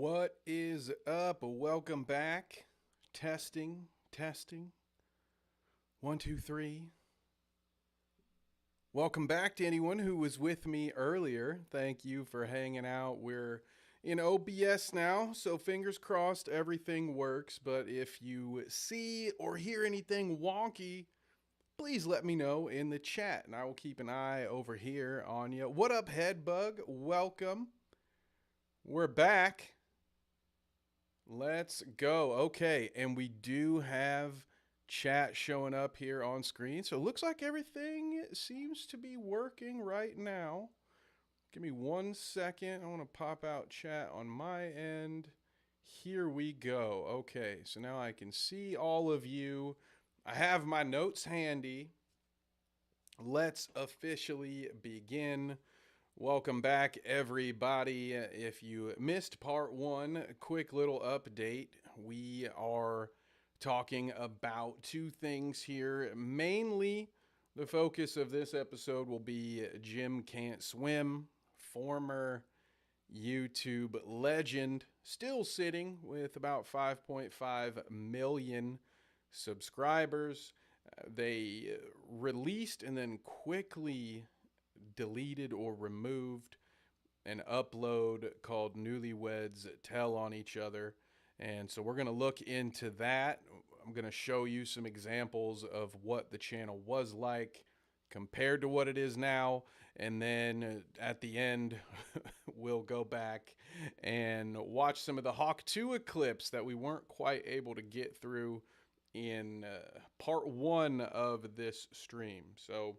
What is up? Welcome back. Testing, testing. 1, 2, 3. Welcome back to anyone who was with me earlier. Thank you for hanging out. We're in OBS now, so fingers crossed everything works. But if you see or hear anything wonky, please let me know in the chat, and I will keep an eye over here on you. What up, Headbug? Welcome. We're back. Let's go. Okay, and we do have chat showing up here on screen. So it looks like everything seems to be working right now. Give me 1 second. I want to pop out chat on my end. Here we go. Okay, so now I can see all of you. I have my notes handy. Let's officially begin. Welcome back, everybody. If you missed part 1, quick little update. We are talking about 2 things here. Mainly, the focus of this episode will be Jim Can't Swim, former YouTube legend, still sitting with about 5.5 million subscribers. They released and then quickly deleted or removed an upload called Newlyweds Tell on Each Other. And so we're going to look into that. I'm going to show you some examples of what the channel was like compared to what it is now. And then at the end, we'll go back and watch some of the Hawk 2 clips that we weren't quite able to get through in part 1 of this stream. So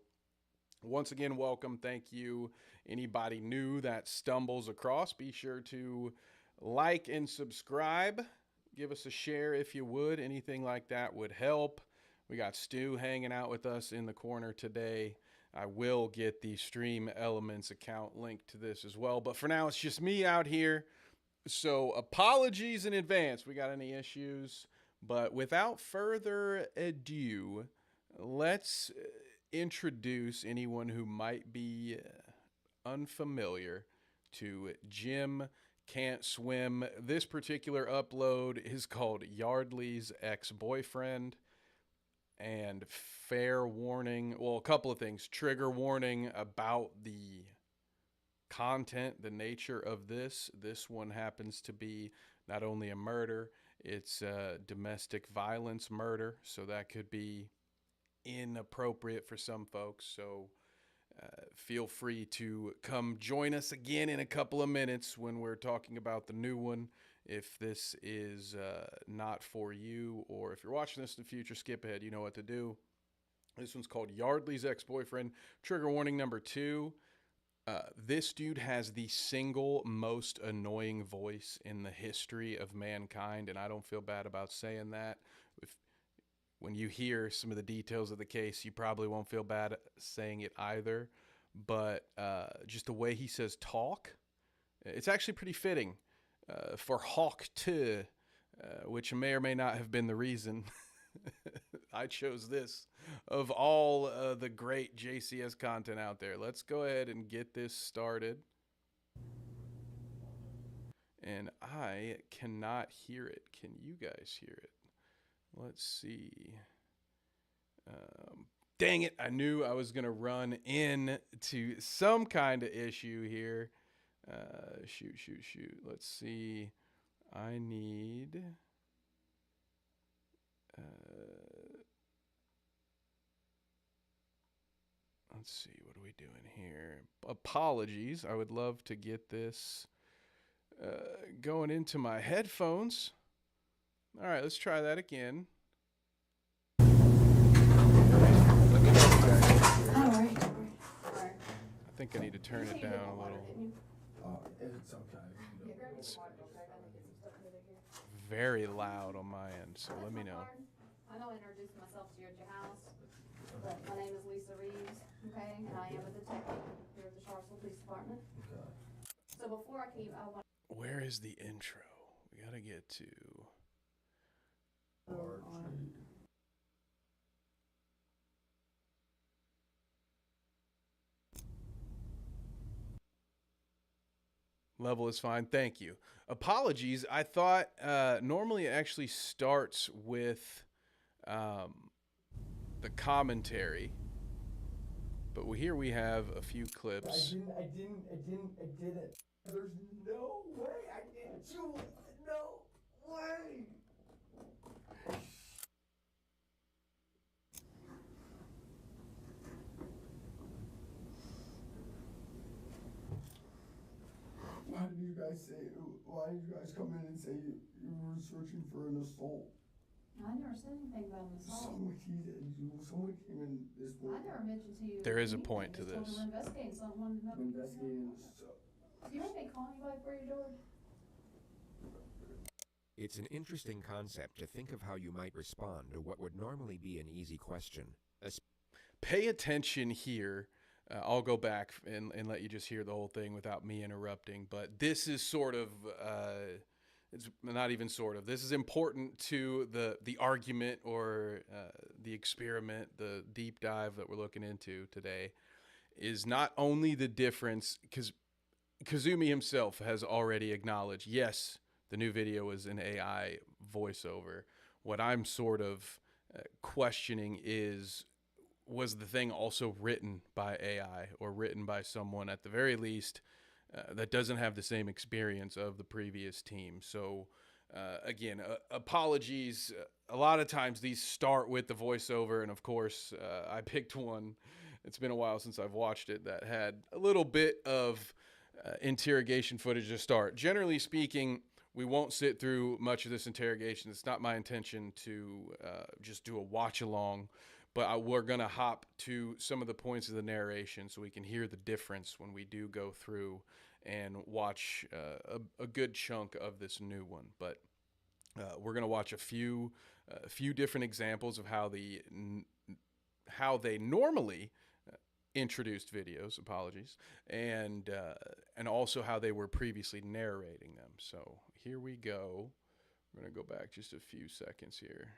once again, welcome. Thank you. Anybody new that stumbles across, be sure to like and subscribe. Give us a share if you would. Anything like that would help. We got Stu hanging out with us in the corner today. I will get the Stream Elements account linked to this as well. But for now, it's just me out here. So apologies in advance. We got any issues. But without further ado, let's introduce anyone who might be unfamiliar to Jim Can't Swim. This particular upload is called Yardley's Ex-Boyfriend. And fair warning, well, a couple of things. Trigger warning about the content, the nature of this. This one happens to be not only a murder, it's a domestic violence murder. So that could be inappropriate for some folks, so feel free to come join us again in a couple of minutes when we're talking about the new one. If this is not for you, or if you're watching this in the future, skip ahead. You know what to do. This one's called Yardley's Ex-Boyfriend. Trigger warning number 2. This dude has the single most annoying voice in the history of mankind, and I don't feel bad about saying that. When you hear some of the details of the case, you probably won't feel bad saying it either. But just the way he says talk, it's actually pretty fitting for Hawk 2, which may or may not have been the reason I chose this of all the great JCS content out there. Let's go ahead and get this started. And I cannot hear it. Can you guys hear it? Let's see. Dang it. I knew I was going to run into some kind of issue here. Shoot. Let's see. I need... let's see. What are we doing here? Apologies. I would love to get this going into my headphones. All right, let's try that again. Let me know if you guys can hear it. All right. I think I need to turn it down a little. It's okay. It's very loud on my end, so let me know. I know I introduced myself to you at your house, but my name is Lisa Reeves, okay, and I am a detective here at the Charlottesville Police Department. Okay. So before I want... Where is the intro? We gotta get to... Level is fine. Thank you. Apologies. I thought normally it actually starts with um, the commentary, but here we have a few I clips. didn't. There's no way I didn't. No way. Why did you guys say? Why did you guys come in and say you were searching for an assault? I never said anything about an assault. Someone came in this I morning. never mentioned to you. There is a anything. point to Just told you this. we're investigating something. Wanted to know if you could Investigating. Do you want me to call anybody for you, George? It's an interesting concept to think of how you might respond to what would normally be an easy question. Pay attention here. I'll go back and let you just hear the whole thing without me interrupting. But this is sort of, it's not even sort of. This is important to the argument or the experiment, the deep dive that we're looking into today. Is not only the difference, because Kazumi himself has already acknowledged, yes, the new video is an AI voiceover. What I'm sort of questioning is, was the thing also written by AI or written by someone at the very least that doesn't have the same experience of the previous team? So again, apologies. A lot of times these start with the voiceover, and of course, I picked one. It's been a while since I've watched it that had a little bit of interrogation footage to start. Generally speaking, we won't sit through much of this interrogation. It's not my intention to just do a watch along, but we're going to hop to some of the points of the narration so we can hear the difference when we do go through and watch a good chunk of this new one. But we're going to watch a few different examples of how they normally introduced videos, apologies, and also how they were previously narrating them. So here we go. I'm going to go back just a few seconds here.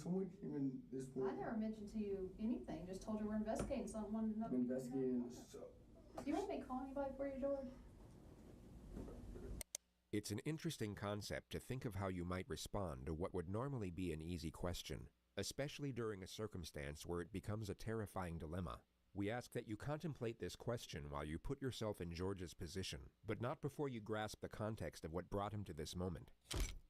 Someone came in this I morning. never mentioned to you anything. Just told you we're investigating something. Wanted to know if you could Investigating. Do you want me to call anybody for you, George? It's an interesting concept to think of how you might respond to what would normally be an easy question, especially during a circumstance where it becomes a terrifying dilemma. We ask that you contemplate this question while you put yourself in George's position, but not before you grasp the context of what brought him to this moment.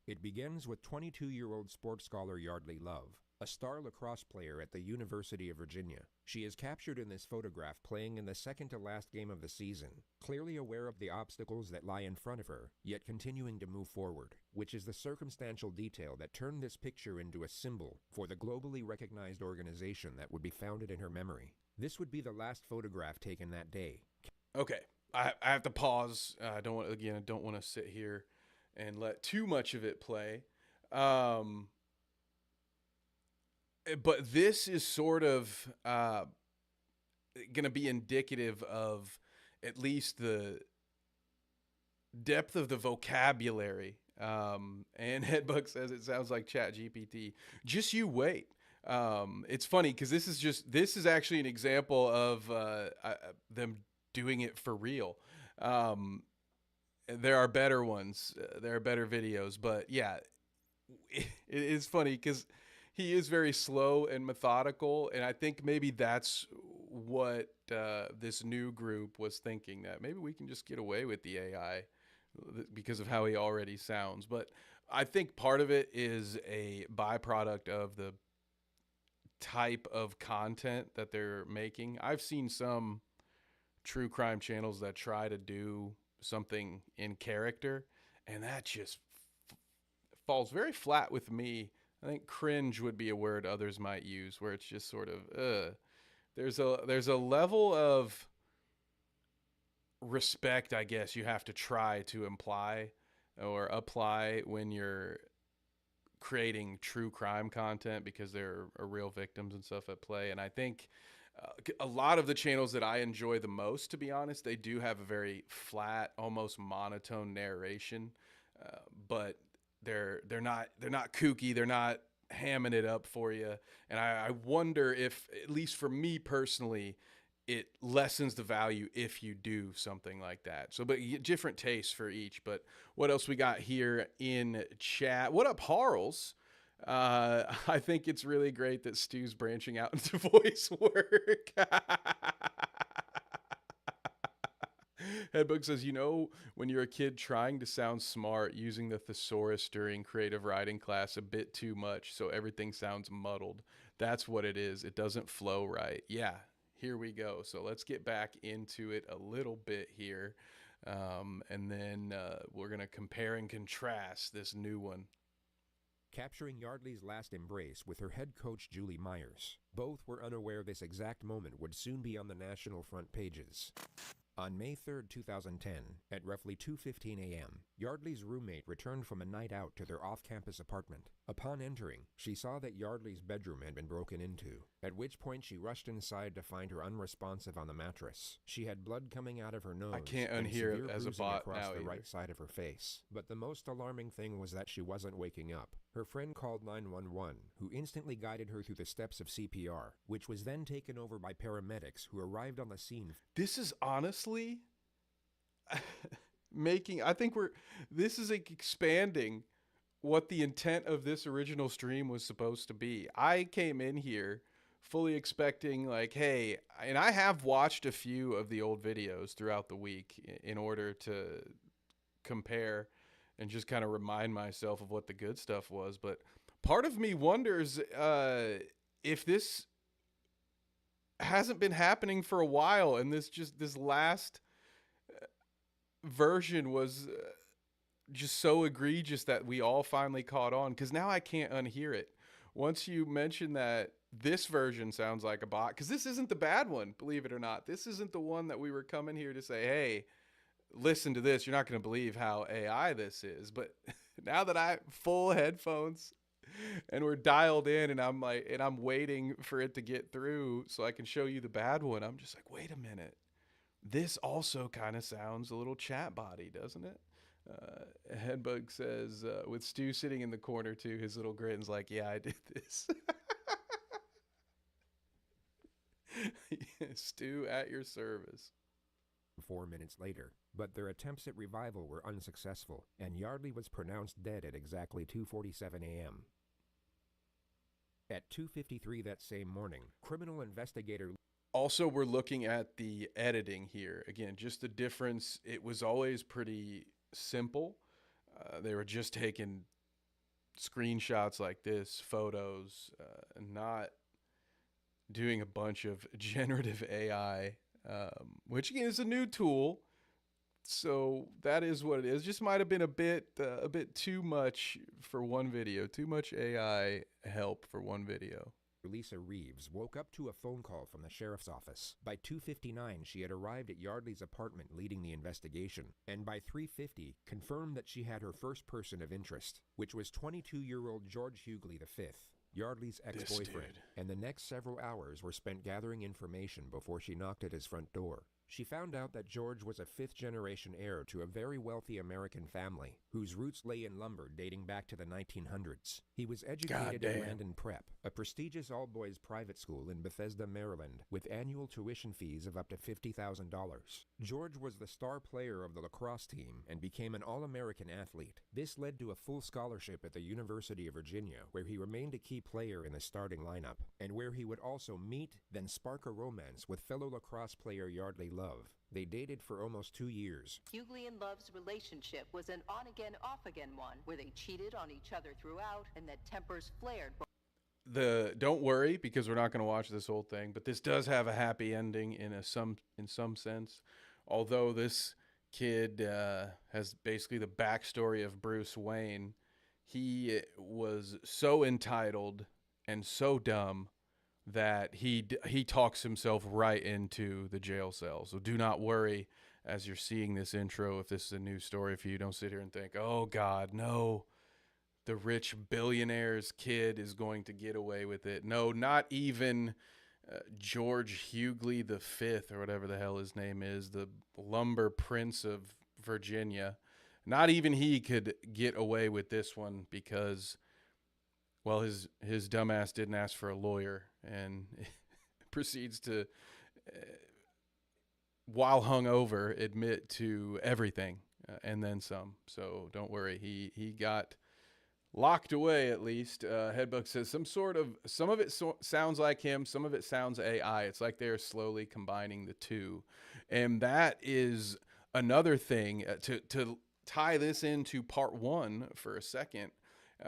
It begins with 22-year-old sports scholar Yardley Love, a star lacrosse player at the University of Virginia. She is captured in this photograph playing in the second-to-last game of the season, clearly aware of the obstacles that lie in front of her, yet continuing to move forward, which is the circumstantial detail that turned this picture into a symbol for the globally recognized organization that would be founded in her memory. This would be the last photograph taken that day. Okay, I have to pause. I don't want to sit here and let too much of it play. But this is sort of going to be indicative of at least the depth of the vocabulary. And Headbug says it sounds like ChatGPT. Just you wait. It's funny because this is actually an example of them doing it for real. There are better ones. There are better videos, but yeah, it is funny because he is very slow and methodical, and I think maybe that's what this new group was thinking, that maybe we can just get away with the AI because of how he already sounds. But I think part of it is a byproduct of the type of content that they're making. I've seen some true crime channels that try to do something in character, and that just falls very flat with me. I think cringe would be a word others might use, where it's just sort of there's a level of respect, I guess, you have to try to imply or apply when you're creating true crime content, because there are real victims and stuff at play. And I think a lot of the channels that I enjoy the most, to be honest, they do have a very flat, almost monotone narration, but they're not kooky, they're not hamming it up for you. And I wonder if, at least for me personally, it lessens the value if you do something like that. So, but different tastes for each. But what else we got here in chat? What up, Harls? I think it's really great that Stu's branching out into voice work. Headbook says, when you're a kid trying to sound smart, using the thesaurus during creative writing class a bit too much, so everything sounds muddled. That's what it is. It doesn't flow right. Yeah, here we go. So let's get back into it a little bit here. And then we're going to compare and contrast this new one. Capturing Yardley's last embrace with her head coach Julie Myers. Both were unaware this exact moment would soon be on the national front pages. On May 3, 2010, at roughly 2:15 a.m., Yardley's roommate returned from a night out to their off-campus apartment. Upon entering, she saw that Yardley's bedroom had been broken into, at which point she rushed inside to find her unresponsive on the mattress. She had blood coming out of her nose. I can't and unhear severe it as a bruising bot across now the either. right side of her face. But the most alarming thing was that she wasn't waking up. Her friend called 911, who instantly guided her through the steps of CPR, which was then taken over by paramedics who arrived on the scene. This is honestly this is expanding what the intent of this original stream was supposed to be. I came in here fully expecting hey, and I have watched a few of the old videos throughout the week in order to compare and just kind of remind myself of what the good stuff was. But part of me wonders if this hasn't been happening for a while, and this last version was just so egregious that we all finally caught on, because now I can't unhear it. Once you mention that this version sounds like a bot, because this isn't the bad one, believe it or not. This isn't the one that we were coming here to say, hey, listen to this. You're not going to believe how AI this is. But now that I full headphones and we're dialed in, and I'm waiting for it to get through so I can show you the bad one, I'm just like, wait a minute. This also kind of sounds a little chat body, doesn't it? Headbug says, with Stu sitting in the corner too, his little grin's like, yeah, I did this. Stu at your service. 4 minutes later, but their attempts at revival were unsuccessful, and Yardley was pronounced dead at exactly 2:47 a.m. At 2:53 that same morning, criminal investigator... Also, we're looking at the editing here. Again, just the difference. It was always pretty simple. They were just taking screenshots like this, photos, not doing a bunch of generative AI, which again is a new tool. So that is what it is. Just might have been a bit too much for one video. Too much AI help for one video. Lisa Reeves woke up to a phone call from the sheriff's office. By 2:59, she had arrived at Yardley's apartment leading the investigation, and by 3:50, confirmed that she had her first person of interest, which was 22-year-old George Hughley V, Yardley's ex-boyfriend. And the next several hours were spent gathering information before she knocked at his front door. She found out that George was a fifth-generation heir to a very wealthy American family, whose roots lay in lumber dating back to the 1900s. He was educated at Landon Prep, a prestigious all-boys private school in Bethesda, Maryland, with annual tuition fees of up to $50,000. George was the star player of the lacrosse team and became an All-American athlete. This led to a full scholarship at the University of Virginia, where he remained a key player in the starting lineup, and where he would also meet, then spark a romance with fellow lacrosse player Yardley Love. They dated for almost 2 years. Hughley and Love's relationship was an on-again, off-again one, where they cheated on each other throughout, and that tempers flared. Don't worry, because we're not going to watch this whole thing, but this does have a happy ending in some sense. Although this kid has basically the backstory of Bruce Wayne, he was so entitled and so dumb that he talks himself right into the jail cell. So do not worry as you're seeing this intro. If this is a new story for you, don't sit here and think, oh God, no, the rich billionaire's kid is going to get away with it. No, not even George Hughley V, or whatever the hell his name is, the lumber prince of Virginia. Not even he could get away with this one because, well, his dumbass didn't ask for a lawyer and proceeds to while hungover, admit to everything and then some. So don't worry. He got locked away at least. Headbook says some of it sounds like him, some of it sounds AI. It's like they're slowly combining the two, and that is another thing to tie this into part one for a second.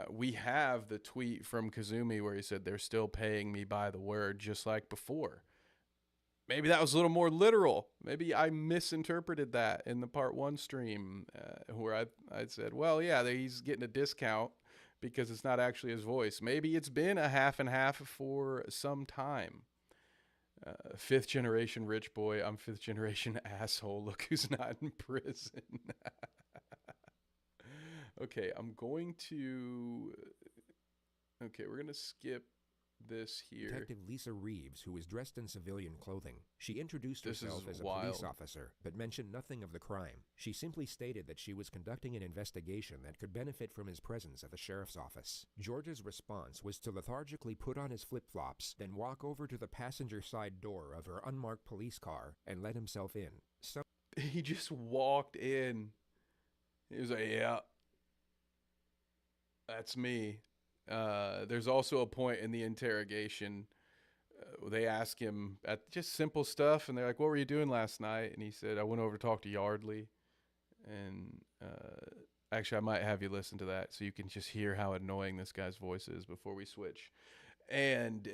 We have the tweet from Kazumi where he said they're still paying me by the word, just like before. Maybe that was a little more literal. Maybe I misinterpreted that in the part one stream where I said, well, yeah, he's getting a discount because it's not actually his voice. Maybe it's been a half and half for some time. Fifth generation rich boy. I'm fifth generation asshole. Look who's not in prison. Okay, we're going to skip this here. Detective Lisa Reeves, who was dressed in civilian clothing. She introduced This herself is as a wild. police officer, but mentioned nothing of the crime. She simply stated that she was conducting an investigation that could benefit from his presence at the sheriff's office. George's response was to lethargically put on his flip-flops, then walk over to the passenger side door of her unmarked police car and let himself in. He just walked in. He was like, yeah, that's me. There's also a point in the interrogation. They ask him at just simple stuff, and they're like, what were you doing last night? And he said, I went over to talk to Yardley. And actually, I might have you listen to that so you can just hear how annoying this guy's voice is before we switch. And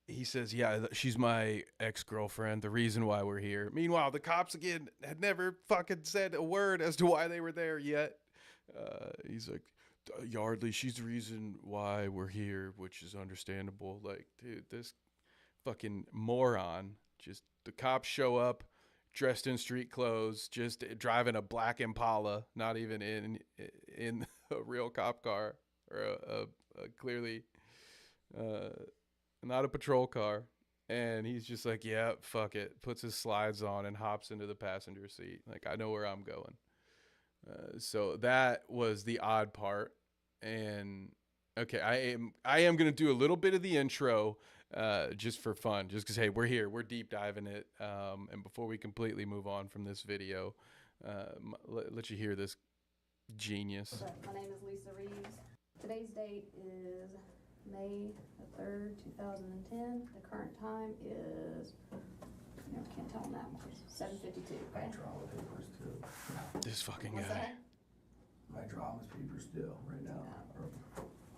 he says, yeah, she's my ex-girlfriend, the reason why we're here. Meanwhile, the cops, again, had never fucking said a word as to why they were there yet. He's like, Yardley, she's the reason why we're here, which is understandable. Like, dude, this fucking moron. Just the cops show up dressed in street clothes, just driving a black Impala, not even in a real cop car or a clearly not a patrol car. And he's just like, yeah, fuck it. Puts his slides on and hops into the passenger seat. Like, I know where I'm going. So that was the odd part. And okay, I am going to do a little bit of the intro just for fun, just because, hey, we're here. We're deep diving it. And before we completely move on from this video, let you hear this genius. My name is Lisa Reeves. Today's date is May the 3rd, 2010. The current time is, I can't tell them that much. 7:52. My Okay. drama papers too. This fucking What's guy. that? My drama's papers still right now.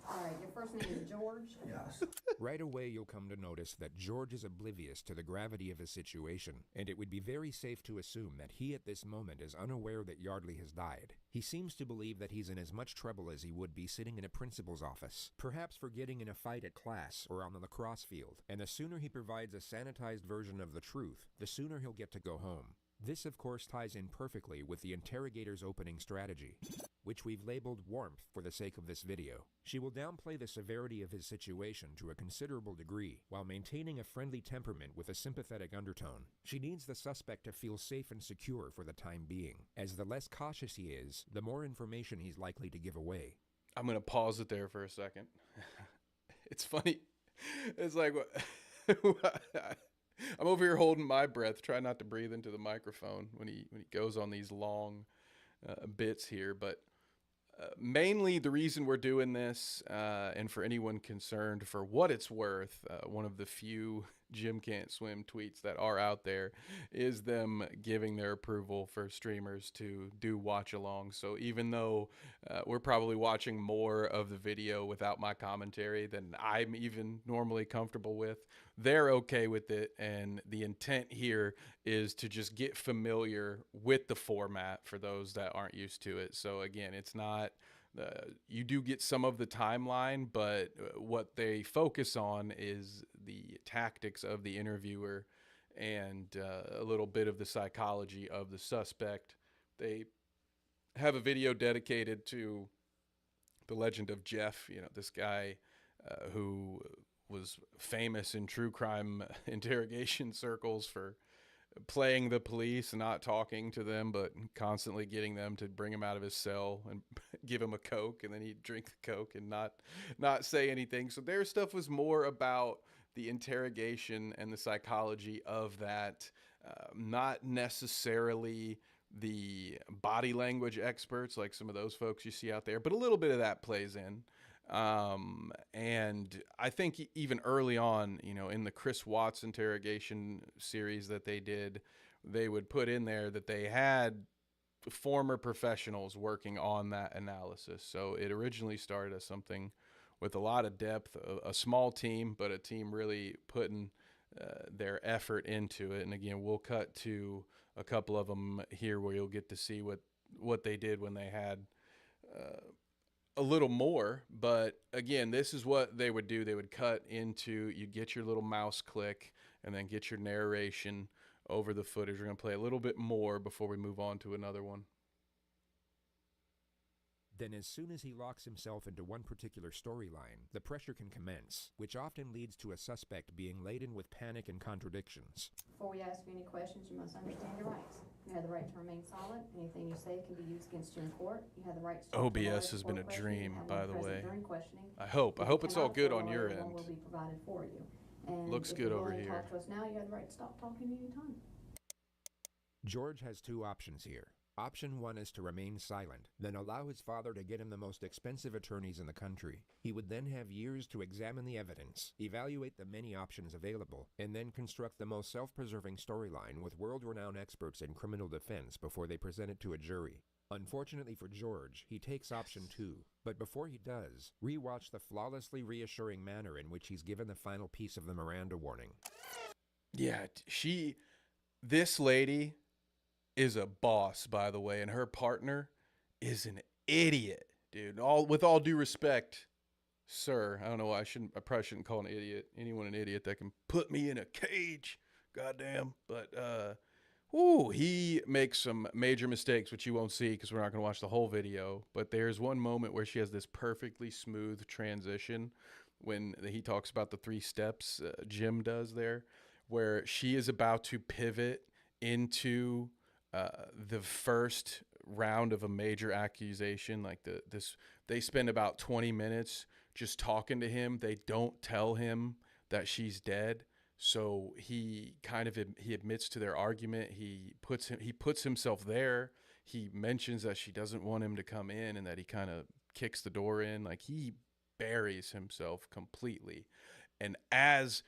All right. Your first name is George. Yes. Right away, you'll come to notice that George is oblivious to the gravity of his situation, and it would be very safe to assume that he at this moment is unaware that Yardley has died. He seems to believe that he's in as much trouble as he would be sitting in a principal's office, perhaps for getting in a fight at class or on the lacrosse field, and the sooner he provides a sanitized version of the truth, the sooner he'll get to go home. This, of course, ties in perfectly with the interrogator's opening strategy, which we've labeled warmth for the sake of this video. She will downplay the severity of his situation to a considerable degree, while maintaining a friendly temperament with a sympathetic undertone. She needs the suspect to feel safe and secure for the time being, as the less cautious he is, the more information he's likely to give away. I'm going to pause it there for a second. It's funny. It's like, I'm over here holding my breath, trying not to breathe into the microphone when he goes on these long bits here. But mainly the reason we're doing this, and for anyone concerned, for what it's worth, one of the few Jim Can't Swim tweets that are out there is them giving their approval for streamers to do watch along. So even though we're probably watching more of the video without my commentary than I'm even normally comfortable with, they're okay with it. And the intent here is to just get familiar with the format for those that aren't used to it. So again, it's not you do get some of the timeline, but what they focus on is the tactics of the interviewer and a little bit of the psychology of the suspect. They have a video dedicated to the legend of Jeff, this guy who was famous in true crime interrogation circles for playing the police and not talking to them, but constantly getting them to bring him out of his cell and give him a Coke, and then he'd drink the Coke and not say anything. So their stuff was more about the interrogation and the psychology of that. Not necessarily the body language experts like some of those folks you see out there, but a little bit of that plays in. And I think even early on, you know, in the Chris Watts interrogation series that they did, they would put in there that they had former professionals working on that analysis. So it originally started as something with a lot of depth, a small team, but a team really putting their effort into it. And again, we'll cut to a couple of them here where you'll get to see what they did when they had a little more. But again, this is what they would do. They would cut into, you get your little mouse click and then get your narration over the footage. We're going to play a little bit more before we move on to another one. Then as soon as he locks himself into one particular storyline, the pressure can commence, which often leads to a suspect being laden with panic and contradictions. Before we ask you any questions, you must understand your rights. You have the right to remain silent. Anything you say can be used against you in court. You have the right to talk to lawyers OBS has been a before questioning dream, and by when the present way. during questioning. I hope it's all Cannot good afford on a your lawyer, end. one will be provided for you. And Looks if good you're over willing to here. talk to us now, you have the right to stop talking anytime. George has two options here. Option 1 is to remain silent, then allow his father to get him the most expensive attorneys in the country. He would then have years to examine the evidence, evaluate the many options available, and then construct the most self-preserving storyline with world-renowned experts in criminal defense before they present it to a jury. Unfortunately for George, he takes option 2. But before he does, rewatch the flawlessly reassuring manner in which he's given the final piece of the Miranda warning. Yeah, this lady is a boss, by the way, and her partner is an idiot, dude. With all due respect, sir. I don't know why I probably shouldn't call anyone an idiot that can put me in a cage. Goddamn. But he makes some major mistakes, which you won't see because we're not going to watch the whole video. But there's one moment where she has this perfectly smooth transition when he talks about the 3 steps Jim does there, where she is about to pivot into the first round of a major accusation. Like they spend about 20 minutes just talking to him. They don't tell him that she's dead. So he admits to their argument. He puts himself there. He mentions that she doesn't want him to come in and that he kind of kicks the door in. Like he buries himself completely. And as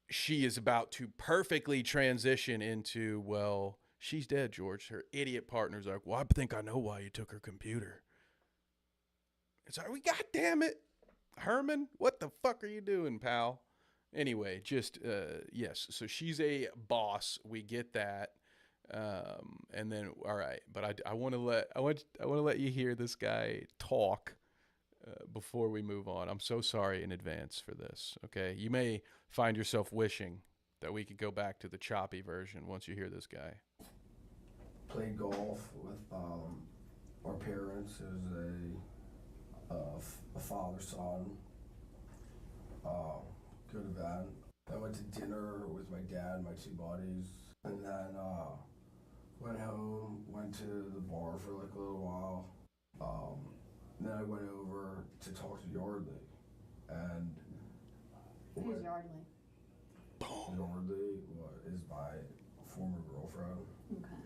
she is about to perfectly transition into, well, she's dead, George, her idiot partner's like, well, I think I know why you took her computer. It's like, God damn it, Herman, what the fuck are you doing, pal? Anyway, yes. So she's a boss. We get that. And then, all right, but I want to let you hear this guy talk before we move on. I'm so sorry in advance for this. Okay, you may find yourself wishing that we could go back to the choppy version once you hear this guy. Played golf with our parents. It was a father-son. Good event. I went to dinner with my dad and my 2 buddies, and then went home, went to the bar for like a little while. Then I went over to talk to Yardley, and Who's Yardley? Yardley is my former girlfriend, Okay.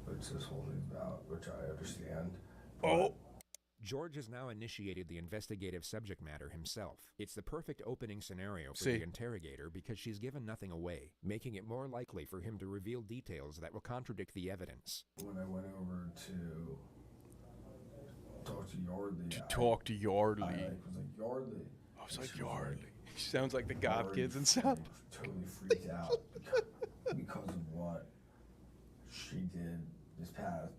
which this whole thing's about, which I understand. Oh. George has now initiated the investigative subject matter himself. It's the perfect opening scenario for the interrogator because she's given nothing away, making it more likely for him to reveal details that will contradict the evidence. When I went over to talk to Yardley, I was like, Yardley. I was like, She Yardley. She sounds like the goth kids and stuff. Yardley totally freaked out because of what she did this past,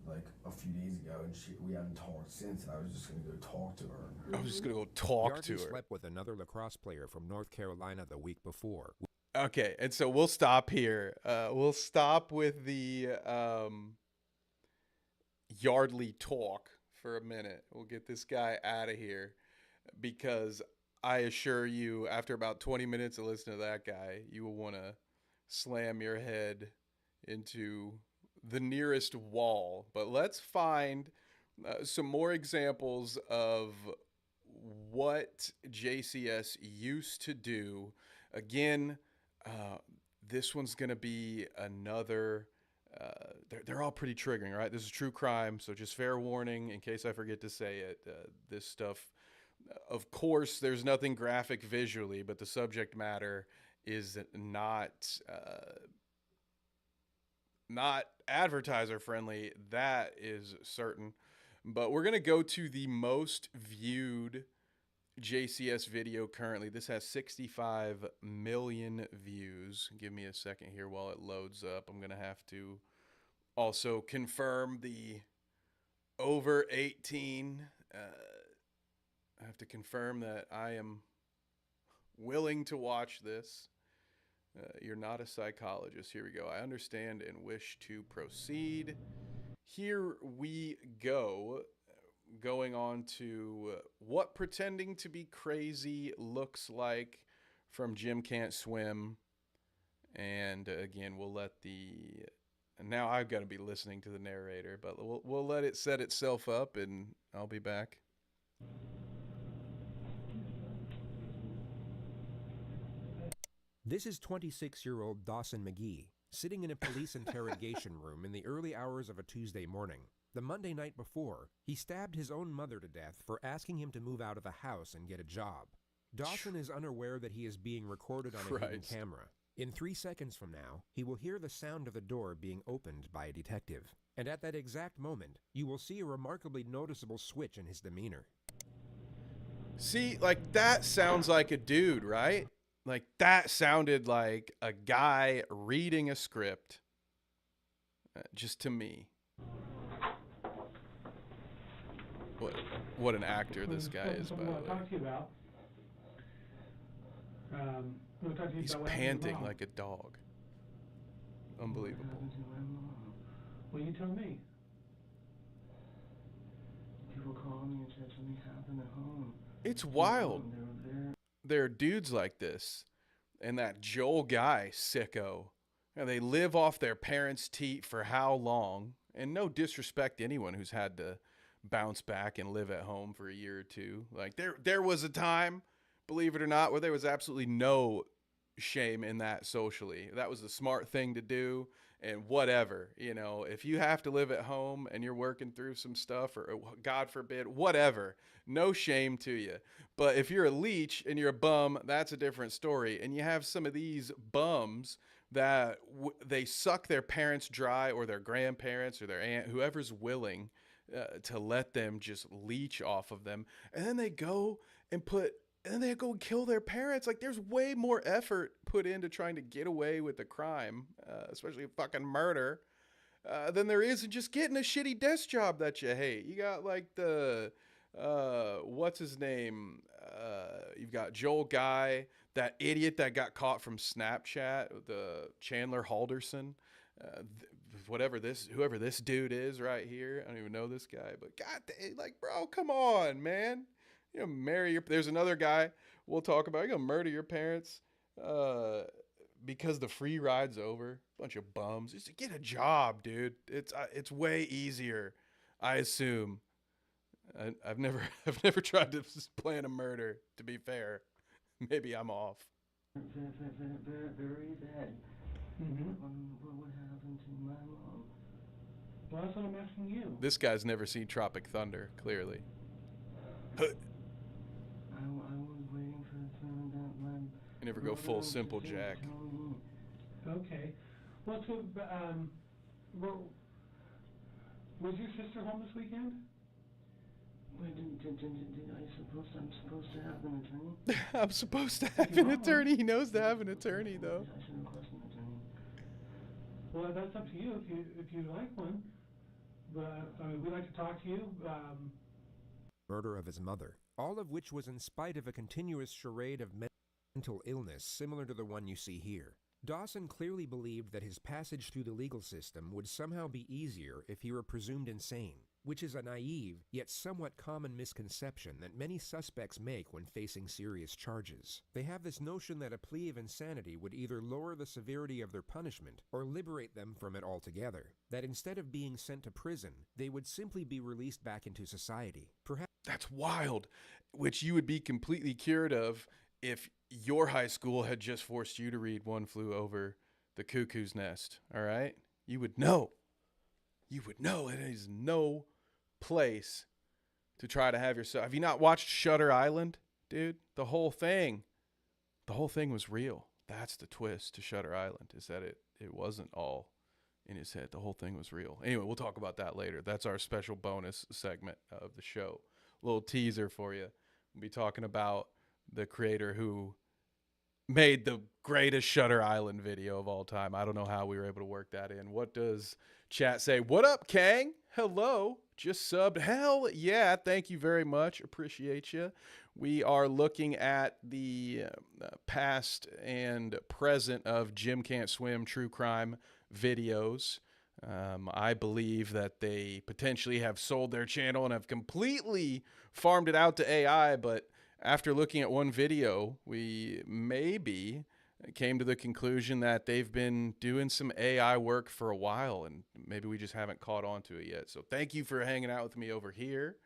like a few days ago, and we haven't talked since. And I was just gonna go talk to her. I was just gonna go talk Yardley to her. slept with another lacrosse player from North Carolina the week before. Okay, and so we'll stop here. We'll stop with the Yardley talk for a minute. We'll get this guy out of here because I assure you, after about 20 minutes of listening to that guy, you will want to slam your head into the nearest wall. But let's find some more examples of what JCS used to do. Again, this one's going to be another. They're all pretty triggering, right? This is true crime, so just fair warning in case I forget to say it. This stuff, of course, there's nothing graphic visually, but the subject matter is not advertiser friendly. That is certain. But we're going to go to the most viewed JCS video currently. This has 65 million views. Give me a second here while it loads up. I'm going to have to also confirm the over 18. I have to confirm that I am willing to watch this. You're not a psychologist. Here we go. I understand and wish to proceed. Here we go. Going on to what pretending to be crazy looks like from Jim Can't Swim. And again, we'll let the... Now I've got to be listening to the narrator, but we'll let it set itself up, and I'll be back. This is 26-year-old Dawson McGee, sitting in a police interrogation room in the early hours of a Tuesday morning. The Monday night before, he stabbed his own mother to death for asking him to move out of the house and get a job. Dawson is unaware that he is being recorded on a hidden camera. In 3 seconds from now, he will hear the sound of the door being opened by a detective. And at that exact moment, you will see a remarkably noticeable switch in his demeanor. See, like, that sounds like a dude, right? Like, that sounded like a guy reading a script. Just to me. What an actor this guy is, by the way. Talk to you about. He's panting like a dog. Unbelievable. Well, you tell me. People call me and say something happened at home. It's wild. There are dudes like this, and that Joel guy, sicko. And they live off their parents' teat for how long? And no disrespect to anyone who's had to bounce back and live at home for a year or two. Like there was a time, believe it or not, where there was absolutely no shame in that socially. That was the smart thing to do. And whatever, you know, if you have to live at home and you're working through some stuff, or God forbid, whatever, no shame to you. But if you're a leech and you're a bum, that's a different story. And you have some of these bums that they suck their parents dry, or their grandparents or their aunt, whoever's willing to let them just leech off of them. And then they go and kill their parents. Like, there's way more effort put into trying to get away with the crime, especially fucking murder, than there is in just getting a shitty desk job that you hate. You got like the, what's his name? You've got Joel Guy, that idiot that got caught from Snapchat, the Chandler Halderson, whoever this dude is right here. I don't even know this guy, but God, like, bro, come on, man. You know, there's another guy we'll talk about. You're gonna murder your parents because the free ride's over. Bunch of bums. Just get a job, dude. It's way easier, I assume. I've never tried to plan a murder, to be fair. Maybe I'm off. Very bad. Mm-hmm. What happened to my mom? Well, that's what I'm asking you. This guy's never seen Tropic Thunder, clearly. I was waiting for that. You never go full Simple Jack. Okay. Well, so, was your sister home this weekend? Wait, I'm supposed to have an attorney? I'm supposed to have an attorney. He knows to have an attorney, though. I should request an attorney. Well, that's up to you if you'd like one. But I mean, we'd like to talk to you. Murder of his mother, all of which was in spite of a continuous charade of mental illness similar to the one you see here. Dawson clearly believed that his passage through the legal system would somehow be easier if he were presumed insane, which is a naive yet somewhat common misconception that many suspects make when facing serious charges. They have this notion that a plea of insanity would either lower the severity of their punishment or liberate them from it altogether, that instead of being sent to prison, they would simply be released back into society. Perhaps That's wild, which you would be completely cured of if your high school had just forced you to read One Flew Over the Cuckoo's Nest. All right? You would know. You would know it is no place to try to have yourself. Have you not watched Shutter Island, dude? The whole thing was real. That's the twist to Shutter Island, is that it wasn't all in his head. The whole thing was real. Anyway, we'll talk about that later. That's our special bonus segment of the show. Little teaser for you. We'll be talking about the creator who made the greatest Shutter Island video of all time. I don't know how we were able to work that in. What does chat say? What up, Kang? Hello. Just subbed. Hell yeah. Thank you very much. Appreciate you. We are looking at the past and present of Jim Can't Swim true crime videos. I believe that they potentially have sold their channel and have completely farmed it out to AI, but after looking at one video, we maybe came to the conclusion that they've been doing some AI work for a while, and maybe we just haven't caught on to it yet. So thank you for hanging out with me over here.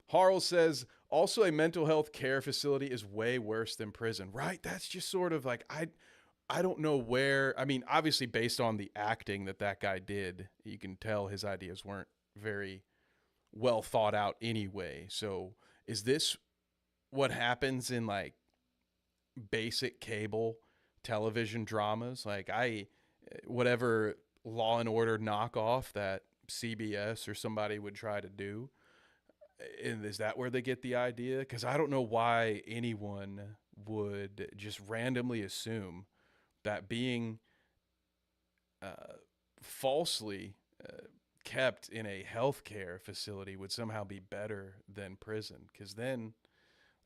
Harl says, also a mental health care facility is way worse than prison, right? That's just sort of like, I don't know where, I mean, obviously based on the acting that guy did, you can tell his ideas weren't very well thought out anyway. So is this what happens in like basic cable television dramas? Like whatever Law and Order knockoff that CBS or somebody would try to do. And is that where they get the idea? Because I don't know why anyone would just randomly assume that being falsely kept in a healthcare facility would somehow be better than prison. Because then,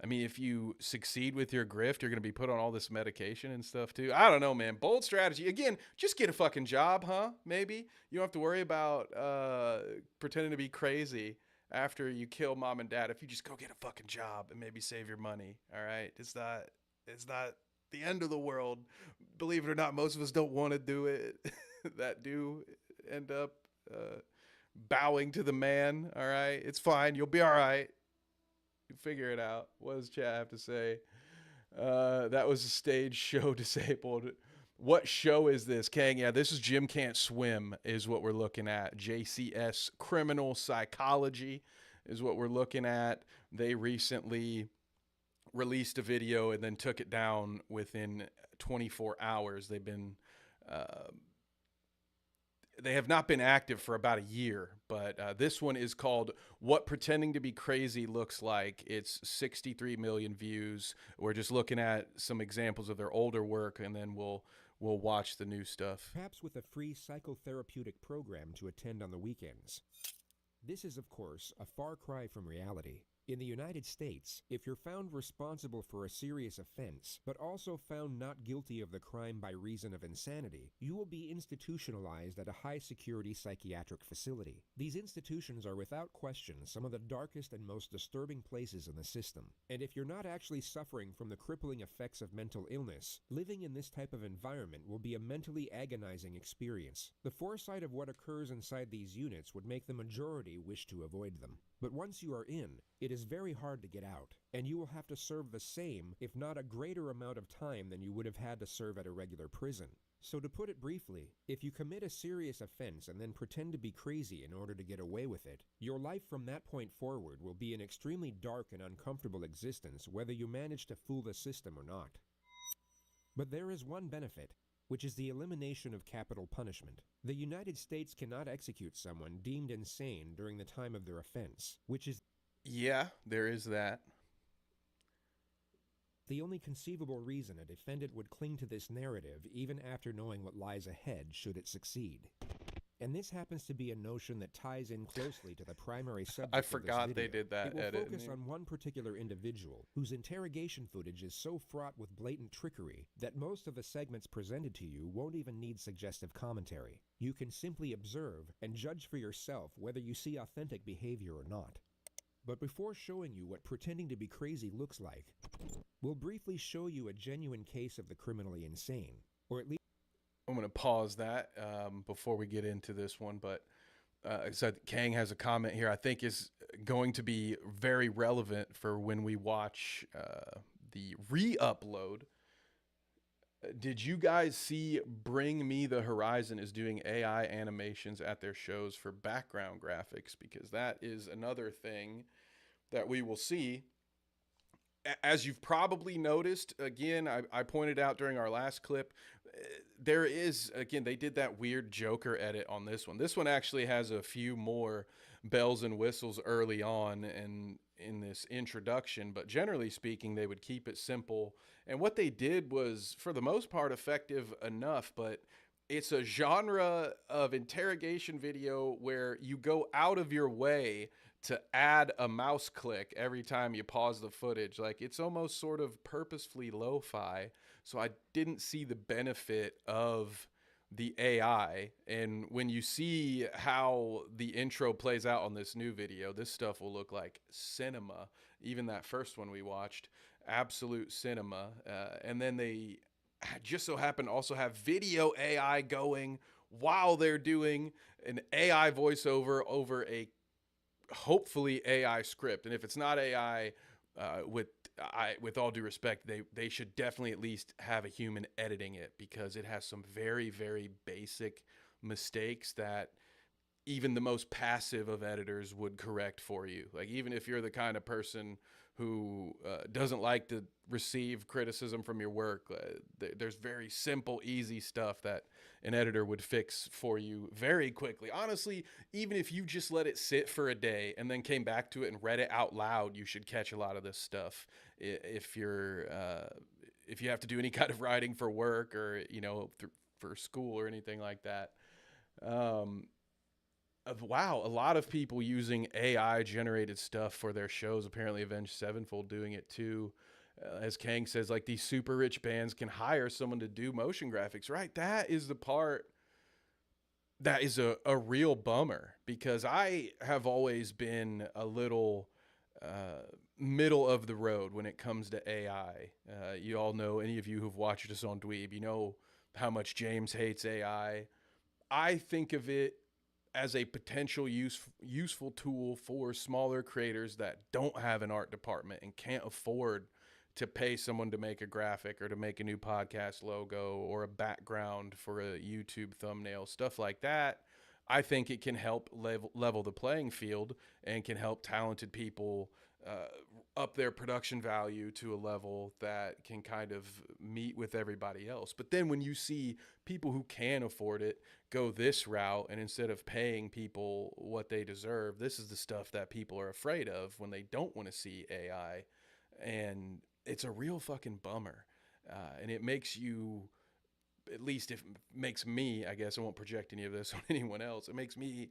I mean, if you succeed with your grift, you're going to be put on all this medication and stuff too. I don't know, man. Bold strategy. Again, just get a fucking job, huh? Maybe you don't have to worry about pretending to be crazy after you kill mom and dad. If you just go get a fucking job and maybe save your money. All right. It's not the end of the world. Believe it or not, most of us don't want to do it. That do end up bowing to the man. All right. It's fine. You'll be all right. You figure it out. What does chat have to say? That was a stage show disabled. What show is this, Kang? Yeah, this is Jim Can't Swim is what we're looking at. JCS Criminal Psychology is what we're looking at. They recently released a video and then took it down within 24 hours. They have not been active for about a year, but this one is called What Pretending to Be Crazy Looks Like. It's 63 million views. We're just looking at some examples of their older work, and then we'll watch the new stuff. Perhaps with a free psychotherapeutic program to attend on the weekends. This is, of course, a far cry from reality. In the United States, if you're found responsible for a serious offense, but also found not guilty of the crime by reason of insanity, you will be institutionalized at a high-security psychiatric facility. These institutions are without question some of the darkest and most disturbing places in the system. And if you're not actually suffering from the crippling effects of mental illness, living in this type of environment will be a mentally agonizing experience. The foresight of what occurs inside these units would make the majority wish to avoid them. But once you are in, it is very hard to get out, and you will have to serve the same, if not a greater amount of time than you would have had to serve at a regular prison. So to put it briefly, if you commit a serious offense and then pretend to be crazy in order to get away with it, your life from that point forward will be an extremely dark and uncomfortable existence whether you manage to fool the system or not. But there is one benefit, which is the elimination of capital punishment. The United States cannot execute someone deemed insane during the time of their offense, which is... Yeah, there is that. The only conceivable reason a defendant would cling to this narrative even after knowing what lies ahead should it succeed. And this happens to be a notion that ties in closely to the primary subject I forgot of this they video. did that It will edit. focus on one particular individual whose interrogation footage is so fraught with blatant trickery that most of the segments presented to you won't even need suggestive commentary. You can simply observe and judge for yourself whether you see authentic behavior or not. But before showing you what pretending to be crazy looks like, we'll briefly show you a genuine case of the criminally insane, or at least... I'm going to pause that before we get into this one, but said Kang has a comment here I think is going to be very relevant for when we watch the re-upload. Did you guys see Bring Me the Horizon is doing AI animations at their shows for background graphics? Because that is another thing that we will see. As you've probably noticed, again, I pointed out during our last clip, there is, again, they did that weird Joker edit on this one. This one actually has a few more bells and whistles early on and in this introduction, but generally speaking, they would keep it simple. And what they did was, for the most part, effective enough, but it's a genre of interrogation video where you go out of your way to add a mouse click every time you pause the footage. Like, it's almost sort of purposefully lo-fi. So I didn't see the benefit of the AI. And when you see how the intro plays out on this new video, this stuff will look like cinema. Even that first one we watched, absolute cinema. And then they just so happen to also have video AI going while they're doing an AI voiceover over a hopefully AI script. And if it's not AI, with all due respect, they should definitely at least have a human editing it, because it has some very, very basic mistakes that even the most passive of editors would correct for you. Like, even if you're the kind of person who doesn't like to receive criticism from your work, there's very simple, easy stuff that an editor would fix for you very quickly. Honestly, even if you just let it sit for a day and then came back to it and read it out loud, you should catch a lot of this stuff. If you have to do any kind of writing for work, or for school or anything like that. Wow, a lot of people using AI generated stuff for their shows. Apparently Avenged Sevenfold doing it too. As Kang says, like, these super rich bands can hire someone to do motion graphics, right? That is the part that is a real bummer, because I have always been a little middle of the road when it comes to AI. You all know, any of you who've watched us on Dweeb, you know how much James hates AI. I think of it as a potential useful tool for smaller creators that don't have an art department and can't afford to pay someone to make a graphic or to make a new podcast logo or a background for a YouTube thumbnail, stuff like that. I think it can help level the playing field and can help talented people up their production value to a level that can kind of meet with everybody else. But then when you see people who can afford it go this route, and instead of paying people what they deserve, this is the stuff that people are afraid of when they don't want to see AI. And it's a real fucking bummer. And it makes you, at least if makes me, I guess I won't project any of this on anyone else, it makes me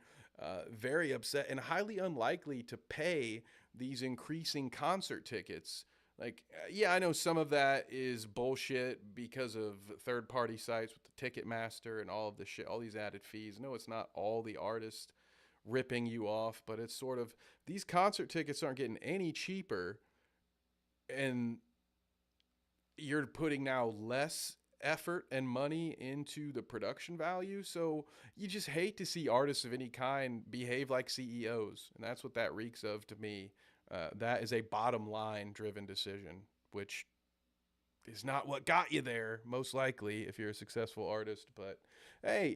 very upset and highly unlikely to pay these increasing concert tickets. Like, yeah, I know some of that is bullshit because of third-party sites with the Ticketmaster and all of the shit, all these added fees. No, it's not all the artists ripping you off, but it's sort of, these concert tickets aren't getting any cheaper, and you're putting now less effort and money into the production value. So you just hate to see artists of any kind behave like CEOs. And that's what that reeks of to me. That is a bottom line driven decision, which is not what got you there, most likely, if you're a successful artist. But hey,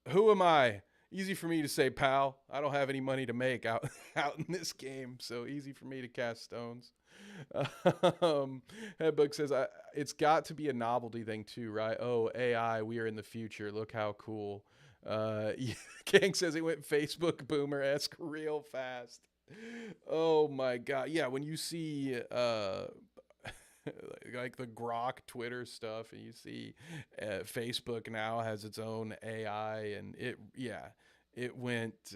who am I? Easy for me to say, pal. I don't have any money to make out in this game, so easy for me to cast stones. Headbook says, it's got to be a novelty thing too, right? Oh, AI, we are in the future. Look how cool. Kang says it went Facebook boomer-esque real fast. Oh my God. Yeah, when you see like the Grok Twitter stuff, and you see Facebook now has its own AI, and it went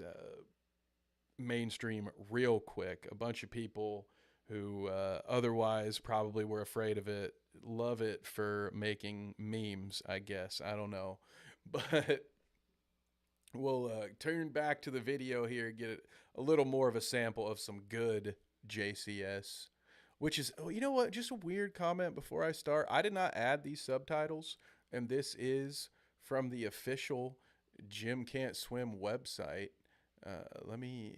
mainstream real quick. A bunch of people who otherwise probably were afraid of it love it for making memes, I guess. I don't know. But we'll turn back to the video here, get a little more of a sample of some good JCS, which is, oh, you know what? Just a weird comment before I start. I did not add these subtitles, and this is from the official Jim Can't Swim website. Let me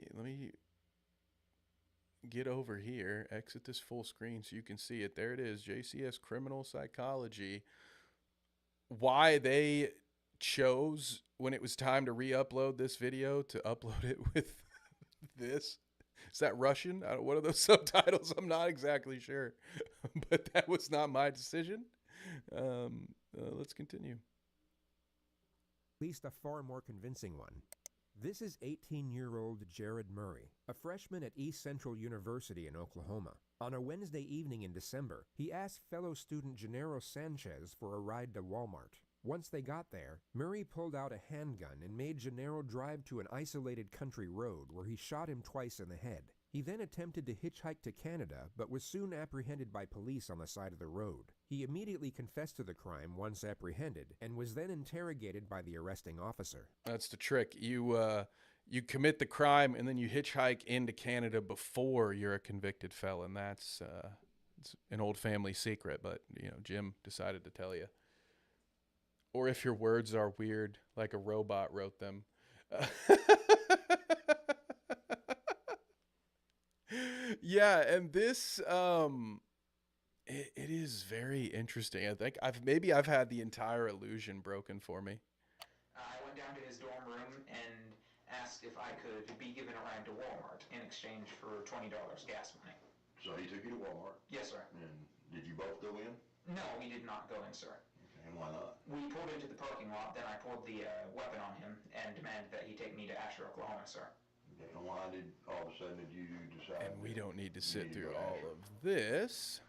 get over here, exit this full screen so you can see it. There it is, JCS Criminal Psychology. Why they chose when it was time to re-upload this video to upload it with this. Is that Russian? What are those subtitles? I'm not exactly sure, but that was not my decision. Let's continue. At least a far more convincing one. This is 18-year-old Jared Murray, a freshman at East Central University in Oklahoma. On a Wednesday evening in December, he asked fellow student Gennaro Sanchez for a ride to Walmart. Once they got there, Murray pulled out a handgun and made Gennaro drive to an isolated country road where he shot him twice in the head. He then attempted to hitchhike to Canada, but was soon apprehended by police on the side of the road. He immediately confessed to the crime once apprehended, and was then interrogated by the arresting officer. That's the trick. You commit the crime and then you hitchhike into Canada before you're a convicted felon. That's it's an old family secret, but Jim decided to tell you. Or if your words are weird, like a robot wrote them. Yeah, and this it is very interesting. I think I've had the entire illusion broken for me. I went down to his dorm room and asked if I could be given a ride to Walmart in exchange for $20 gas money. So he took you to Walmart? Yes, sir. And did you both go in? No, we did not go in, sir. Okay, and why not? We pulled into the parking lot, then I pulled the weapon on him and demanded that he take me to Asher, Oklahoma, sir. Okay, and why did all of a sudden did you decide? And we don't need to sit through go to all Asher? of this.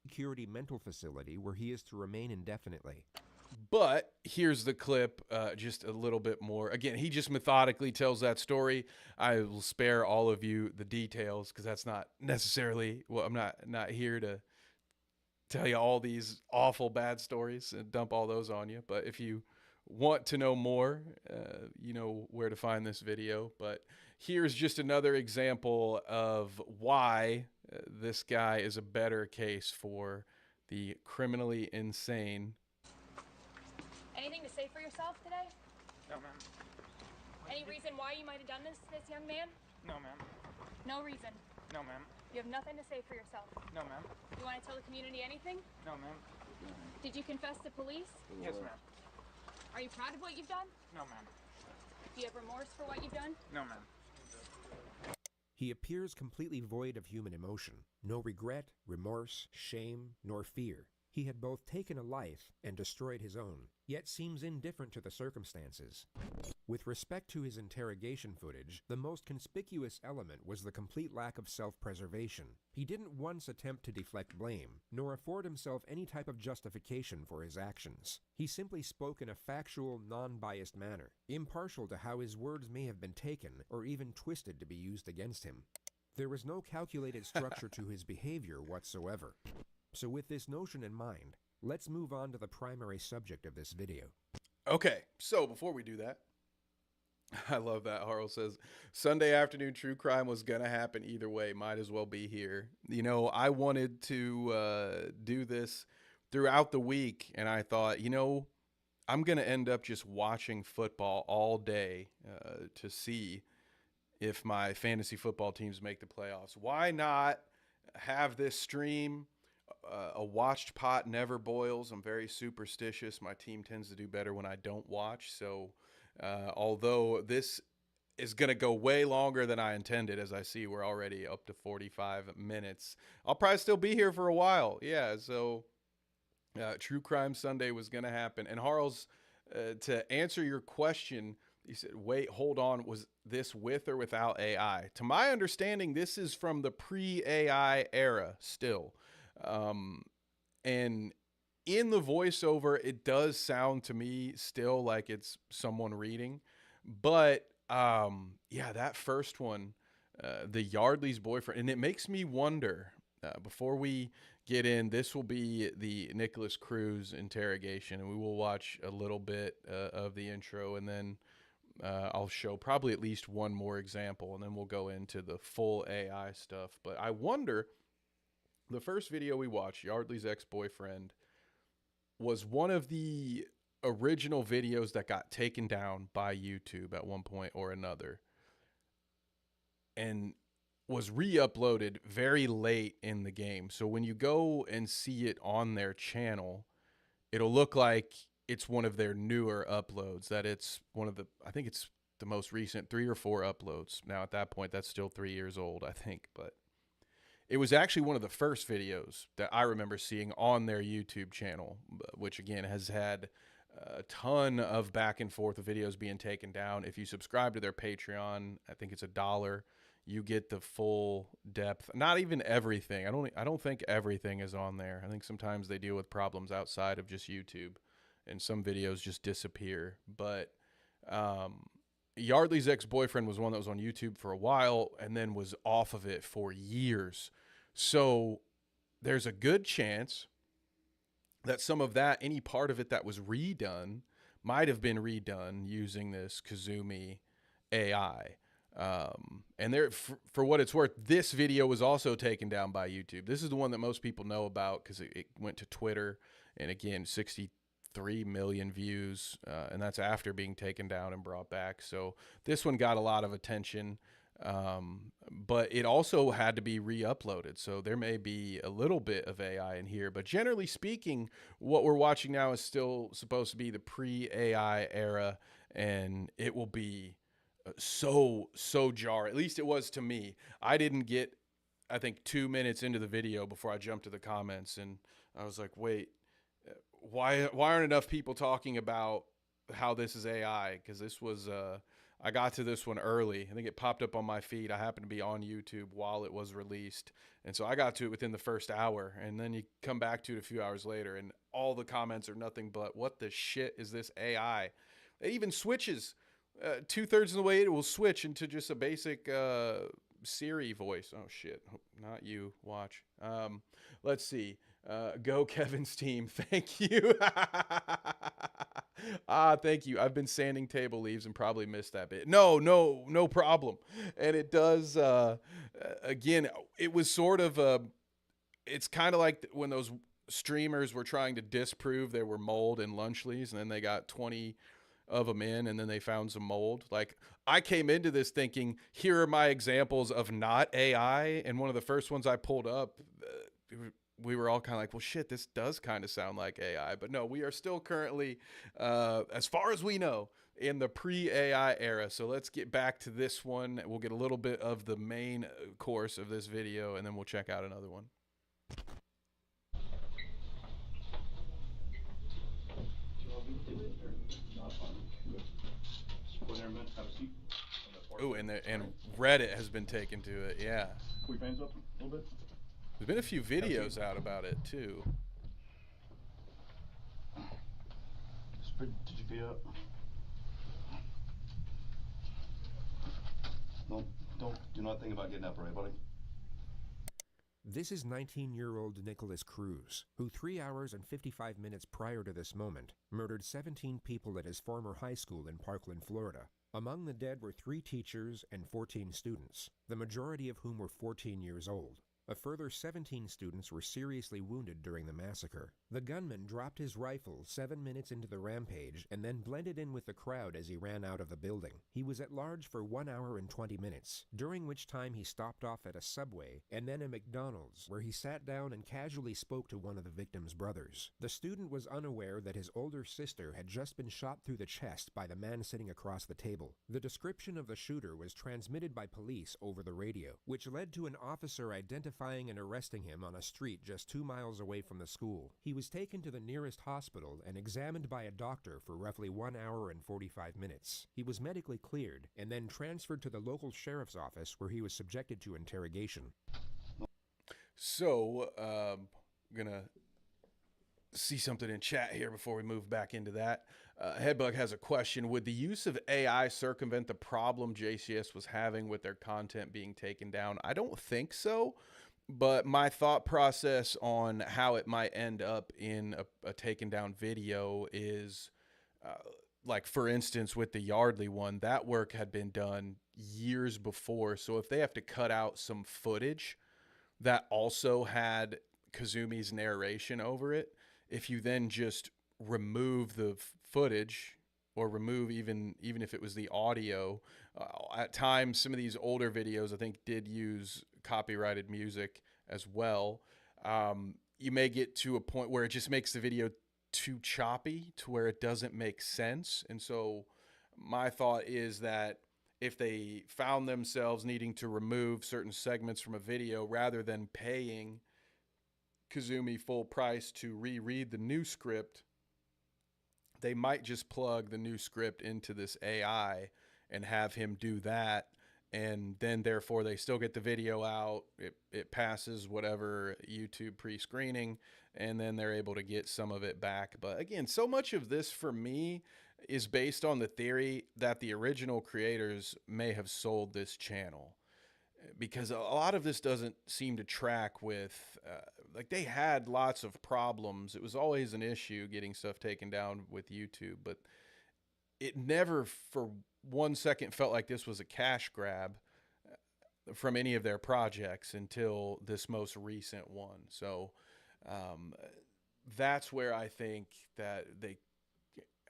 Security mental facility where he is to remain indefinitely. But here's the clip, just a little bit more. Again, he just methodically tells that story. I will spare all of you the details because that's not necessarily, well, I'm not here to tell you all these awful bad stories and dump all those on you. But if you want to know more, you know where to find this video. But here's just another example of why this guy is a better case for the criminally insane. Anything to say for yourself today? No, ma'am. Any reason why you might have done this to this young man? No, ma'am. No reason. No, ma'am. You have nothing to say for yourself. No, ma'am. You want to tell the community anything? No, ma'am. Did you confess to police? Yes, ma'am. Are you proud of what you've done? No, ma'am. Do you have remorse for what you've done? No, ma'am. He appears completely void of human emotion. No regret, remorse, shame, nor fear. He had both taken a life and destroyed his own, yet seems indifferent to the circumstances. With respect to his interrogation footage, the most conspicuous element was the complete lack of self-preservation. He didn't once attempt to deflect blame, nor afford himself any type of justification for his actions. He simply spoke in a factual, non-biased manner, impartial to how his words may have been taken or even twisted to be used against him. There was no calculated structure to his behavior whatsoever. So with this notion in mind, let's move on to the primary subject of this video. Okay, so before we do that, I love that Harl says, Sunday afternoon true crime was going to happen either way. Might as well be here. You know, I wanted to do this throughout the week, and I thought, you know, I'm going to end up just watching football all day to see if my fantasy football teams make the playoffs. Why not have this stream? A watched pot never boils. I'm very superstitious. My team tends to do better when I don't watch. So although this is going to go way longer than I intended, as I see we're already up to 45 minutes, I'll probably still be here for a while. Yeah, so True Crime Sunday was going to happen. And Harl's, to answer your question, he said, wait, hold on, was this with or without AI? To my understanding, this is from the pre-AI era still. And in the voiceover, it does sound to me still like it's someone reading, but, yeah, that first one, the Yardley's boyfriend, and it makes me wonder, before we get in, this will be the Nicholas Cruz interrogation, and we will watch a little bit, of the intro, and then, I'll show probably at least one more example, and then we'll go into the full AI stuff. But I wonder, the first video we watched, Yardley's ex-boyfriend, was one of the original videos that got taken down by YouTube at one point or another and was re-uploaded very late in the game. So when you go and see it on their channel, it'll look like it's one of their newer uploads, that it's one of the, I think it's the most recent 3 or 4 uploads. Now at that point, that's still 3 years old, I think, but it was actually one of the first videos that I remember seeing on their YouTube channel, which again has had a ton of back and forth of videos being taken down. If you subscribe to their Patreon, I think it's $1. You get the full depth. Not even everything. I don't think everything is on there. I think sometimes they deal with problems outside of just YouTube, and some videos just disappear. But Yardley's ex-boyfriend was one that was on YouTube for a while and then was off of it for years. So there's a good chance that some of that, any part of it that was redone, might have been redone using this Kazumi AI. And there, for what it's worth, this video was also taken down by YouTube. This is the one that most people know about because it went to Twitter, and again, 63 million views, and that's after being taken down and brought back. So this one got a lot of attention, but it also had to be re-uploaded. So there may be a little bit of AI in here, but generally speaking, what we're watching now is still supposed to be the pre-AI era, and it will be so jar. At least it was to me. I didn't get, I think, 2 minutes into the video before I jumped to the comments, and I was like, wait, why aren't enough people talking about how this is AI? Because this was I got to this one early. I think it popped up on my feed. I happened to be on YouTube while it was released, and so I got to it within the first hour, and then you come back to it a few hours later and all the comments are nothing but, what the shit is this AI? It even switches 2/3 of the way. It will switch into just a basic Siri voice. Oh shit, not you. Watch. Let's see. Go Kevin's team. Thank you. Thank you. I've been sanding table leaves and probably missed that bit. No problem. And it does. Again, it was sort of it's kind of like when those streamers were trying to disprove there were mold in Lunchleys, and then they got 20 of them in, and then they found some mold. Like, I came into this thinking, here are my examples of not AI, and one of the first ones I pulled up, we were all kind of like, well, shit, this does kind of sound like AI. But no, we are still currently, as far as we know, in the pre-AI era. So let's get back to this one. We'll get a little bit of the main course of this video, and then we'll check out another one. Oh, and Reddit has been taken to it. Yeah. Pull your fans up a little bit. There's been a few videos out about it too. Did you feet up? Do not think about getting up, right, buddy? This is 19-year-old Nicholas Cruz, who 3 hours and 55 minutes prior to this moment murdered 17 people at his former high school in Parkland, Florida. Among the dead were 3 teachers and 14 students, the majority of whom were 14 years old. A further 17 students were seriously wounded during the massacre. The gunman dropped his rifle 7 minutes into the rampage and then blended in with the crowd as he ran out of the building. He was at large for 1 hour and 20 minutes, during which time he stopped off at a Subway and then a McDonald's, where he sat down and casually spoke to one of the victim's brothers. The student was unaware that his older sister had just been shot through the chest by the man sitting across the table. The description of the shooter was transmitted by police over the radio, which led to an officer identifying and arresting him on a street just 2 miles away from the school. He was taken to the nearest hospital and examined by a doctor for roughly 1 hour and 45 minutes. He was medically cleared and then transferred to the local sheriff's office, where he was subjected to interrogation. So, gonna see something in chat here before we move back into that. Headbug has a question. Would the use of AI circumvent the problem JCS was having with their content being taken down? I don't think so. But my thought process on how it might end up in a taken down video is, like, for instance, with the Yardley one, that work had been done years before. So if they have to cut out some footage that also had Kazumi's narration over it, if you then just remove the footage or remove even if it was the audio. At times, some of these older videos I think did use copyrighted music as well. You may get to a point where it just makes the video too choppy to where it doesn't make sense. And so my thought is that if they found themselves needing to remove certain segments from a video rather than paying Kazumi full price to reread the new script, they might just plug the new script into this AI and have him do that. And then therefore they still get the video out. It passes whatever YouTube pre-screening, and then they're able to get some of it back. But again, so much of this for me is based on the theory that the original creators may have sold this channel, because a lot of this doesn't seem to track with, like, they had lots of problems. It was always an issue getting stuff taken down with YouTube, but it never for 1 second felt like this was a cash grab from any of their projects until this most recent one. So that's where I think that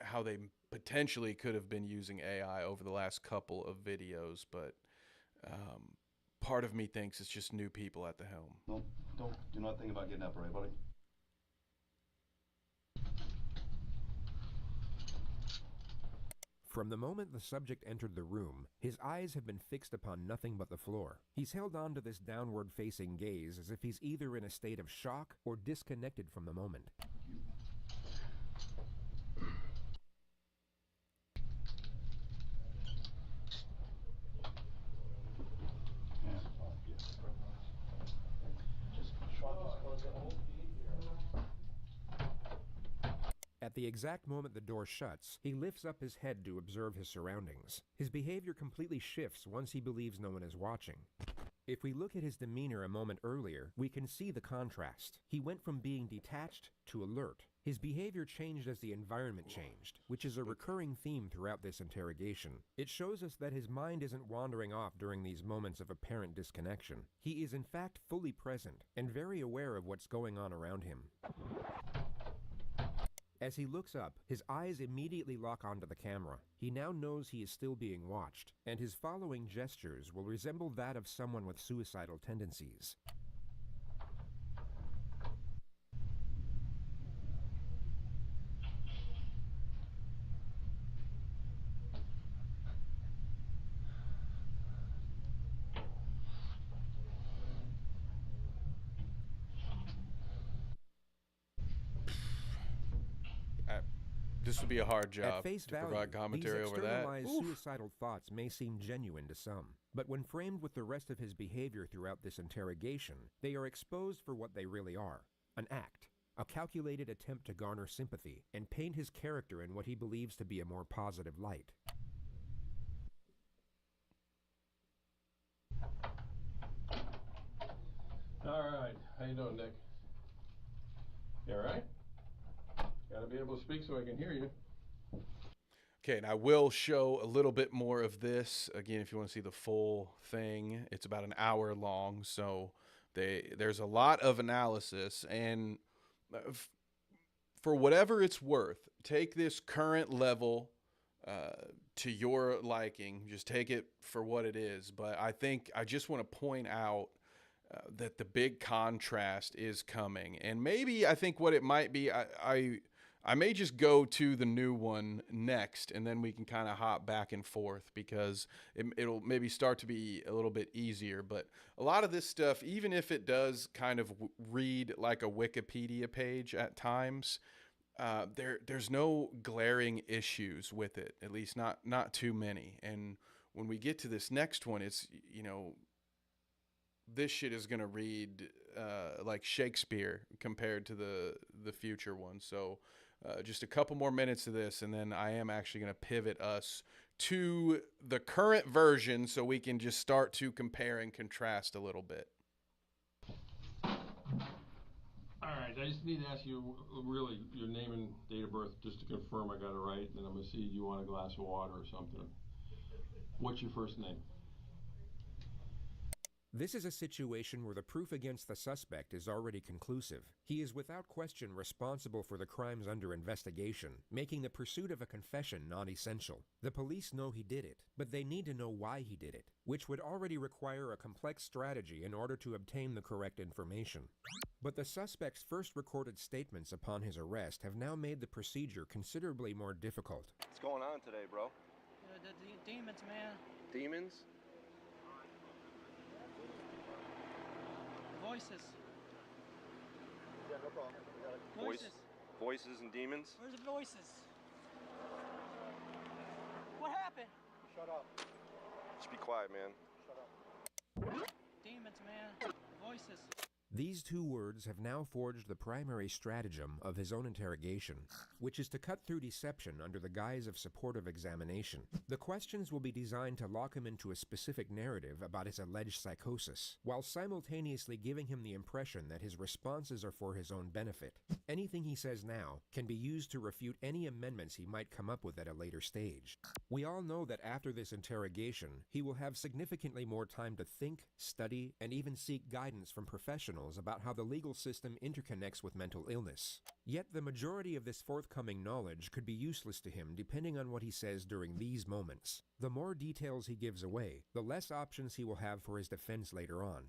how they potentially could have been using AI over the last couple of videos, but part of me thinks it's just new people at the helm. Do not think about getting up, all right, buddy? From the moment the subject entered the room, his eyes have been fixed upon nothing but the floor. He's held on to this downward-facing gaze as if he's either in a state of shock or disconnected from the moment. At the exact moment the door shuts, he lifts up his head to observe his surroundings. His behavior completely shifts once he believes no one is watching. If we look at his demeanor a moment earlier, we can see the contrast. He went from being detached to alert. His behavior changed as the environment changed, which is a recurring theme throughout this interrogation. It shows us that his mind isn't wandering off during these moments of apparent disconnection. He is in fact fully present and very aware of what's going on around him. As he looks up, his eyes immediately lock onto the camera. He now knows he is still being watched, and his following gestures will resemble that of someone with suicidal tendencies. This would be a hard job At face to value, provide commentary these over that. externalized suicidal thoughts may seem genuine to some, but when framed with the rest of his behavior throughout this interrogation, they are exposed for what they really are: an act, a calculated attempt to garner sympathy and paint his character in what he believes to be a more positive light. All right, how you doing, Nick? You all right? Gotta be able to speak so I can hear you. Okay, and I will show a little bit more of this. Again, if you want to see the full thing, it's about an hour long, so there's a lot of analysis. And for whatever it's worth, take this current level to your liking. Just take it for what it is. But I think I just want to point out that the big contrast is coming. And maybe I think what it might be, I may just go to the new one next, and then we can kind of hop back and forth, because it'll maybe start to be a little bit easier. But a lot of this stuff, even if it does kind of read like a Wikipedia page at times, there's no glaring issues with it, at least not too many. And when we get to this next one, it's, this shit is going to read like Shakespeare compared to the future one. So just a couple more minutes of this, and then I am actually going to pivot us to the current version so we can just start to compare and contrast a little bit. All right, I just need to ask you really your name and date of birth just to confirm I got it right, and then I'm going to see you want a glass of water or something. What's your first name? This is a situation where the proof against the suspect is already conclusive. He is without question responsible for the crimes under investigation, making the pursuit of a confession non-essential. The police know he did it, but they need to know why he did it, which would already require a complex strategy in order to obtain the correct information. But the suspect's first recorded statements upon his arrest have now made the procedure considerably more difficult. What's going on today, bro? The demons, man. Demons? Voices. Yeah, no problem. Voices. Voices and demons? Where's the voices? What happened? Shut up. Just be quiet, man. Shut up. Demons, man. Voices. These two words have now forged the primary stratagem of his own interrogation, which is to cut through deception under the guise of supportive examination. The questions will be designed to lock him into a specific narrative about his alleged psychosis, while simultaneously giving him the impression that his responses are for his own benefit. Anything he says now can be used to refute any amendments he might come up with at a later stage. We all know that after this interrogation, he will have significantly more time to think, study, and even seek guidance from professionals about how the legal system interconnects with mental illness. Yet the majority of this forthcoming knowledge could be useless to him depending on what he says during these moments. The more details he gives away, the less options he will have for his defense later on.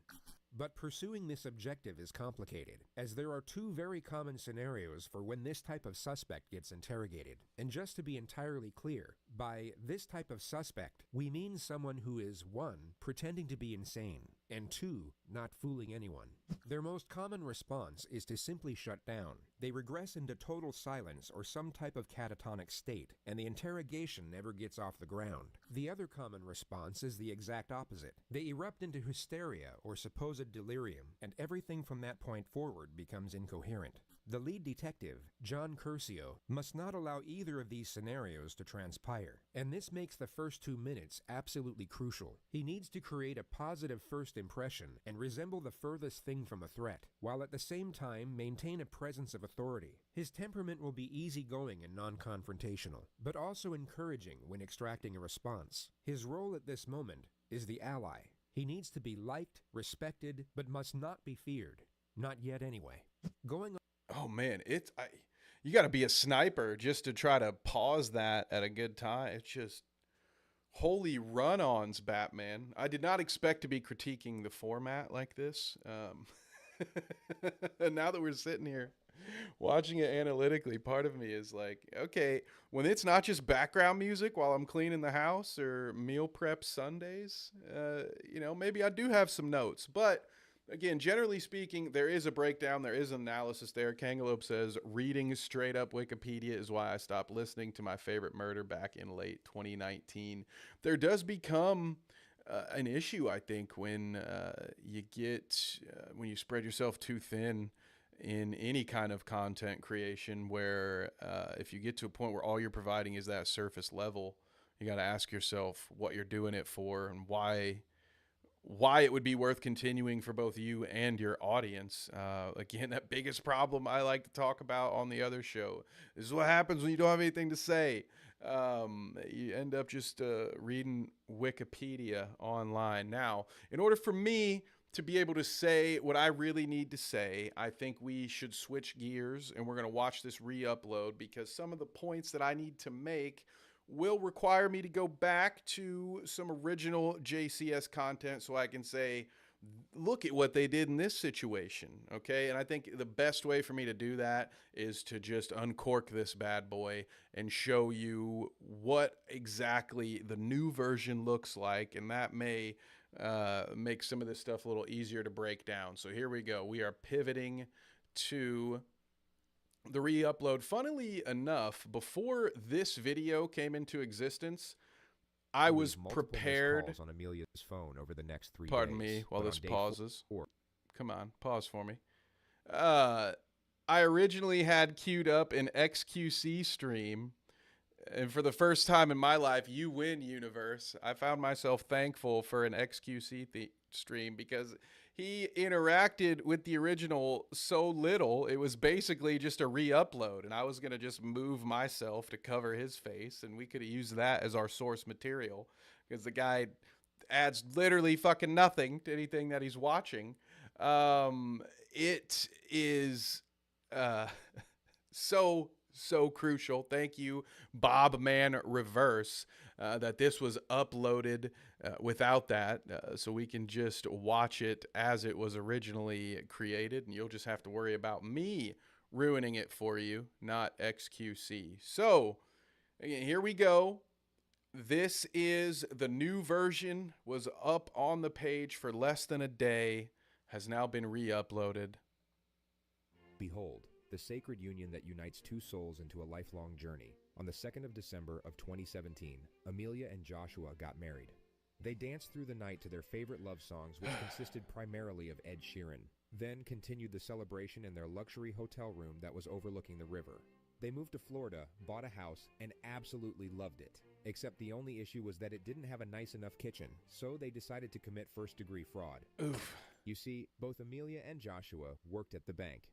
But pursuing this objective is complicated, as there are two very common scenarios for when this type of suspect gets interrogated. And just to be entirely clear, by this type of suspect, we mean someone who is 1. Pretending to be insane, and 2. Not fooling anyone. Their most common response is to simply shut down. They regress into total silence or some type of catatonic state, and the interrogation never gets off the ground. The other common response is the exact opposite. They erupt into hysteria or supposed delirium, and everything from that point forward becomes incoherent. The lead detective, John Curcio, must not allow either of these scenarios to transpire, and this makes the first 2 minutes absolutely crucial. He needs to create a positive first impression and resemble the furthest thing from a threat, while at the same time maintain a presence of authority. His temperament will be easygoing and non-confrontational, but also encouraging when extracting a response. His role at this moment is the ally. He needs to be liked, respected, but must not be feared. Not yet anyway. Going on. Oh man, you got to be a sniper just to try to pause that at a good time. It's just holy run-ons, Batman. I did not expect to be critiquing the format like this. And now that we're sitting here watching it analytically, part of me is like, okay, when it's not just background music while I'm cleaning the house or meal prep Sundays, maybe I do have some notes. But again, generally speaking, there is a breakdown. There is analysis there. Kangalope says, reading straight up Wikipedia is why I stopped listening to My Favorite Murder back in late 2019. There does become an issue, I think, when when you spread yourself too thin in any kind of content creation, where if you get to a point where all you're providing is that surface level, you got to ask yourself what you're doing it for and why it would be worth continuing for both you and your audience. Again, that biggest problem I like to talk about on the other show. This is what happens when you don't have anything to say. You end up just reading Wikipedia online. Now, in order for me to be able to say what I really need to say, I think we should switch gears, and we're going to watch this re-upload, because some of the points that I need to make will require me to go back to some original JCS content so I can say, look at what they did in this situation, okay? And I think the best way for me to do that is to just uncork this bad boy and show you what exactly the new version looks like, and that may make some of this stuff a little easier to break down. So here we go. We are pivoting to the re-upload. Funnily enough, before this video came into existence, I was prepared on Amelia's phone over the next 3 days. Pardon me while this pauses. Come on, pause for me. I originally had queued up an XQC stream, and for the first time in my life, you win, universe. I found myself thankful for an XQC stream because he interacted with the original so little. It was basically just a re-upload, and I was going to just move myself to cover his face, and we could have used that as our source material, because the guy adds literally fucking nothing to anything that he's watching. It is so crucial. Thank you, Bob Man Reverse, that this was uploaded without that, so we can just watch it as it was originally created, and you'll just have to worry about me ruining it for you, not XQC. So, again, here we go. This is the new version, was up on the page for less than a day, has now been re-uploaded. Behold, the sacred union that unites two souls into a lifelong journey. On the 2nd of December of 2017, Amelia and Joshua got married. They danced through the night to their favorite love songs, which consisted primarily of Ed Sheeran, then continued the celebration in their luxury hotel room that was overlooking the river. They moved to Florida, bought a house, and absolutely loved it. Except the only issue was that it didn't have a nice enough kitchen, so they decided to commit first-degree fraud. Oof. You see, both Amelia and Joshua worked at the bank.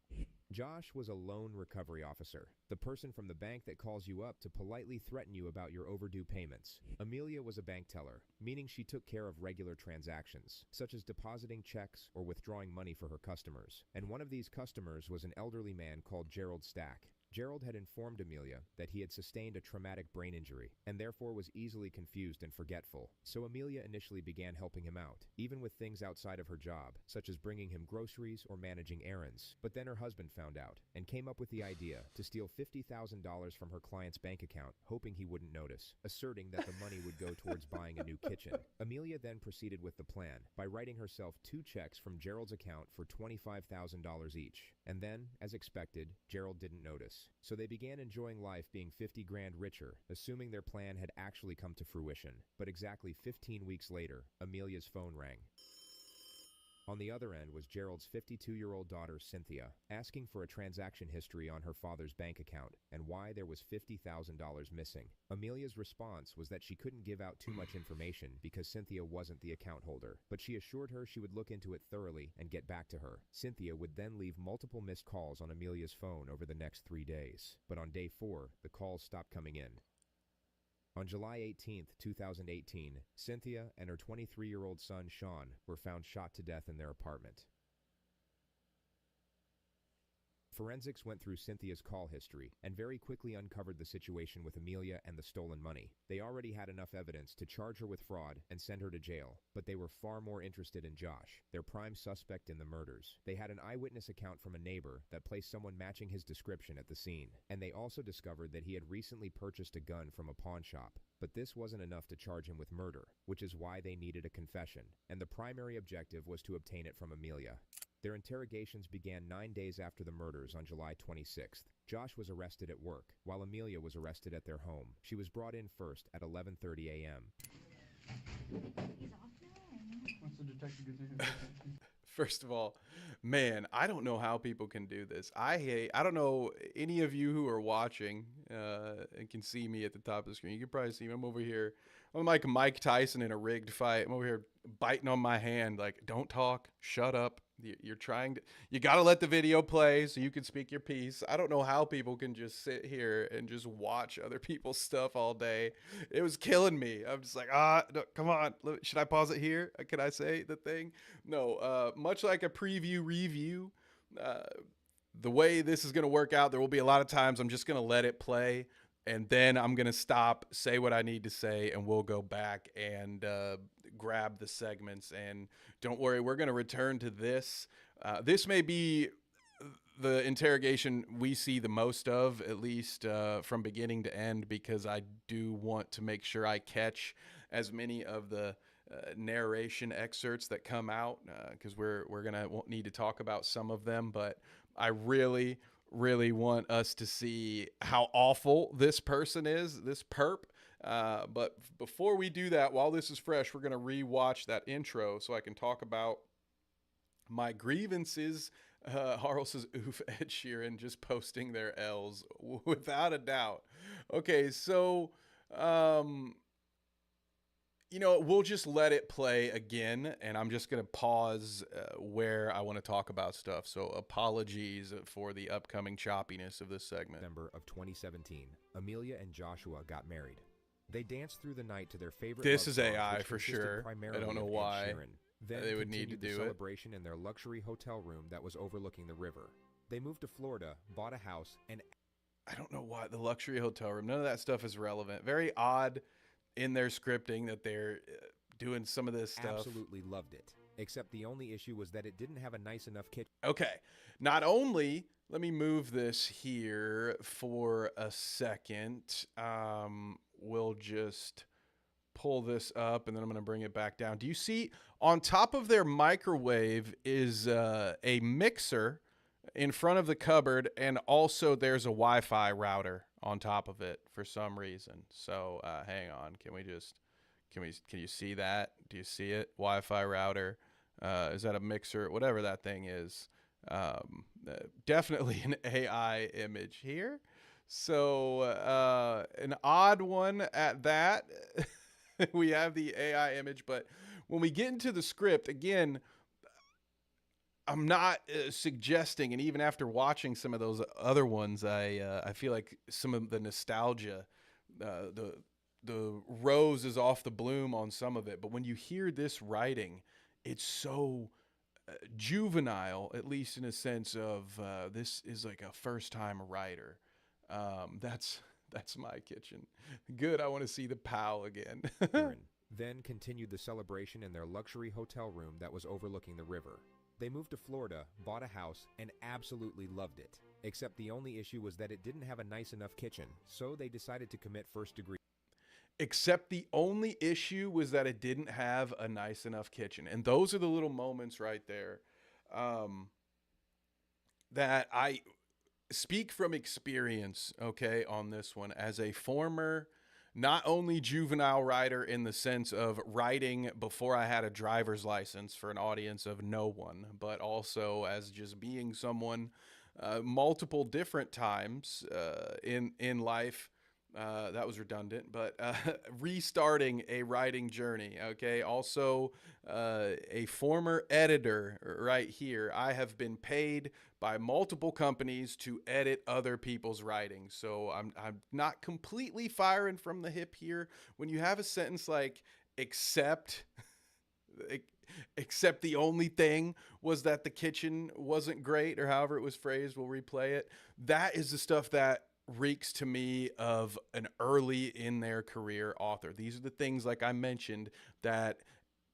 Josh was a loan recovery officer, the person from the bank that calls you up to politely threaten you about your overdue payments. Amelia was a bank teller, meaning she took care of regular transactions, such as depositing checks or withdrawing money for her customers. And one of these customers was an elderly man called Gerald Stack. Gerald had informed Amelia that he had sustained a traumatic brain injury and therefore was easily confused and forgetful. So Amelia initially began helping him out, even with things outside of her job, such as bringing him groceries or managing errands. But then her husband found out and came up with the idea to steal $50,000 from her client's bank account, hoping he wouldn't notice, asserting that the money would go towards buying a new kitchen. Amelia then proceeded with the plan by writing herself 2 checks from Gerald's account for $25,000 each. And then, as expected, Gerald didn't notice. So they began enjoying life being 50 grand richer, assuming their plan had actually come to fruition. But exactly 15 weeks later, Amelia's phone rang. On the other end was Gerald's 52-year-old daughter, Cynthia, asking for a transaction history on her father's bank account and why there was $50,000 missing. Amelia's response was that she couldn't give out too much information because Cynthia wasn't the account holder, but she assured her she would look into it thoroughly and get back to her. Cynthia would then leave multiple missed calls on Amelia's phone over the next 3 days. But on day 4, the calls stopped coming in. On July 18, 2018, Cynthia and her 23-year-old son, Sean, were found shot to death in their apartment. Forensics went through Cynthia's call history and very quickly uncovered the situation with Amelia and the stolen money. They already had enough evidence to charge her with fraud and send her to jail, but they were far more interested in Josh, their prime suspect in the murders. They had an eyewitness account from a neighbor that placed someone matching his description at the scene, and they also discovered that he had recently purchased a gun from a pawn shop. But this wasn't enough to charge him with murder, which is why they needed a confession, and the primary objective was to obtain it from Amelia. Their interrogations began 9 days after the murders on July 26th. Josh was arrested at work, while Amelia was arrested at their home. She was brought in first at 11:30 a.m. Once the detective gets in here. First of all, man, I don't know how people can do this. I don't know any of you who are watching and can see me at the top of the screen. You can probably see me. I'm over here. I'm like Mike Tyson in a rigged fight. I'm over here biting on my hand like, don't talk, shut up. You're trying to, you got to let the video play so you can speak your piece. I don't know how people can just sit here and just watch other people's stuff all day. It was killing me. I'm just like, no, come on. Should I pause it here? Can I say the thing? No, much like a preview review, the way this is going to work out, there will be a lot of times I'm just going to let it play. And then I'm going to stop, say what I need to say, and we'll go back and grab the segments. And don't worry, we're going to return to this. This may be the interrogation we see the most of, at least from beginning to end, because I do want to make sure I catch as many of the narration excerpts that come out, because we're going to need to talk about some of them. But I really want us to see how awful this person is, this perp. But before we do that, while this is fresh, we're going to rewatch that intro so I can talk about my grievances. Harl says, oof, Ed Sheeran just posting their L's without a doubt. Okay, so, we'll just let it play again, and I'm just going to pause where I want to talk about stuff. So apologies for the upcoming choppiness of this segment. December of 2017, Amelia and Joshua got married. They danced through the night to their favorite This love is songs, AI which for consisted sure. I primarily don't know of Ed why Sheeran. Then they would need to continued the do it. celebration in their luxury hotel room that was overlooking the river. They moved to Florida, bought a house, and I don't know why the luxury hotel room. None of that stuff is relevant. Very odd in their scripting that they're doing some of this stuff. absolutely loved it. Except the only issue was that it didn't have a nice enough kitchen. Okay. Not only, let me move this here for a second. We'll just pull this up and then I'm going to bring it back down. Do you see on top of their microwave is a mixer in front of the cupboard, and also there's a Wi-Fi router on top of it for some reason. So hang on. Can you see that? Do you see it? Wi-Fi router. Is that a mixer? Whatever that thing is. Definitely an AI image here. So an odd one at that. We have the AI image, but when we get into the script, again, I'm not suggesting, and even after watching some of those other ones, I feel like some of the nostalgia, the rose is off the bloom on some of it. But when you hear this writing, it's so juvenile, at least in a sense of this is like a first-time writer. That's my kitchen. Good. I want to see the pal again. Then continued the celebration in their luxury hotel room that was overlooking the river. They moved to Florida, bought a house, and absolutely loved it. Except the only issue was that it didn't have a nice enough kitchen, so they decided to commit first degree. Except the only issue was that it didn't have a nice enough kitchen. And those are the little moments right there that I speak from experience, okay, on this one. As a former, not only juvenile writer in the sense of writing before I had a driver's license for an audience of no one, but also as just being someone multiple different times in life. That was redundant, but restarting a writing journey, okay? Also, a former editor right here. I have been paid by multiple companies to edit other people's writing. So I'm not completely firing from the hip here. When you have a sentence like, except the only thing was that the kitchen wasn't great, or however it was phrased, we'll replay it. That is the stuff that reeks to me of an early in their career author. These are the things, like I mentioned, that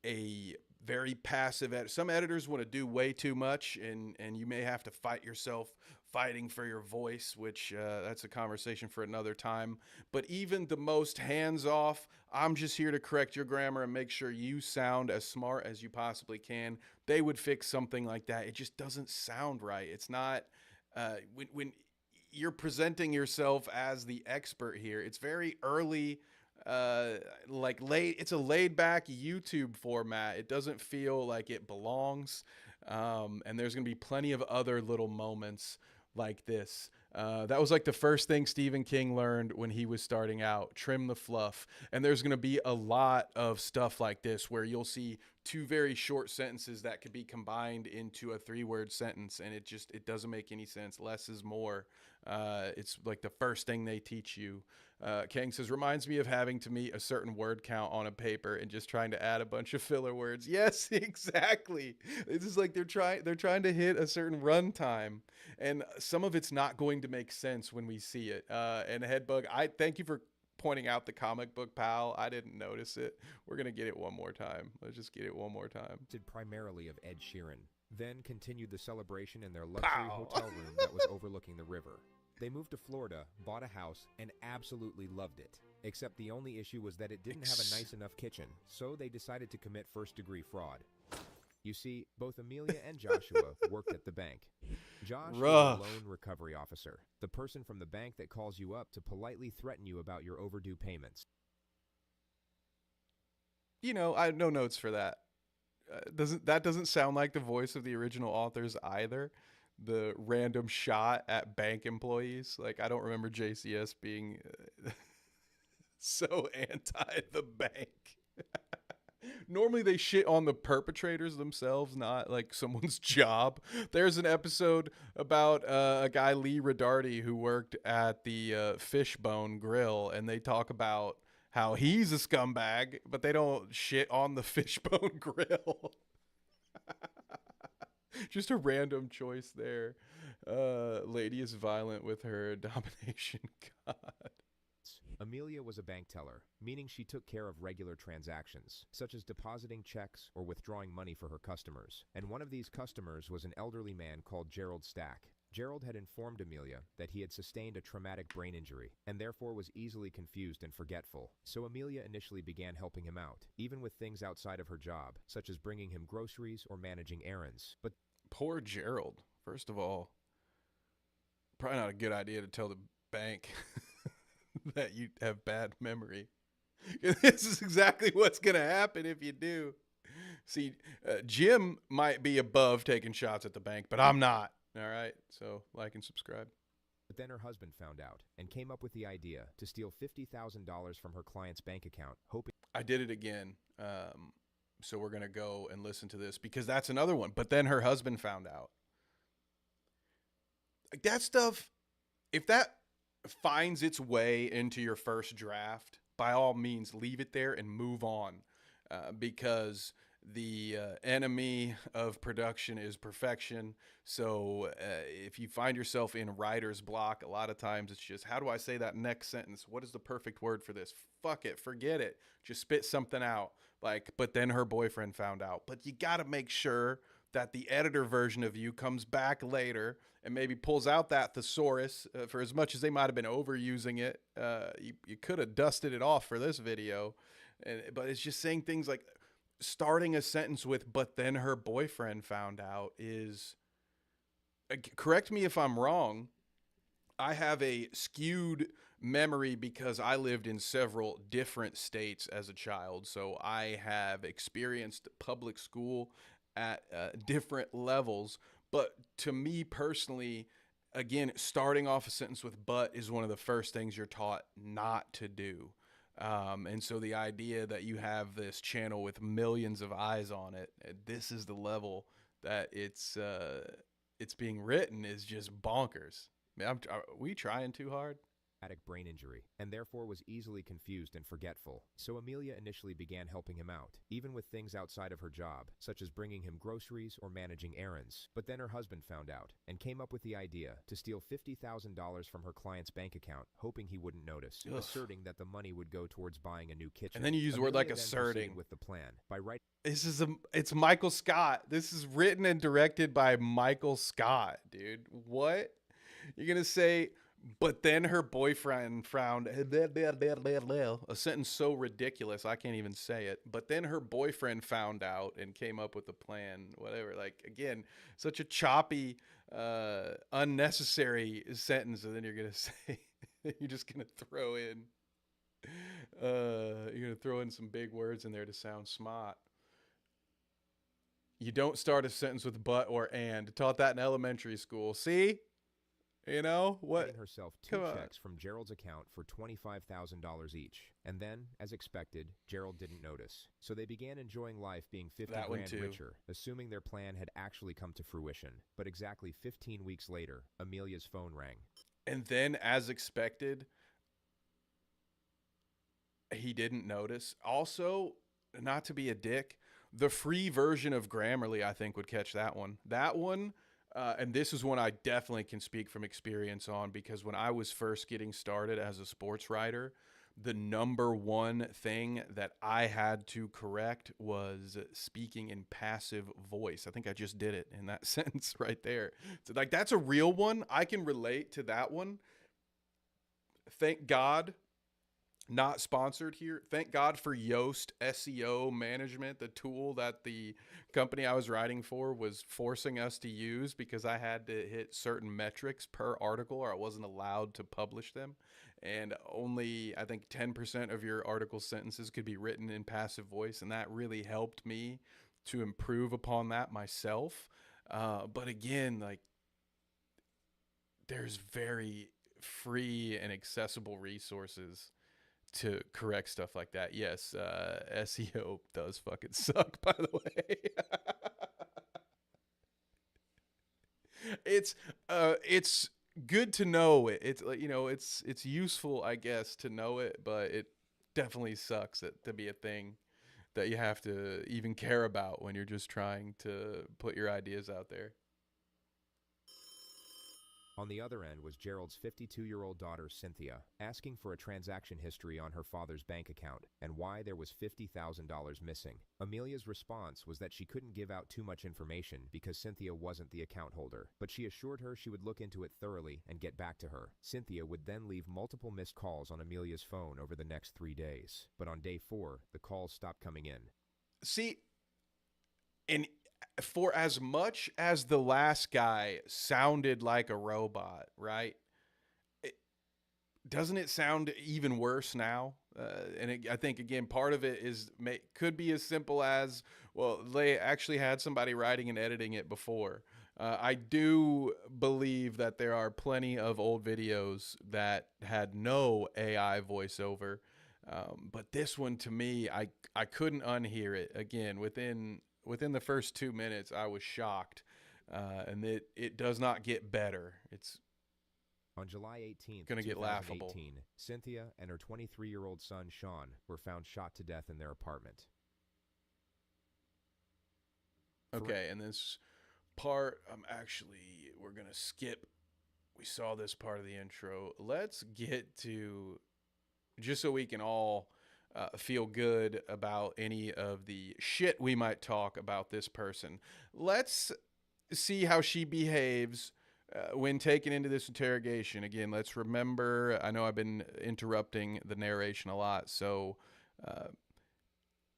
a very passive some editors want to do way too much, and you may have to fight yourself fighting for your voice, which that's a conversation for another time. But even the most hands-off, I'm just here to correct your grammar and make sure you sound as smart as you possibly can, they would fix something like that. It just doesn't sound right. It's not when you're presenting yourself as the expert here, it's very early, it's a laid back YouTube format. It doesn't feel like it belongs. And there's going to be plenty of other little moments like this. That was like the first thing Stephen King learned when he was starting out: trim the fluff. And there's going to be a lot of stuff like this where you'll see two very short sentences that could be combined into a 3-word sentence, and it doesn't make any sense. Less is more. It's like the first thing they teach you. King says, reminds me of having to meet a certain word count on a paper and just trying to add a bunch of filler words. Yes, exactly. It's just like they're trying to hit a certain run time, and some of it's not going to make sense when we see it. And Headbug, I thank you for pointing out the comic book pal. I didn't notice it. We're gonna get it one more time. Let's just get it one more time. Did primarily of Ed Sheeran. Then continued the celebration in their luxury hotel room that was overlooking the river. They moved to Florida, bought a house, and absolutely loved it. Except the only issue was that it didn't have a nice enough kitchen, so they decided to commit first-degree fraud. You see, both Amelia and Joshua worked at the bank. Josh was a loan recovery officer, the person from the bank that calls you up to politely threaten you about your overdue payments. You know, I have no notes for that. Doesn't sound like the voice of the original authors either. The random shot at bank employees. Like, I don't remember JCS being so anti the bank. Normally they shit on the perpetrators themselves, not like someone's job. There's an episode about a guy, Lee Redarty, who worked at the Fishbone Grill, and they talk about how he's a scumbag, but they don't shit on the Fishbone Grill. Just a random choice there. Lady is violent with her domination. God. Amelia was a bank teller, meaning she took care of regular transactions, such as depositing checks or withdrawing money for her customers. And one of these customers was an elderly man called Gerald Stack. Gerald had informed Amelia that he had sustained a traumatic brain injury and therefore was easily confused and forgetful. So Amelia initially began helping him out, even with things outside of her job, such as bringing him groceries or managing errands. But poor Gerald. First of all, probably not a good idea to tell the bank that you have bad memory. This is exactly what's going to happen if you do. See, Jim might be above taking shots at the bank, but I'm not. All right, so like and subscribe. But then her husband found out and came up with the idea to steal $50,000 from her client's bank account, hoping... I did it again, so we're going to go and listen to this because that's another one. But then her husband found out. Like that stuff, if that finds its way into your first draft, by all means, leave it there and move on because the enemy of production is perfection. So if you find yourself in writer's block, a lot of times it's just, how do I say that next sentence? What is the perfect word for this? Fuck it, forget it. Just spit something out. Like, but then her boyfriend found out. But you got to make sure that the editor version of you comes back later and maybe pulls out that thesaurus for as much as they might have been overusing it. You could have dusted it off for this video. But it's just saying things like starting a sentence with, but then her boyfriend found out is, correct me if I'm wrong, I have a skewed memory because I lived in several different states as a child. So I have experienced public school at different levels. But to me personally, again, starting off a sentence with but is one of the first things you're taught not to do. And so the idea that you have this channel with millions of eyes on it, this is the level that it's being written is just bonkers. Man, are we trying too hard? Brain injury, and therefore was easily confused and forgetful. So Amelia initially began helping him out, even with things outside of her job, such as bringing him groceries or managing errands. But then her husband found out and came up with the idea to steal $50,000 from her client's bank account, hoping he wouldn't notice, asserting that the money would go towards buying a new kitchen. And then you use a word like asserting with the plan by writing. It's Michael Scott. This is written and directed by Michael Scott, dude. What? You're gonna say? But then her boyfriend frowned. A sentence so ridiculous, I can't even say it. But then her boyfriend found out and came up with a plan, whatever. Like, again, such a choppy, unnecessary sentence. And then you're going to say, you're just going to throw in, some big words in there to sound smart. You don't start a sentence with but or and. Taught that in elementary school. See? You know what? Getting herself two checks from Gerald's account for $25,000 each. And then, as expected, Gerald didn't notice. So they began enjoying life being 50 grand richer, assuming their plan had actually come to fruition. But exactly 15 weeks later, Amelia's phone rang. And then, as expected, he didn't notice. Also, not to be a dick, the free version of Grammarly, I think, would catch that one. That one... and this is one I definitely can speak from experience on because when I was first getting started as a sports writer, the number one thing that I had to correct was speaking in passive voice. I think I just did it in that sentence right there. So like that's a real one. I can relate to that one. Thank God. Not sponsored here. Thank God for Yoast SEO management, the tool that the company I was writing for was forcing us to use because I had to hit certain metrics per article or I wasn't allowed to publish them. And only, I think, 10% of your article sentences could be written in passive voice. And that really helped me to improve upon that myself. But again, like, there's very free and accessible resources to correct stuff like that. Yes, SEO does fucking suck, by the way. It's good to know it. It's like, it's useful, I guess, to know it, but definitely sucks to be a thing that you have to even care about when you're just trying to put your ideas out there. On the other end was Gerald's 52-year-old daughter, Cynthia, asking for a transaction history on her father's bank account and why there was $50,000 missing. Amelia's response was that she couldn't give out too much information because Cynthia wasn't the account holder, but she assured her she would look into it thoroughly and get back to her. Cynthia would then leave multiple missed calls on Amelia's phone over the next 3 days. But on day 4, the calls stopped coming in. See, and for as much as the last guy sounded like a robot, right? Doesn't it sound even worse now? I think, again, part of it could be as simple as, well, they actually had somebody writing and editing it before. I do believe that there are plenty of old videos that had no AI voiceover. But this one, to me, I couldn't unhear it. Again, within the first 2 minutes, I was shocked. And it does not get better. It's on July 18th, gonna get laughable. Cynthia and her 23-year-old son, Sean, were found shot to death in their apartment. Okay, and this part, we're going to skip. We saw this part of the intro. Let's get to, just so we can all feel good about any of the shit we might talk about this person. Let's see how she behaves when taken into this interrogation. Again, let's remember, I know I've been interrupting the narration a lot, so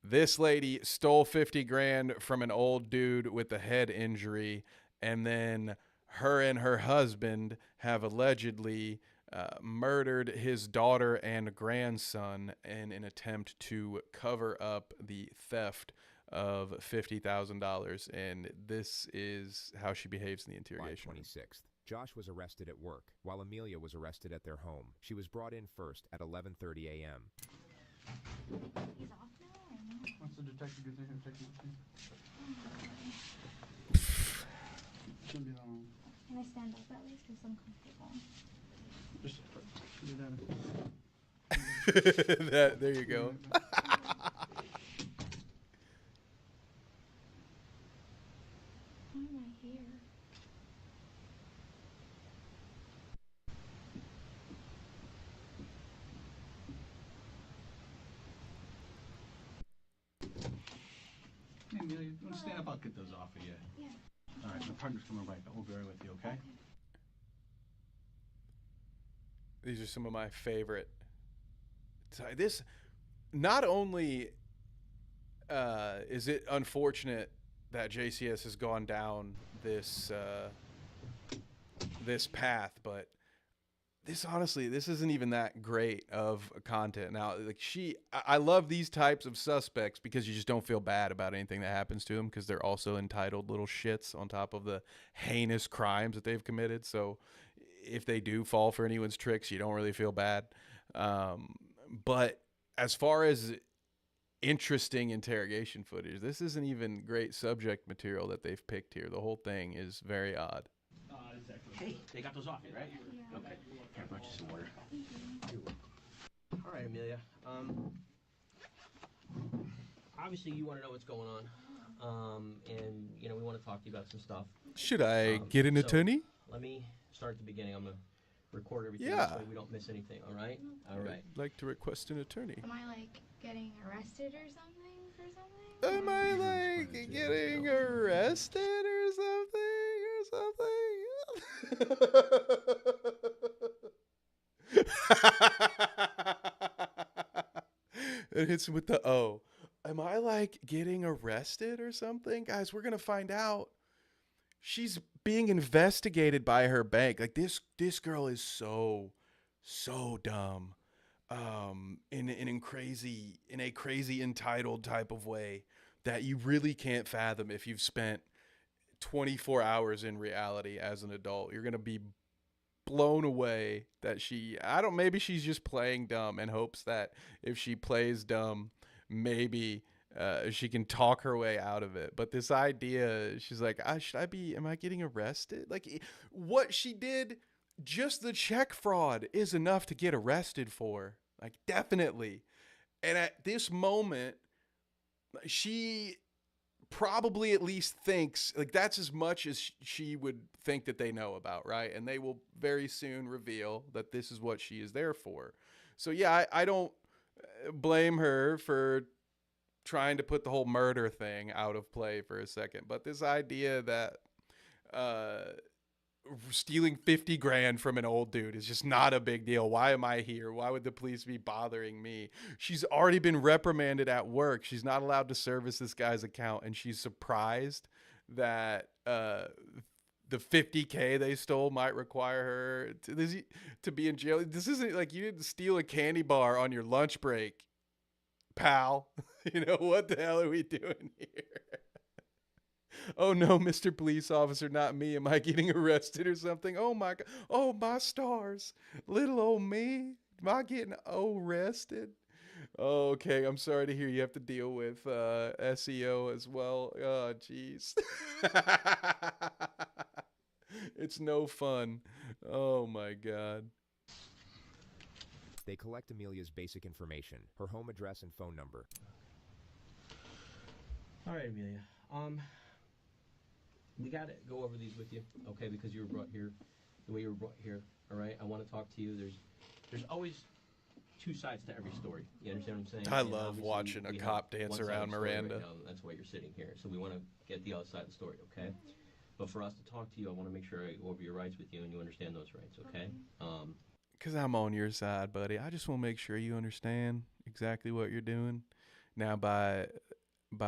this lady stole 50 grand from an old dude with a head injury, and then her and her husband have allegedly murdered his daughter and grandson in an attempt to cover up the theft of $50,000, and this is how she behaves in the interrogation. July 26th. Josh was arrested at work, while Amelia was arrested at their home. She was brought in first at 11:30 a.m. He's off now or no? Once the detective gets in here, check Shouldn't be that long. Can I stand up at least, because I'm comfortable? Just do that. There you go. Why am I here? Hey, Amelia, you want to stand up? I'll get those off of you. Yeah. All right, my partner's coming right back. We'll be right with you, okay? These are some of my favorite. This, not only is it unfortunate that JCS has gone down this path, but this, honestly, this isn't even that great of content. Now, like, I love these types of suspects because you just don't feel bad about anything that happens to them, because they're also entitled little shits on top of the heinous crimes that they've committed. So if they do fall for anyone's tricks, you don't really feel bad. But as far as interesting interrogation footage, this isn't even great subject material that they've picked here. The whole thing is very odd. Hey, they got those off you, right? Yeah. Okay. Here, I brought you some water. All right, Amelia. Obviously, you want to know what's going on, and we want to talk to you about some stuff. Should I get an attorney? Let me start at the beginning. I'm gonna record everything so we don't miss anything. All right? All right. I'd like to request an attorney. Am I like getting arrested or something for something? Am I like getting arrested or something? It hits him with the O. Am I like getting arrested or something? Guys, we're going to find out. She's being investigated by her bank. Like, this girl is so dumb. In a crazy entitled type of way that you really can't fathom if you've spent 24 hours in reality as an adult. You're going to be blown away that maybe she's just playing dumb and hopes that if she plays dumb, maybe she can talk her way out of it. But this idea, she's like, am I getting arrested? Like, what she did, just the check fraud is enough to get arrested for. Like, definitely. And at this moment, she probably at least thinks like that's as much as she would think that they know about, right? And they will very soon reveal that this is what she is there for. So yeah, I don't blame her for trying to put the whole murder thing out of play for a second, but this idea that stealing 50 grand from an old dude is just not a big deal. Why am I here? Why would the police be bothering me? She's already been reprimanded at work. She's not allowed to service this guy's account, and she's surprised that the $50K they stole might require her to be in jail. This isn't like you didn't steal a candy bar on your lunch break, pal. You know, what the hell are we doing here? Oh no, Mr. Police Officer, not me. Am I getting arrested or something? Oh my God. Oh, my stars. Little old me. Am I getting arrested? Okay, I'm sorry to hear you have to deal with SEO as well. Oh, jeez. It's no fun. Oh my God. They collect Amelia's basic information, her home address and phone number. All right, Amelia. We got to go over these with you, okay? Because you were brought here the way you were brought here, all right? I want to talk to you. There's always two sides to every story. You understand what I'm saying? I And love obviously watching a we cop have dance one side of around the story Miranda. right now, that's why you're sitting here. So we want to get the other side of the story, okay? But for us to talk to you, I want to make sure I go over your rights with you and you understand those rights, okay? Because I'm on your side, buddy. I just want to make sure you understand exactly what you're doing. Now, by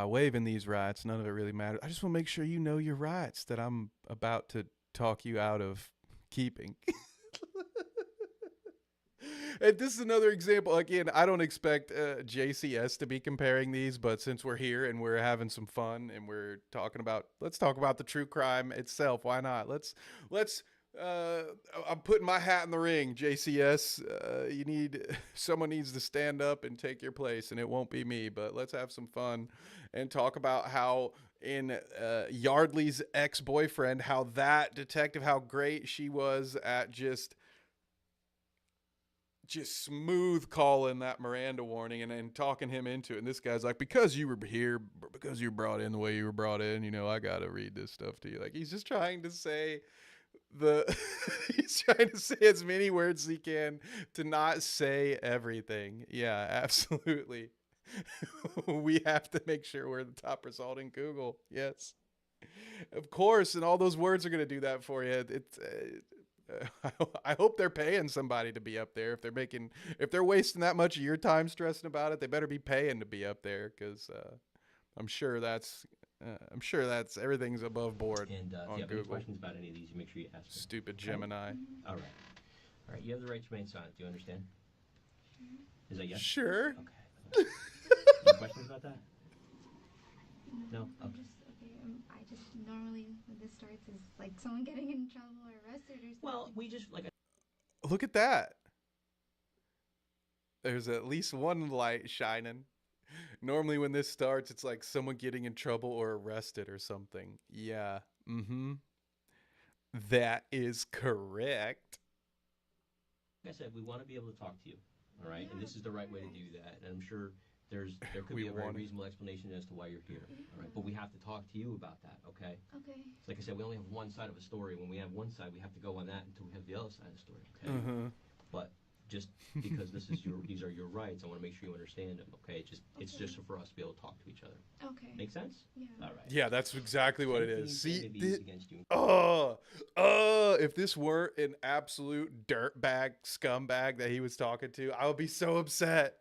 waiving these rights, none of it really matters. I just want to make sure you know your rights that I'm about to talk you out of keeping. And this is another example. Again, I don't expect JCS to be comparing these, but since we're here and we're having some fun and we're talking about, let's talk about the true crime itself. Why not? I'm putting my hat in the ring, JCS. Someone needs to stand up and take your place, and it won't be me, but let's have some fun and talk about how in Yardley's ex-boyfriend, how that detective, how great she was at just smooth calling that Miranda warning and talking him into it. And this guy's like, because you were here, because you were brought in the way you were brought in, I got to read this stuff to you. Like, he's just trying to say he's trying to say as many words as he can to not say everything. Yeah, absolutely. We have to make sure we're the top result in Google. Yes, of course. And all those words are going to do that for you. I hope they're paying somebody to be up there. If they're wasting that much of your time stressing about it, they better be paying to be up there. Cause, I'm sure that's everything's above board. And if on you have Google. any questions about any of these, you make sure you ask me. Stupid Gemini. All right. You have the right to remain silent. Do you understand? Is that yes? Sure. Okay. Any questions about that? No? Okay. I just normally when this starts is like someone getting in trouble or arrested or something. Well, we just Look at that. There's at least one light shining. Normally when this starts, it's like someone getting in trouble or arrested or something. Yeah. Mm-hmm. That is correct. Like I said, we want to be able to talk to you. All right? And this is the right way to do that. And I'm sure there could be a very reasonable explanation as to why you're here. All right? But we have to talk to you about that, okay? Okay. Like I said, we only have one side of a story. When we have one side, we have to go on that until we have the other side of the story, okay? Uh-huh. But just because these are your rights, I want to make sure you understand them, okay? It's just for us to be able to talk to each other. Okay. Make sense? Yeah. All right. Yeah, that's exactly what it is. See, against you. If this weren't an absolute dirtbag scumbag that he was talking to, I would be so upset.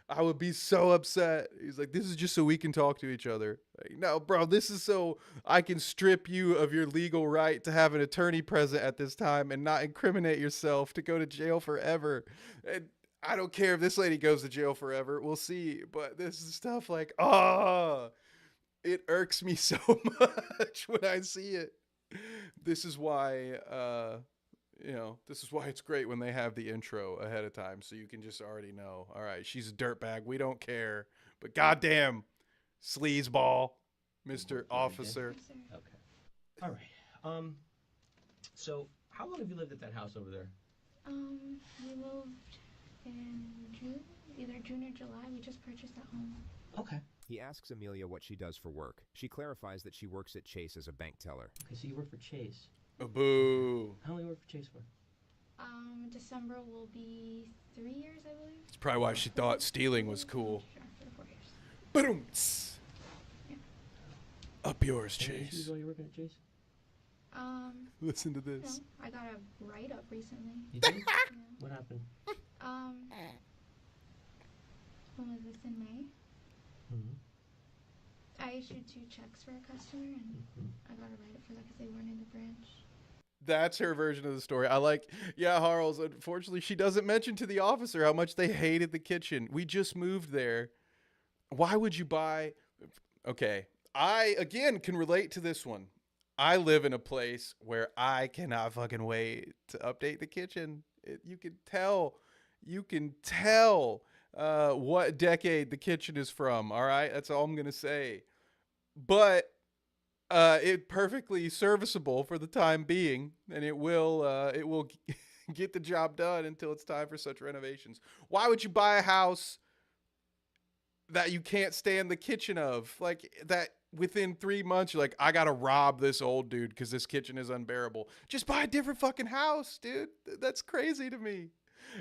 He's like, this is just so we can talk to each other. Like, no, bro, this is so I can strip you of your legal right to have an attorney present at this time and not incriminate yourself to go to jail forever. And I don't care if this lady goes to jail forever. We'll see. But this is stuff like, it irks me so much when I see it. This is why, it's great when they have the intro ahead of time, so you can just already know, all right, she's a dirtbag. We don't care. But goddamn, sleazeball, Mr. Officer. Okay. All right. So how long have you lived at that house over there? We moved in June either June or July. We just purchased that home. Okay. He asks Amelia what she does for work. She clarifies that she works at Chase as a bank teller. Okay, so you work for Chase. Boo. How long you work for Chase for? December will be 3 years, I believe. That's probably why she thought stealing was cool. Sure, 3 or 4 years. Boom. Yeah. Up yours, Any Chase. issues while you're working at Chase? Listen to this. I got a write-up recently. You did? Yeah. What happened? When was this, in May? Mm-hmm. I issued 2 checks for a customer, and I got a write-up for that because they weren't in the branch. That's her version of the story. I like, yeah, Harles, unfortunately, she doesn't mention to the officer how much they hated the kitchen. We just moved there. Why would you buy? Okay, I, again, can relate to this one. I live in a place where I cannot fucking wait to update the kitchen. You can tell what decade the kitchen is from, all right? That's all I'm going to say. But it's perfectly serviceable for the time being, and it will get the job done until it's time for such renovations. Why would you buy a house that you can't stand the kitchen of? Like that within 3 months, you're like, I gotta rob this old dude because this kitchen is unbearable. Just buy a different fucking house, dude. That's crazy to me.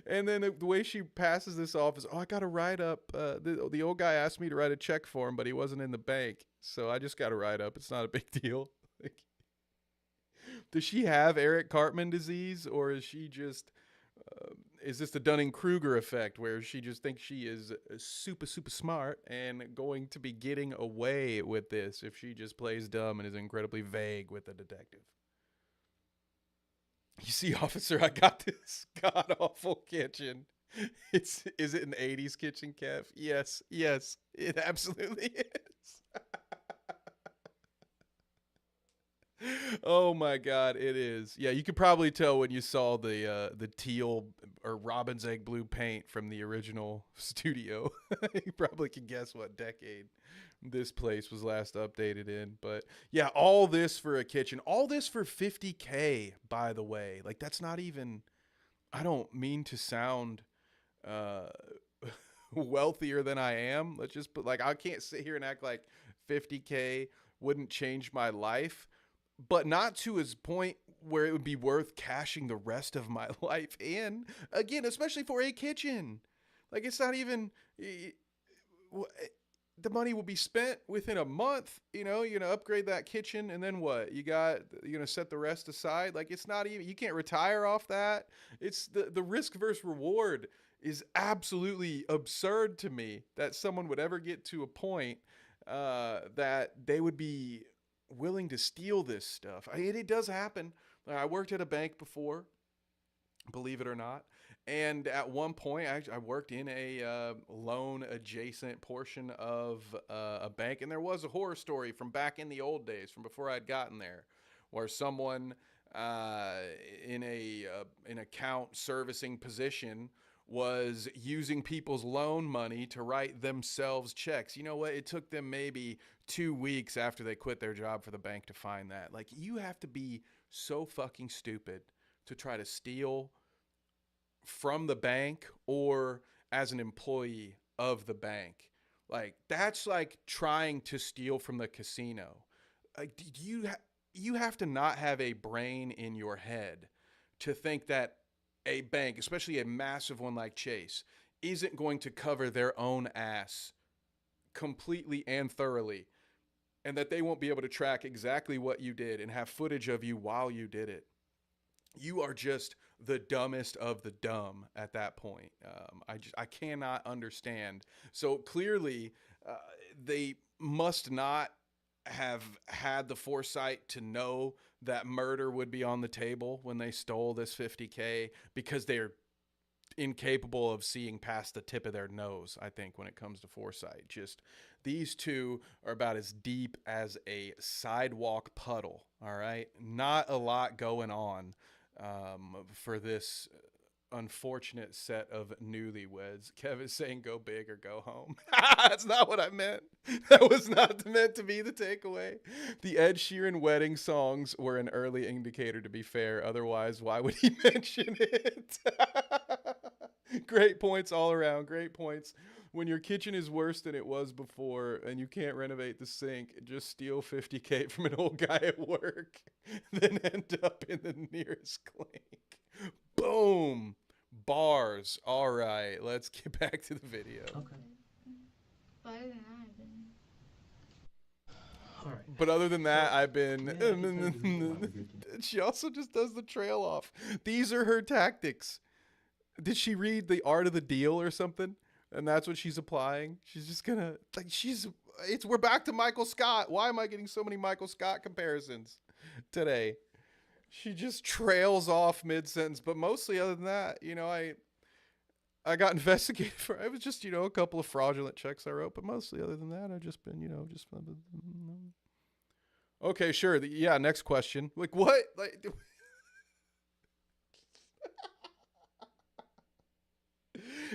And then the way she passes this off is, oh, I got to write up. The old guy asked me to write a check for him, but he wasn't in the bank. So I just got to write up. It's not a big deal. Like, does she have Eric Cartman disease, or is she just, is this the Dunning-Kruger effect where she just thinks she is super, super smart and going to be getting away with this if she just plays dumb and is incredibly vague with the detective? You see, officer, I got this god-awful kitchen. Is it an 80s kitchen, Kev? Yes, it absolutely is. Oh my God, it is. Yeah, you could probably tell when you saw the teal or robin's egg blue paint from the original studio. You probably can guess what decade this place was last updated in. But yeah, all this for a kitchen, all this for $50K, by the way. Like, that's not even, I don't mean to sound wealthier than I am. Let's just put, like, I can't sit here and act like $50K wouldn't change my life, but not to his point where it would be worth cashing the rest of my life in. Again, especially for a kitchen. Like, it's not even, the money will be spent within a month. You know, you're going to upgrade that kitchen, and then what? You're going to set the rest aside. Like, it's not even, you can't retire off that. It's the risk versus reward is absolutely absurd to me that someone would ever get to a point that they would be willing to steal this stuff. It does happen. I worked at a bank before, believe it or not. And at one point, I worked in a loan adjacent portion of a bank. And there was a horror story from back in the old days, from before I'd gotten there, where someone in an account servicing position was using people's loan money to write themselves checks. You know what? It took them maybe 2 weeks after they quit their job for the bank to find that. Like, you have to be so fucking stupid to try to steal from the bank or as an employee of the bank. Like, that's like trying to steal from the casino. Like, you have to not have a brain in your head to think that a bank, especially a massive one like Chase, isn't going to cover their own ass completely and thoroughly, and that they won't be able to track exactly what you did and have footage of you while you did it. You are just the dumbest of the dumb at that point. I cannot understand. So clearly, they must not have had the foresight to know that murder would be on the table when they stole this $50K, because they're incapable of seeing past the tip of their nose, I think, when it comes to foresight. Just, these two are about as deep as a sidewalk puddle, all right? Not a lot going on for this unfortunate set of newlyweds. Kevin's saying go big or go home. That's not what I meant. That was not meant to be the takeaway. The Ed Sheeran wedding songs were an early indicator, to be fair. Otherwise, why would he mention it? Great points all around. Great points. When your kitchen is worse than it was before and you can't renovate the sink, just steal $50K from an old guy at work, then end up in the nearest clink. Boom. Bars. All right, let's get back to the video. Okay. But other than that, I've been... All right. But other than that, I've been... Yeah, I can tell you the reason why we're here today. She also just does the trail off. These are her tactics. Did she read The Art of the Deal or something? And that's what she's applying. She's just gonna we're back to Michael Scott. Why am I getting so many Michael Scott comparisons today? She just trails off mid-sentence, but mostly other than that, I got investigated for, it was just, a couple of fraudulent checks I wrote, but mostly other than that, I've just been, okay, sure. Yeah. Next question. Like what? Like,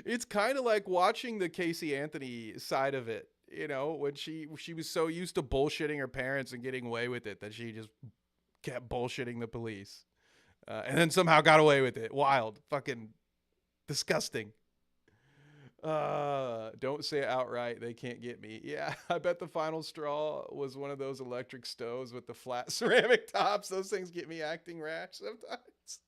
it's kind of like watching the Casey Anthony side of it, when she was so used to bullshitting her parents and getting away with it that she just kept bullshitting the police, and then somehow got away with it. Wild, fucking disgusting. Don't say it outright. They can't get me. Yeah, I bet the final straw was one of those electric stoves with the flat ceramic tops. Those things get me acting rash sometimes.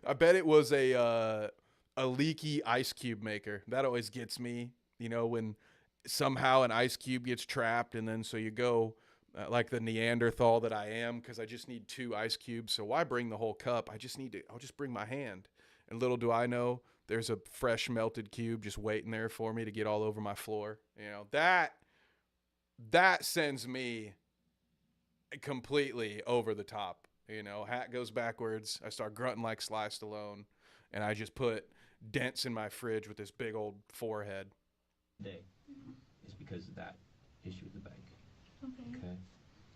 I bet it was a leaky ice cube maker. That always gets me, when somehow an ice cube gets trapped, and then so you go like the Neanderthal that I am, because I just need 2 ice cubes. So why bring the whole cup? I'll just bring my hand. And little do I know, there's a fresh melted cube just waiting there for me to get all over my floor. That sends me completely over the top. Hat goes backwards. I start grunting like Sly Stallone, and I just put dents in my fridge with this big old forehead. Day is because of that issue with the bank. Okay.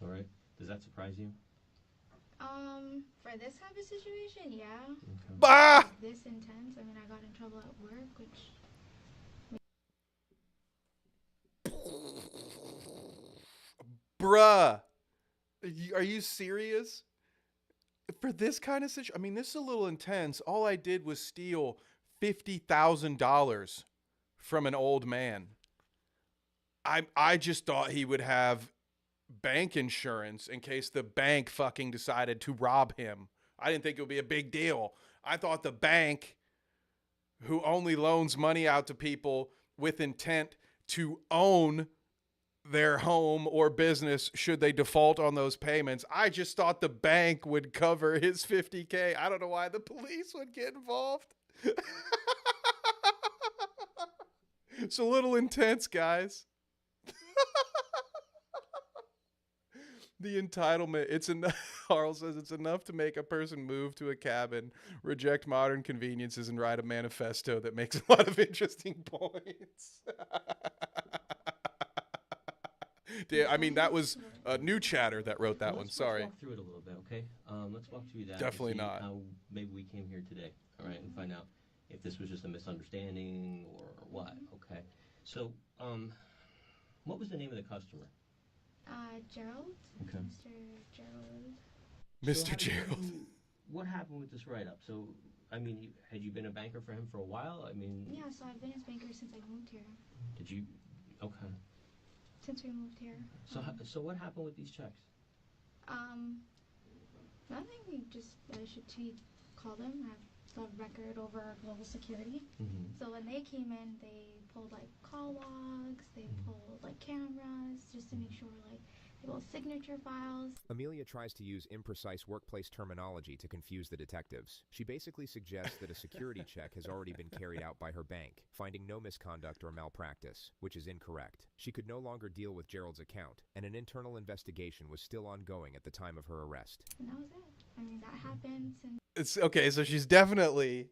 All right. Does that surprise you? For this type of situation, yeah. Okay. Bah! This intense. I mean, I got in trouble at work, which... Bruh. Are you serious? For this kind of situation, I mean, this is a little intense. All I did was steal $50,000 from an old man. I just thought he would have bank insurance in case the bank fucking decided to rob him. I didn't think it would be a big deal. I thought the bank, who only loans money out to people with intent to own their home or business should they default on those payments, I just thought the bank would cover his $50K. I don't know why the police would get involved. It's a little intense, guys. The entitlement, it's enough. Harl says it's enough to make a person move to a cabin, reject modern conveniences, and write a manifesto that makes a lot of interesting points. Yeah, I mean, that was a new chatter that wrote that one. Sorry. Let's walk through it a little bit, okay? Let's walk through that. Definitely and see not. How maybe we came here today, all right, and find out if this was just a misunderstanding or what, okay? So, what was the name of the customer? Gerald. Okay. Mr. Gerald. Mr. Gerald. What happened with this write-up? So, I mean, had you been a banker for him for a while? I mean... Yeah, so I've been his banker since I moved here. Did you... Okay. Since we moved here. So what happened with these checks? Nothing. We just he called him. I have the record over our global security. Mm-hmm. So when they came in, they pulled like call logs. They pulled like cameras just to make sure like they pulled signature files. Amelia tries to use imprecise workplace terminology to confuse the detectives. She basically suggests that a security check has already been carried out by her bank, finding no misconduct or malpractice, which is incorrect. She could no longer deal with Gerald's account, and an internal investigation was still ongoing at the time of her arrest. And that was it. I mean, that happened since... It's okay, so she's definitely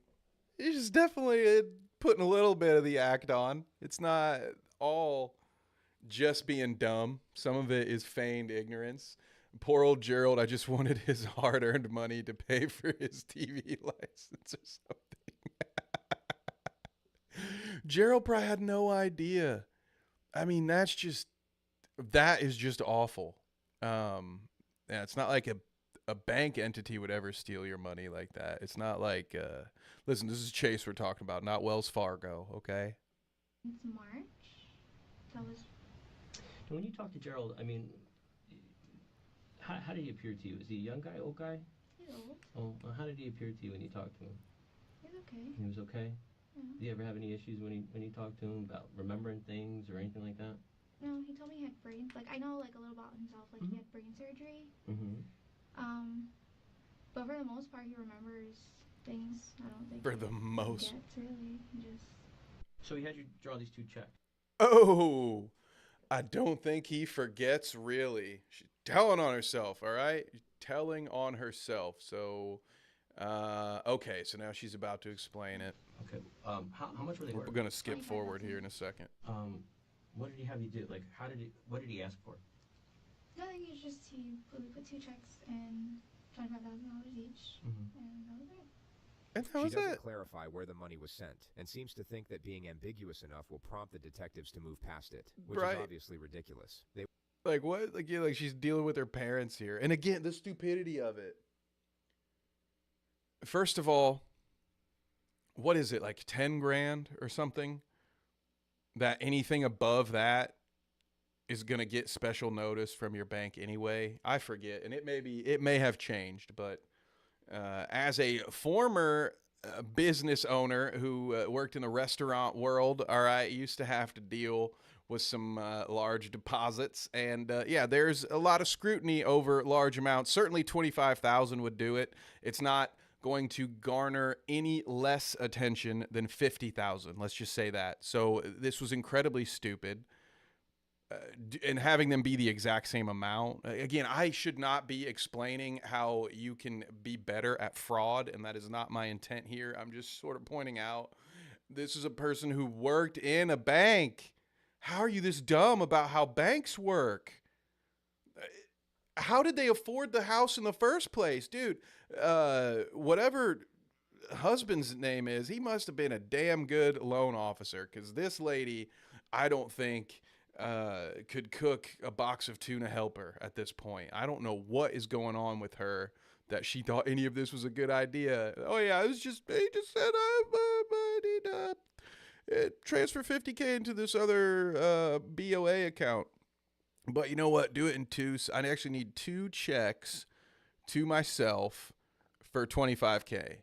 putting a little bit of the act on. It's not all just being dumb. Some of it is feigned ignorance. Poor old Gerald, I just wanted his hard-earned money to pay for his TV license or something. Gerald probably had no idea. I mean, that is just awful. Yeah, it's not like a bank entity would ever steal your money like that. It's not like, listen, this is Chase we're talking about, not Wells Fargo, okay? It's March. That was. And when you talk to Gerald, I mean, how did he appear to you? Is he a young guy, old guy? He's old. Oh, well, how did he appear to you when you talked to him? He's okay. He was okay? Yeah. Did you ever have any issues when you talked to him about remembering things or anything like that? No, he told me he had brain. Like I know like a little about himself. Like he had brain surgery. But for the most part, he remembers things. I don't think. For the most. Forgets, really. He just. So he had you draw these 2 checks. Oh, I don't think he forgets, really. She's telling on herself, all right? Telling on herself. So, okay, so now she's about to explain it. Okay. How much were they worth? We're going to skip forward here in a second. What did he have you do? Like, what did he ask for? Nothing. He put 2 checks and $25,000 each, and that was it. And She doesn't clarify where the money was sent, and seems to think that being ambiguous enough will prompt the detectives to move past it, which is obviously ridiculous. Like what? Like, yeah, like she's dealing with her parents here. And again, the stupidity of it. First of all, what is it, like 10 grand or something? That anything above that is going to get special notice from your bank anyway. I forget, and it may have changed, but as a former business owner who worked in the restaurant world, all right, used to have to deal with some large deposits, and yeah, there's a lot of scrutiny over large amounts. Certainly 25,000 would do it. It's not going to garner any less attention than 50,000. Let's just say that. So this was incredibly stupid. And having them be the exact same amount. Again, I should not be explaining how you can be better at fraud, and that is not my intent here. I'm just sort of pointing out this is a person who worked in a bank. How are you this dumb about how banks work? How did they afford the house in the first place? Dude, whatever husband's name is, he must have been a damn good loan officer, because this lady, I don't think... could cook a box of tuna helper at this point. I don't know what is going on with her that she thought any of this was a good idea. Oh yeah, he just said I need to transfer 50K into this other BOA account. But you know what? Do it in 2. I actually need 2 checks to myself for 25K.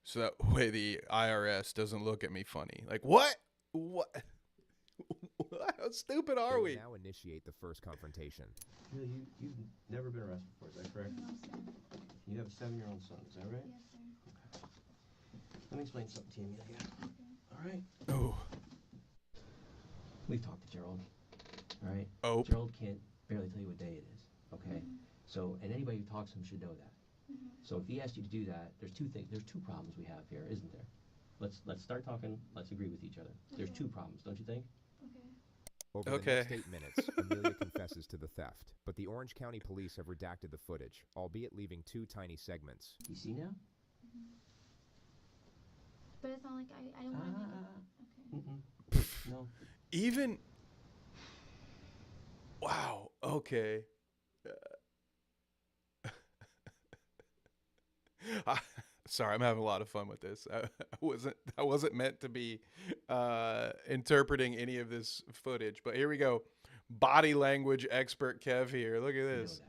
So that way the IRS doesn't look at me funny. Like, what? What? How stupid are we? Now initiate the first confrontation. You've never been arrested before, is that correct? No, sir. You have a 7-year-old son, is that right? Yes, sir. Okay. Let me explain something to you, Amelia. Okay. All right? Oh. We've talked to Gerald. All right? Oh. Gerald can't barely tell you what day it is, okay? So, and anybody who talks to him should know that. So if he asked you to do that, there's 2 things. There's 2 problems we have here, isn't there? Let's start talking. Let's agree with each other. There's 2 problems, don't you think? Over the next 8 minutes, Amelia confesses to the theft, but the Orange County Police have redacted the footage, albeit leaving 2 tiny segments. You see now? But it's not like I don't want to make it. Okay. No. Even... Wow, okay. Sorry, I'm having a lot of fun with this. I wasn't meant to be interpreting any of this footage, but here we go. Body language expert Kev here. Look at this.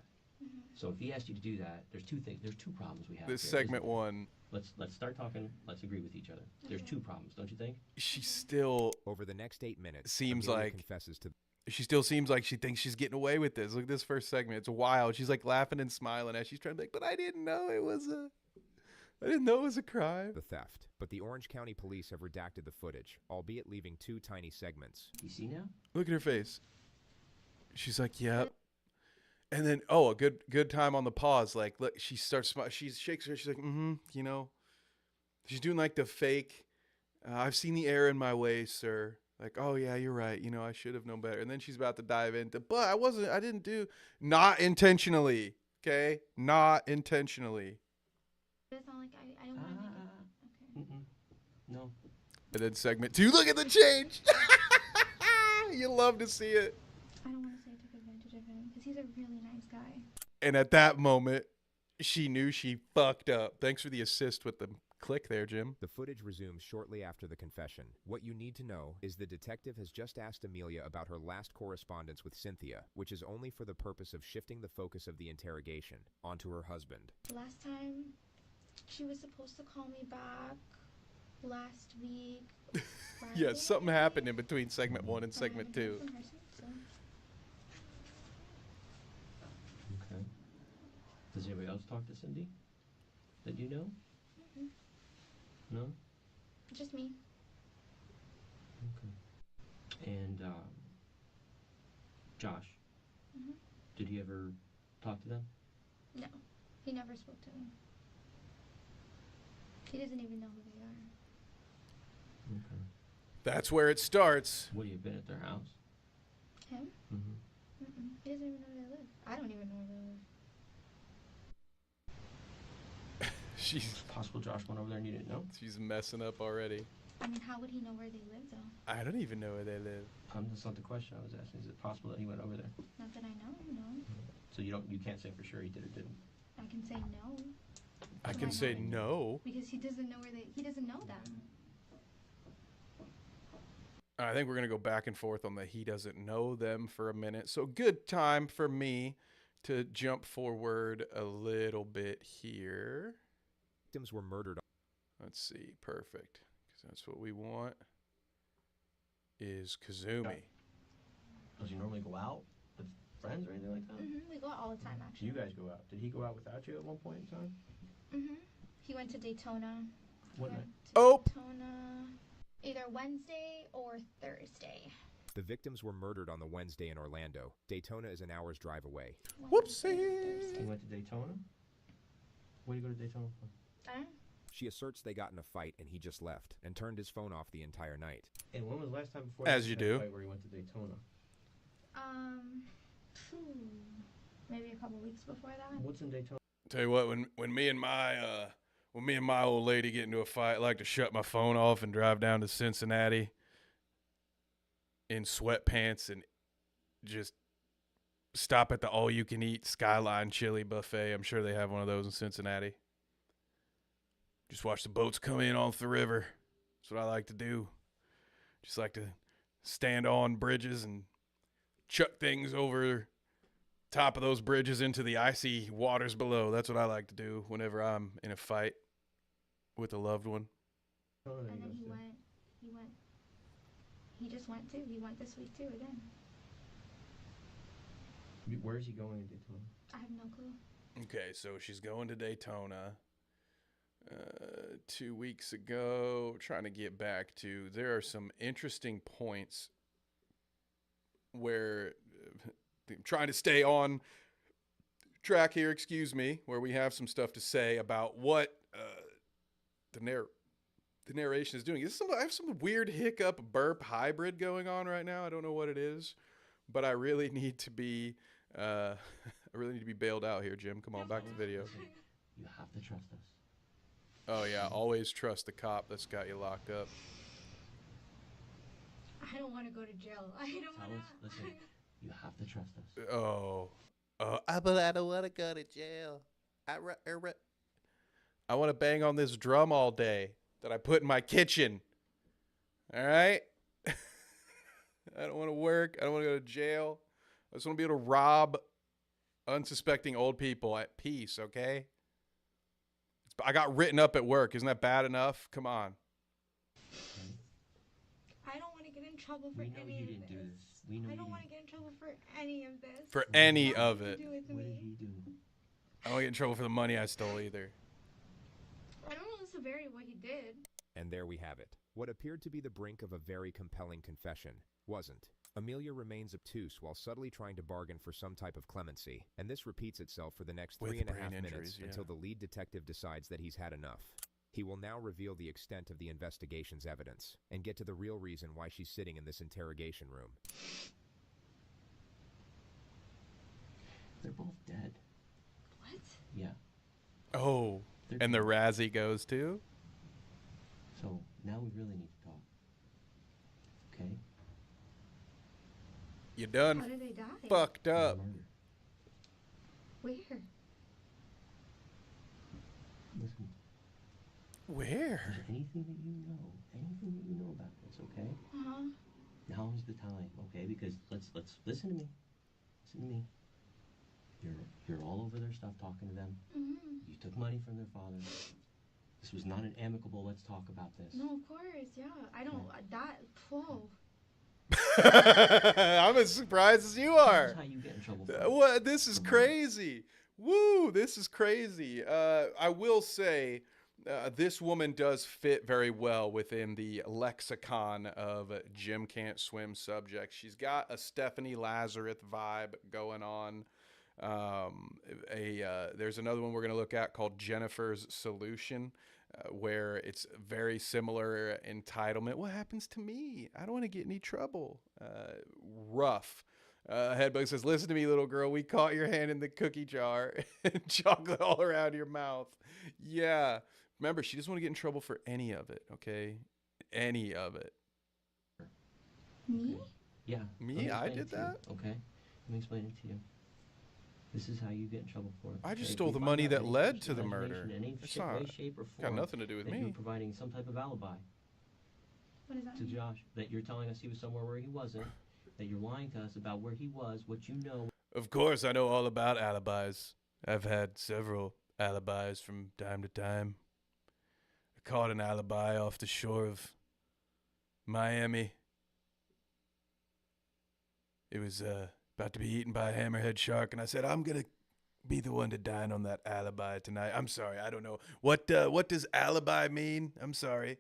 So if he asked you to do that, there's 2 things. There's 2 problems we have. This here, segment 1. Let's start talking. Let's agree with each other. There's 2 problems, don't you think? She still over the next 8 minutes seems Amelia like confesses to. She still seems like she thinks she's getting away with this. Look at this first segment. It's wild. She's like laughing and smiling as she's trying to be like, but I didn't know it was a crime. The theft, but the Orange County Police have redacted the footage, albeit leaving 2 tiny segments. You see now? Look at her face. She's like, yep. And then, a good time on the pause. Like, look, she starts, she shakes her. She's like, you know. She's doing like the fake, I've seen the error in my ways, sir. Like, oh yeah, you're right. You know, I should have known better. And then she's about to dive into, but I didn't do, not intentionally. Okay? Not intentionally. It's not like I don't want to make it. Okay. No. And then segment 2, look at the change. You love to see it. I don't want to say I took advantage of him because he's a really nice guy. And at that moment, She knew she fucked up. Thanks for the assist with the click there, Jim. The footage resumes shortly after the confession. What you need to know is the detective has just asked Amelia about her last correspondence with Cynthia, which is only for the purpose of shifting the focus of the interrogation onto her husband. Last time, she was supposed to call me back last week. Yeah, something happened in between segment 1 and segment 2. Okay. Does anybody else talk to Cindy that you know? No? Just me. Okay. And Josh, Mhm. did he ever talk to them? No, he never spoke to me. He doesn't even know who they are. Okay. That's where it starts. Would he have been at their house? Him? Mm-hmm. He doesn't even know where they live. I don't even know where they live. She's possible Josh went over there and you didn't know? She's messing up already. I mean, how would he know where they live, though? I don't even know where they live. That's not the question I was asking. Is it possible that he went over there? Not that I know, no. So you can't say for sure he did or didn't. I can say no. I can say no. Because he doesn't know he doesn't know them. I think we're going to go back and forth on the he doesn't know them for a minute. So good time for me to jump forward a little bit here. Victims were murdered. Let's see. Perfect. Because that's what we want. Is Kazumi. Does he normally go out with friends or anything like that? We go out all the time, actually. You guys go out. Did he go out without you at one point in time? He went to Daytona. What night? Daytona either Wednesday or Thursday. The victims were murdered on the Wednesday in Orlando. Daytona is an hour's drive away. Whoopsie! He went to Daytona? What did you go to Daytona for? She asserts they got in a fight and he just left and turned his phone off the entire night. And when was the last time before As you do. Fight where he went to Daytona? Maybe a couple weeks before that. What's in Daytona? Tell you what, when me and my old lady get into a fight, I like to shut my phone off and drive down to Cincinnati in sweatpants and just stop at the all-you-can-eat Skyline Chili Buffet. I'm sure they have one of those in Cincinnati. Just watch the boats come in off the river. That's what I like to do. Just like to stand on bridges and chuck things over top of those bridges into the icy waters below. That's what I like to do whenever I'm in a fight with a loved one. And then he just went too. He went this week too again. Where is he going in Daytona? I have no clue. Okay, so she's going to Daytona 2 weeks ago. Trying to get back to, there are some interesting points where I'm trying to stay on track here, where we have some stuff to say about what the narration is doing. I have some weird hiccup burp hybrid going on right now. I don't know what it is, but I really need to be bailed out here, Jim. Come on, back to the video. You have to trust us. Oh yeah, always trust the cop that's got you locked up. I don't want to go to jail. I don't want to. Listen, you have to trust us. But I don't want to go to jail. I want to bang on this drum all day that I put in my kitchen. All right? I don't want to work. I don't want to go to jail. I just want to be able to rob unsuspecting old people at peace, okay? I got written up at work. Isn't that bad enough? Come on. I don't want to get in trouble for any of this. You didn't do this. I don't want to get in trouble for any of this. For any of it. What did he do? I don't get in trouble for the money I stole either. I don't know the severity of what he did. And there we have it. What appeared to be the brink of a very compelling confession wasn't. Amelia remains obtuse while subtly trying to bargain for some type of clemency, and this repeats itself for the next With 3.5 brain minutes injuries, yeah. until the lead detective decides that he's had enough. He will now reveal the extent of the investigation's evidence and get to the real reason why she's sitting in this interrogation room. They're both dead. What? Yeah. Oh, and the Razzie goes too? So now we really need to talk. Okay? You done How did they die? fucked up. Where? Is there anything that you know about this, okay? Uh-huh. Now is the time, okay? Because let's listen to me. Listen to me. You're all over their stuff talking to them. Mm-hmm. You took money from their father. This was not an amicable, let's talk about this. No, of course, yeah. I don't, whoa. I'm as surprised as you are. This is how you get in trouble for What? This is crazy. Woo, this is crazy. I will say, this woman does fit very well within the lexicon of Jim Can't Swim subjects. She's got a Stephanie Lazarus vibe going on. There's another one we're going to look at called Jennifer's Solution, where it's very similar entitlement. What happens to me? I don't want to get in any trouble. Rough. Headbug says, listen to me, little girl. We caught your hand in the cookie jar and chocolate all around your mouth. Yeah. Remember, she doesn't want to get in trouble for any of it, okay? Any of it. Me? Yeah. Me? I did that? Okay. Let me explain it to you. This is how you get in trouble for it. I just okay? stole If the we money find out that any led person to the has murder. information in any It's way, not shape, or got form nothing to do with that me. You're providing some type of alibi What does that to mean? Josh, that you're telling us he was somewhere where he wasn't, that you're lying to us about where he was, what you know. Of course, I know all about alibis. I've had several alibis from time to time. I caught an alibi off the shore of Miami. It was about to be eaten by a hammerhead shark, and I said, I'm going to be the one to dine on that alibi tonight. I'm sorry, I don't know. What does alibi mean? I'm sorry.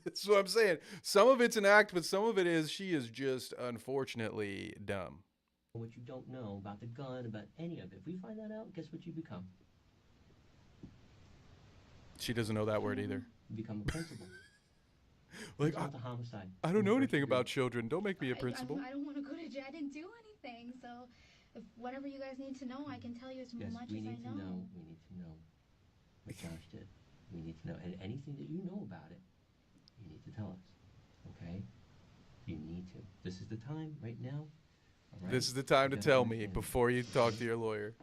That's what I'm saying. Some of it's an act, but some of it is she is just unfortunately dumb. What you don't know about the gun, about any of it. If we find that out, guess what you become? She doesn't know that word either. You become a principal. Like, It's not a homicide. I don't know anything about children. Don't make me a I principal. don't want to go to jail. I didn't do anything. So, if whatever you guys need to know, I can tell you as Yes, much we as I need to know. We need to know what Josh did. We need to know, and anything that you know about it, you need to tell us. Okay? You need to. This is the time right now. All right? This is the time to You gotta tell me understand. before you talk to your lawyer.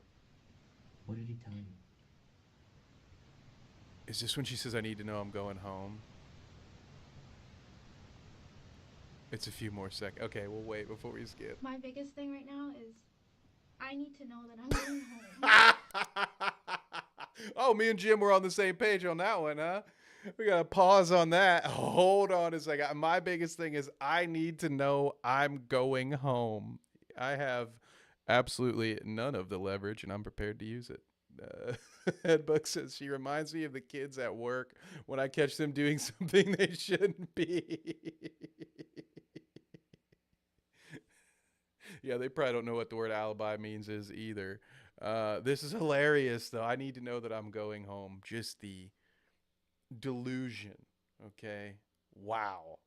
What did he tell you? Is this when she says, I need to know I'm going home? It's a few more seconds. Okay, we'll wait before we skip. My biggest thing right now is I need to know that I'm going home. Oh, me and Jim were on the same page on that one, huh? We got to pause on that. Hold on a second. My biggest thing is I need to know I'm going home. I have absolutely none of the leverage, and I'm prepared to use it. Headbook says she reminds me of the kids at work when I catch them doing something they shouldn't be. Yeah, they probably don't know what the word alibi means is either. This is hilarious, though. I need to know that I'm going home. Just the delusion, okay? Wow.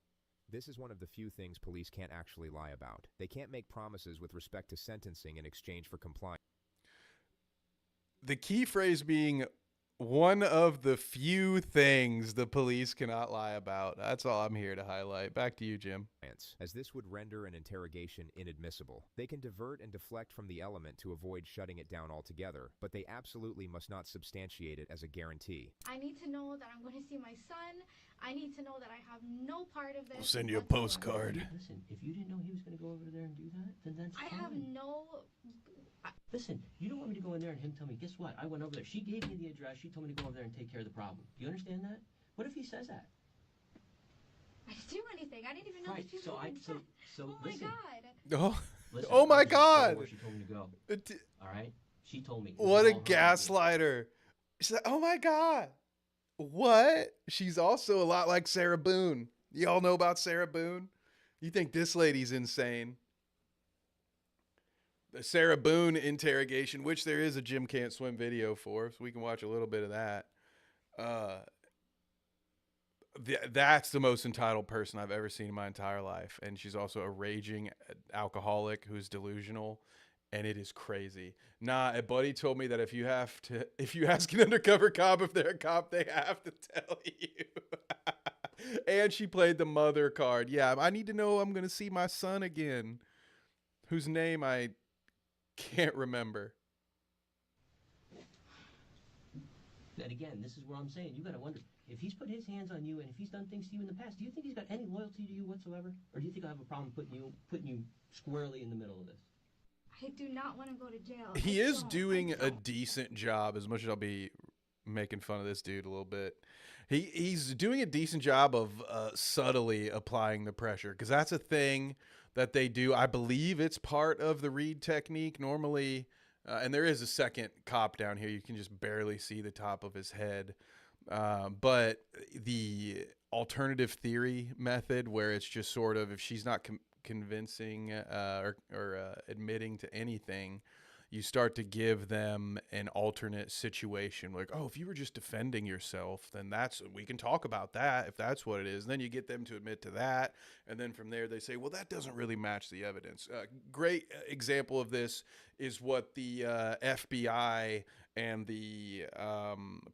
This is one of the few things police can't actually lie about. They can't make promises with respect to sentencing in exchange for compliance. The key phrase being one of the few things the police cannot lie about. That's all I'm here to highlight. Back to you, Jim. As this would render an interrogation inadmissible. They can divert and deflect from the element to avoid shutting it down altogether, but they absolutely must not substantiate it as a guarantee. I need to know that I'm going to see my son. I need to know that I have no part of this. I'll send you a whatsoever. postcard. Listen, if you didn't know he was going to go over there and do that, then that's I fine. have no. Listen, you don't want me to go in there and him tell me, guess what? I went over there. She gave me the address. She told me to go over there and take care of the problem. Do you understand that? What if he says that? I didn't do anything. I didn't even know Right, that you so went so that. so Oh listen. my god. Oh, Listen, oh my I just told her God. where she told me to go. All right? She told me. This What is a all her gaslighter. She's like, oh my God. What? She's also a lot like Sarah Boone. You all know about Sarah Boone? You think this lady's insane. The Sarah Boone interrogation, which there is a Jim Can't Swim video for, so we can watch a little bit of that. That's the most entitled person I've ever seen in my entire life. And she's also a raging alcoholic who's delusional. And it is crazy. Nah, a buddy told me that if you ask an undercover cop if they're a cop, they have to tell you. And she played the mother card. Yeah, I need to know I'm going to see my son again, whose name I can't remember. And again, this is where I'm saying you got to wonder if he's put his hands on you and if he's done things to you in the past. Do you think he's got any loyalty to you whatsoever, or do you think I have a problem putting you squarely in the middle of this? I do not want to go to jail. He is doing a decent job, as much as I'll be making fun of this dude a little bit. He's doing a decent job of subtly applying the pressure, because that's a thing that they do. I believe it's part of the read technique normally. And there is a second cop down here. You can just barely see the top of his head. But the alternative theory method, where it's just sort of, if she's not convincing or admitting to anything, you start to give them an alternate situation. Like, oh, if you were just defending yourself, then we can talk about that if that's what it is. And then you get them to admit to that. And then from there, they say, well, that doesn't really match the evidence. Great example of this is what the FBI and the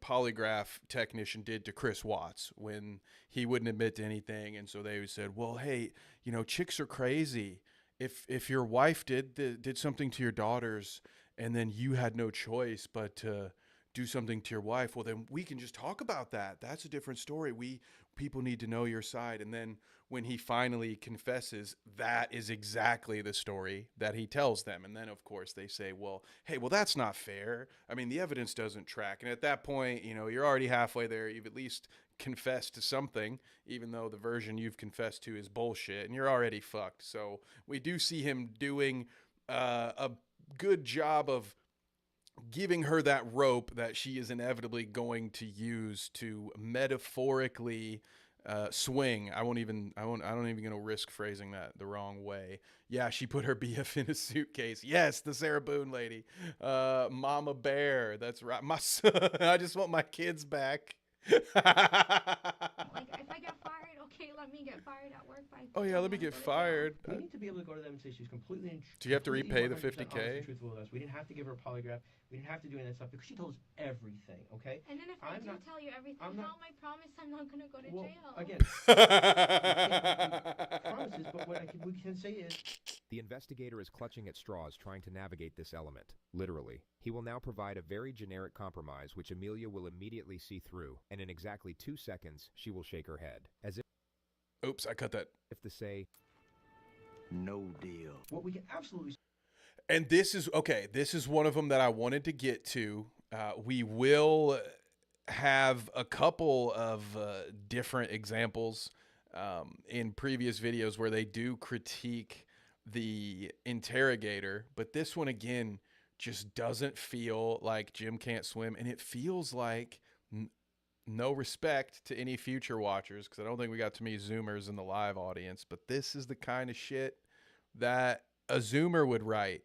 polygraph technician did to Chris Watts when he wouldn't admit to anything. And so they said, well, hey, chicks are crazy. If your wife did something to your daughters and then you had no choice but to do something to your wife, well, then we can just talk about that. That's a different story. People need to know your side. And then when he finally confesses, that is exactly the story that he tells them. And then, of course, they say, well, hey, that's not fair. I mean, the evidence doesn't track. And at that point, you're already halfway there. You've at least confessed to something, even though the version you've confessed to is bullshit, and you're already fucked. So we do see him doing a good job of giving her that rope that she is inevitably going to use to metaphorically swing. I don't even gonna risk phrasing that the wrong way. Yeah, she put her BF in a suitcase. Yes, the Sarah Boone lady, Mama Bear. That's right. My son. I just want my kids back. Like, if I get fired, okay, let me get fired at work. Oh yeah, let me get fired. We need to be able to go to them and say she's completely. Do you have to repay the 100% $50K? honest and truthful with us. We didn't have to give her a polygraph. We didn't have to do any of that stuff because she told us everything. Okay. And then if I do tell you everything, how am I promised I'm not going to go to jail? Again, promises, but what we can say is. The investigator is clutching at straws trying to navigate this element. Literally. He will now provide a very generic compromise which Amelia will immediately see through, and in exactly 2 seconds, she will shake her head. As if... Oops, I cut that. If to say... No deal. What we can absolutely... And this is one of them that I wanted to get to. We will have a couple of different examples in previous videos where they do critique the interrogator, but this one again just doesn't feel like Jim Can't Swim, and it feels like no respect to any future watchers, because I don't think we got too many Zoomers in the live audience, but this is the kind of shit that a Zoomer would write.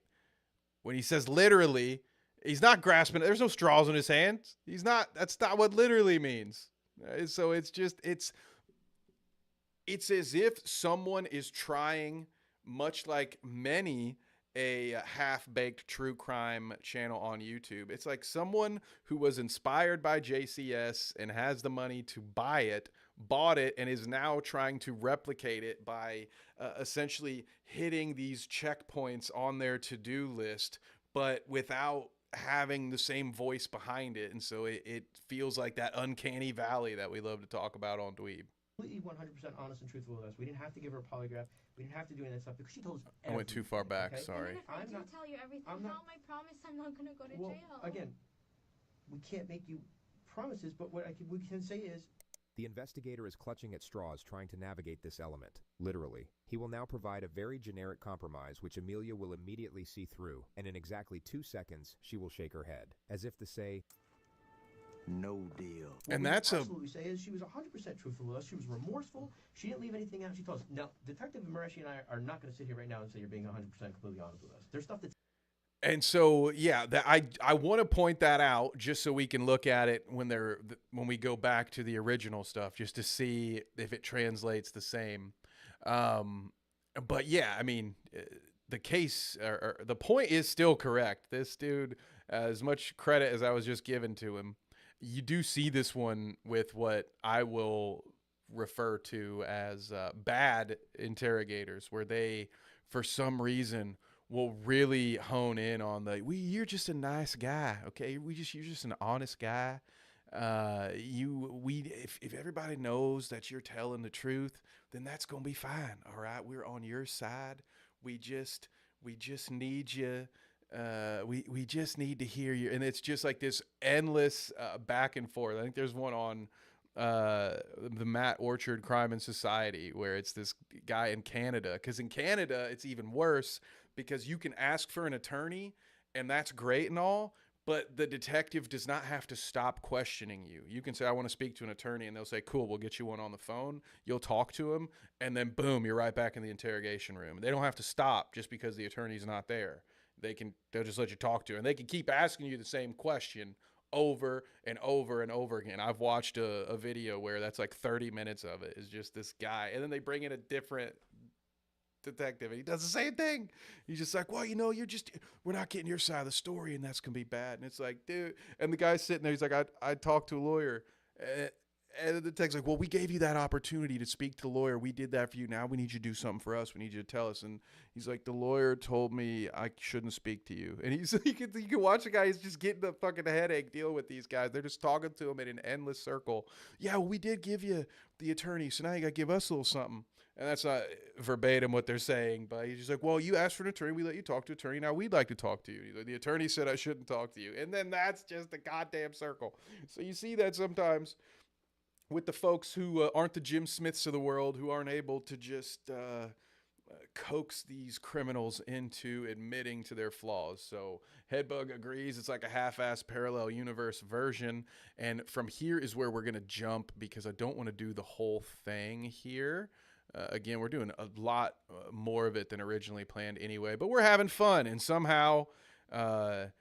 When he says literally, he's not grasping it. There's no straws in his hands. That's not what literally means. So it's as if someone is trying, much like many a half-baked true crime channel on YouTube. It's like someone who was inspired by JCS and has the money to buy it, bought it, and is now trying to replicate it by essentially hitting these checkpoints on their to-do list, but without having the same voice behind it. And so it feels like that uncanny valley that we love to talk about on Dweeb. Completely 100% honest and truthful with us. We didn't have to give her a polygraph. We didn't have to do any of that stuff because she told us everything. I went too far back, okay? sorry. And if I do tell you everything, how am I promised I'm not going to go to jail? Again, we can't make you promises, but what we can say is... The investigator is clutching at straws trying to navigate this element. Literally. He will now provide a very generic compromise which Amelia will immediately see through, and in exactly 2 seconds, she will shake her head, as if to say... No deal. What and we that's absolutely say is she was 100% truthful with us. She was remorseful. She didn't leave anything out. She told us. Now, Detective Mareshi and I are not going to sit here right now and say you're being 100% completely honest with us. There's stuff that's... And so, yeah, that I want to point that out just so we can look at it when we go back to the original stuff, just to see if it translates the same. But yeah, I mean, the case or the point is still correct. This dude, as much credit as I was just given to him, you do see this one with what I will refer to as bad interrogators, where they, for some reason, will really hone in on you're just a nice guy, okay? You're just an honest guy. if everybody knows that you're telling the truth, then that's gonna be fine. All right, we're on your side. We just need you. We just need to hear you. And it's just like this endless back and forth. I think there's one on the Matt Orchard Crime and Society where it's this guy in Canada, because in Canada it's even worse because you can ask for an attorney and that's great and all, but the detective does not have to stop questioning you. You can say, I want to speak to an attorney, and they'll say, cool, we'll get you one on the phone. You'll talk to him, and then boom, you're right back in the interrogation room. They don't have to stop just because the attorney's not there. They'll just let you talk to her, and they can keep asking you the same question over and over and over again. I've watched a video where that's like 30 minutes of it is just this guy, and then they bring in a different detective and he does the same thing. He's just like, well, we're not getting your side of the story, and that's gonna be bad. And it's like, dude, and the guy's sitting there, he's like, I talked to a lawyer, and the detective's like, well, we gave you that opportunity to speak to the lawyer, we did that for you, now we need you to do something for us, we need you to tell us. And he's like, the lawyer told me I shouldn't speak to you. And you can watch the guy, he's just getting the fucking headache dealing with these guys. They're just talking to him in an endless circle. Yeah, well, we did give you the attorney, so now you gotta give us a little something. And that's not verbatim what they're saying, but he's just like, well, you asked for an attorney, we let you talk to an attorney, now we'd like to talk to you. He's like, the attorney said I shouldn't talk to you. And then that's just a goddamn circle. So you see that sometimes with the folks who aren't the Jim Smiths of the world, who aren't able to just coax these criminals into admitting to their flaws. So Headbug agrees it's like a half-assed parallel universe version. And from here is where we're going to jump, because I don't want to do the whole thing here. Again, we're doing a lot more of it than originally planned anyway, but we're having fun. And somehow I've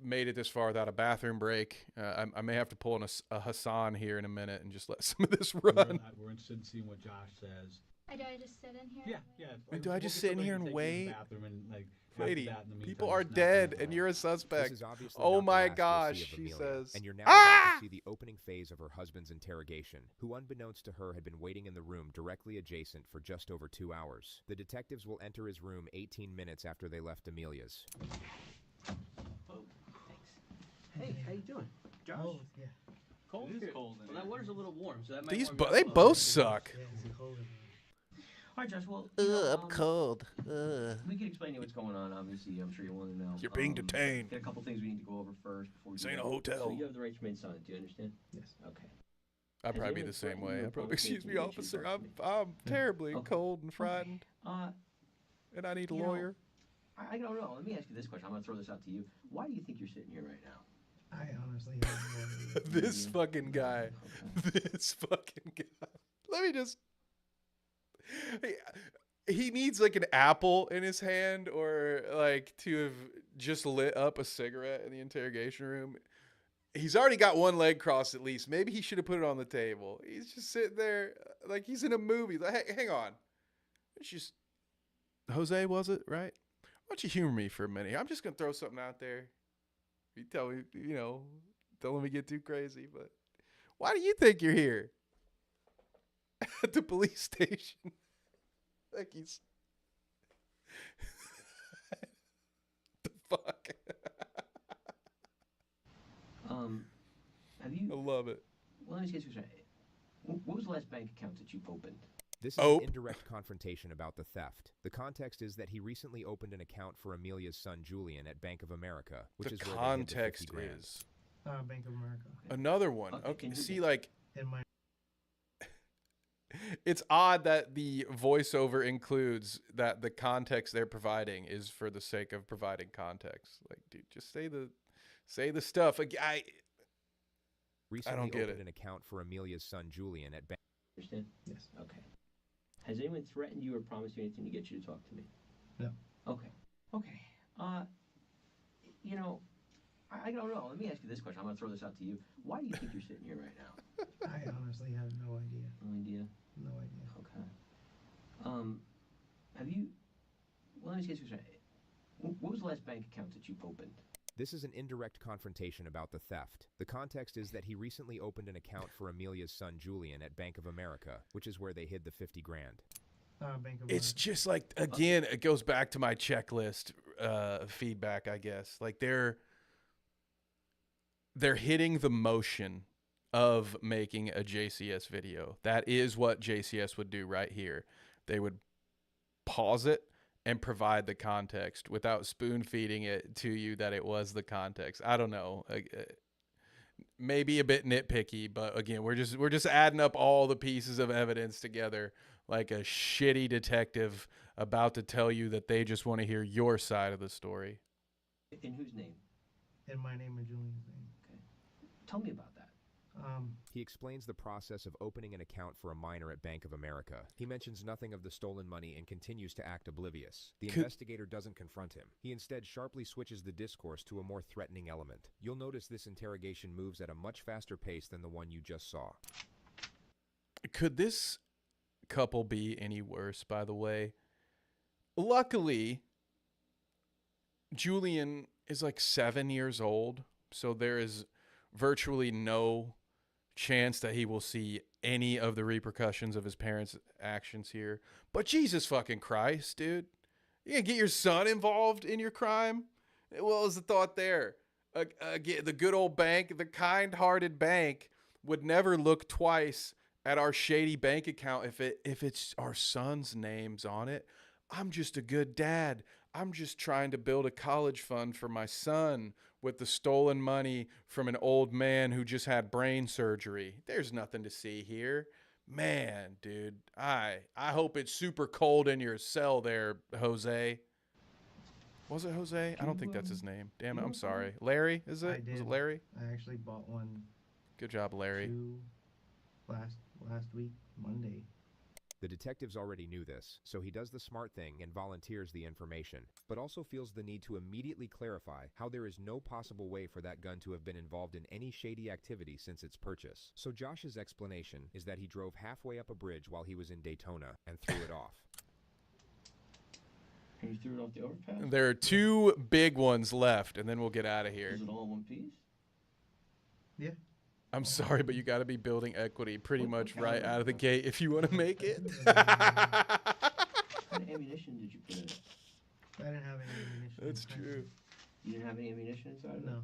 made it this far without a bathroom break. I may have to pull in a Hassan here in a minute and just let some of this run. We're interested in seeing what Josh says. Do I just sit in here? Yeah. And do I just sit in here and wait? Lady, people meantime, are just dead, knock and you're a suspect. This is obviously Oh not the my last gosh, you'll see of she Amelia, says. And you're now about to see the opening phase of her husband's interrogation, who unbeknownst to her had been waiting in the room directly adjacent for just over 2 hours. The detectives will enter his room 18 minutes after they left Amelia's. Oh, thanks. Hey, how you doing? Josh? Oh, yeah. Cold? It is cold in Well, that water's a little warm, so that might These warm you up they a little both bit. suck. Yeah, it's cold in here. All right, Josh, well, I'm cold. we can explain to you what's going on, obviously. I'm sure you want to know. You're being detained. Got a couple things we need to go over first before we This do ain't a that. hotel. So you have the right to remain silent. Do you understand? Yes. Okay. I'd probably be the same way. I'd probably, excuse me, officer. I'm terribly cold and frightened, and I need a lawyer. I don't know. Let me ask you this question. I'm going to throw this out to you. Why do you think you're sitting here right now? I honestly have no idea. This fucking guy. This fucking guy. Let me just. He needs like an apple in his hand, or like to have just lit up a cigarette in the interrogation room. He's already got one leg crossed at least. Maybe he should have put it on the table. He's just sitting there like he's in a movie. Like, hey, hang on. It's just Jose, was it, right? Why don't you humor me for a minute? I'm just going to throw something out there. You tell me, don't let me get too crazy, but why do you think you're here? At the police station. Like he's the fuck. Have you? I love it. Well, let me just get you straight. What was the last bank account that you opened? This is an indirect confrontation about the theft. The context is that he recently opened an account for Amelia's son Julian at Bank of America, which is where they hid the 50 grand. Is Bank of America. Another one. Okay, see, like In my it's odd that the voiceover includes that the context they're providing is for the sake of providing context. Like, dude, just say the stuff. Like, I don't get it. An account for Amelia's son Julian at Bank. Understand? Yes. Okay. Has anyone threatened you or promised you anything to get you to talk to me? No. Okay. Okay. I don't know. Let me ask you this question. I'm going to throw this out to you. Why do you think you're sitting here right now? I honestly have no idea. No idea? No idea. Okay. Have you? Well, let me just get you straight. What was the last bank account that you opened? This is an indirect confrontation about the theft. The context is that he recently opened an account for Amelia's son Julian at Bank of America, which is where they hid the 50 grand. Bank of It's just like, again, it goes back to my checklist feedback, I guess. Like, they're they're hitting the motion of making a JCS video. That is what JCS would do right here. They would pause it and provide the context without spoon feeding it to you that it was the context. I don't know. Maybe a bit nitpicky, but again, we're just adding up all the pieces of evidence together like a shitty detective about to tell you that they just want to hear your side of the story. In whose name? In my name and Julian's name. Okay. Tell me about that. He explains the process of opening an account for a minor at Bank of America. He mentions nothing of the stolen money and continues to act oblivious. The investigator doesn't confront him. He instead sharply switches the discourse to a more threatening element. You'll notice this interrogation moves at a much faster pace than the one you just saw. Could this couple be any worse, by the way? Luckily, Julian is like 7 years old, so there is virtually no chance that he will see any of the repercussions of his parents' actions here. But Jesus fucking Christ, dude. You gonna get your son involved in your crime? What was the thought there? Again, the good old bank, the kind-hearted bank, would never look twice at our shady bank account if it's our son's names on it. I'm just a good dad. I'm just trying to build a college fund for my son with the stolen money from an old man who just had brain surgery. There's nothing to see here. Man, dude, I hope it's super cold in your cell there, Jose. Was it Jose? I don't think that's his name. Damn it, I'm sorry. Larry, is it? Was it Larry? I actually bought one. Good job, Larry. Last week, Monday. The detectives already knew this, so he does the smart thing and volunteers the information, but also feels the need to immediately clarify how there is no possible way for that gun to have been involved in any shady activity since its purchase. So Josh's explanation is that he drove halfway up a bridge while he was in Daytona and threw it off. And you threw it off the overpass? There are two big ones left, and then we'll get out of here. Is it all in one piece? Yeah. I'm sorry, but you got to be building equity pretty much right out of the gate if you want to make it. What kind of ammunition did you put in it? I didn't have any ammunition. That's true. You didn't have any ammunition inside of it? No.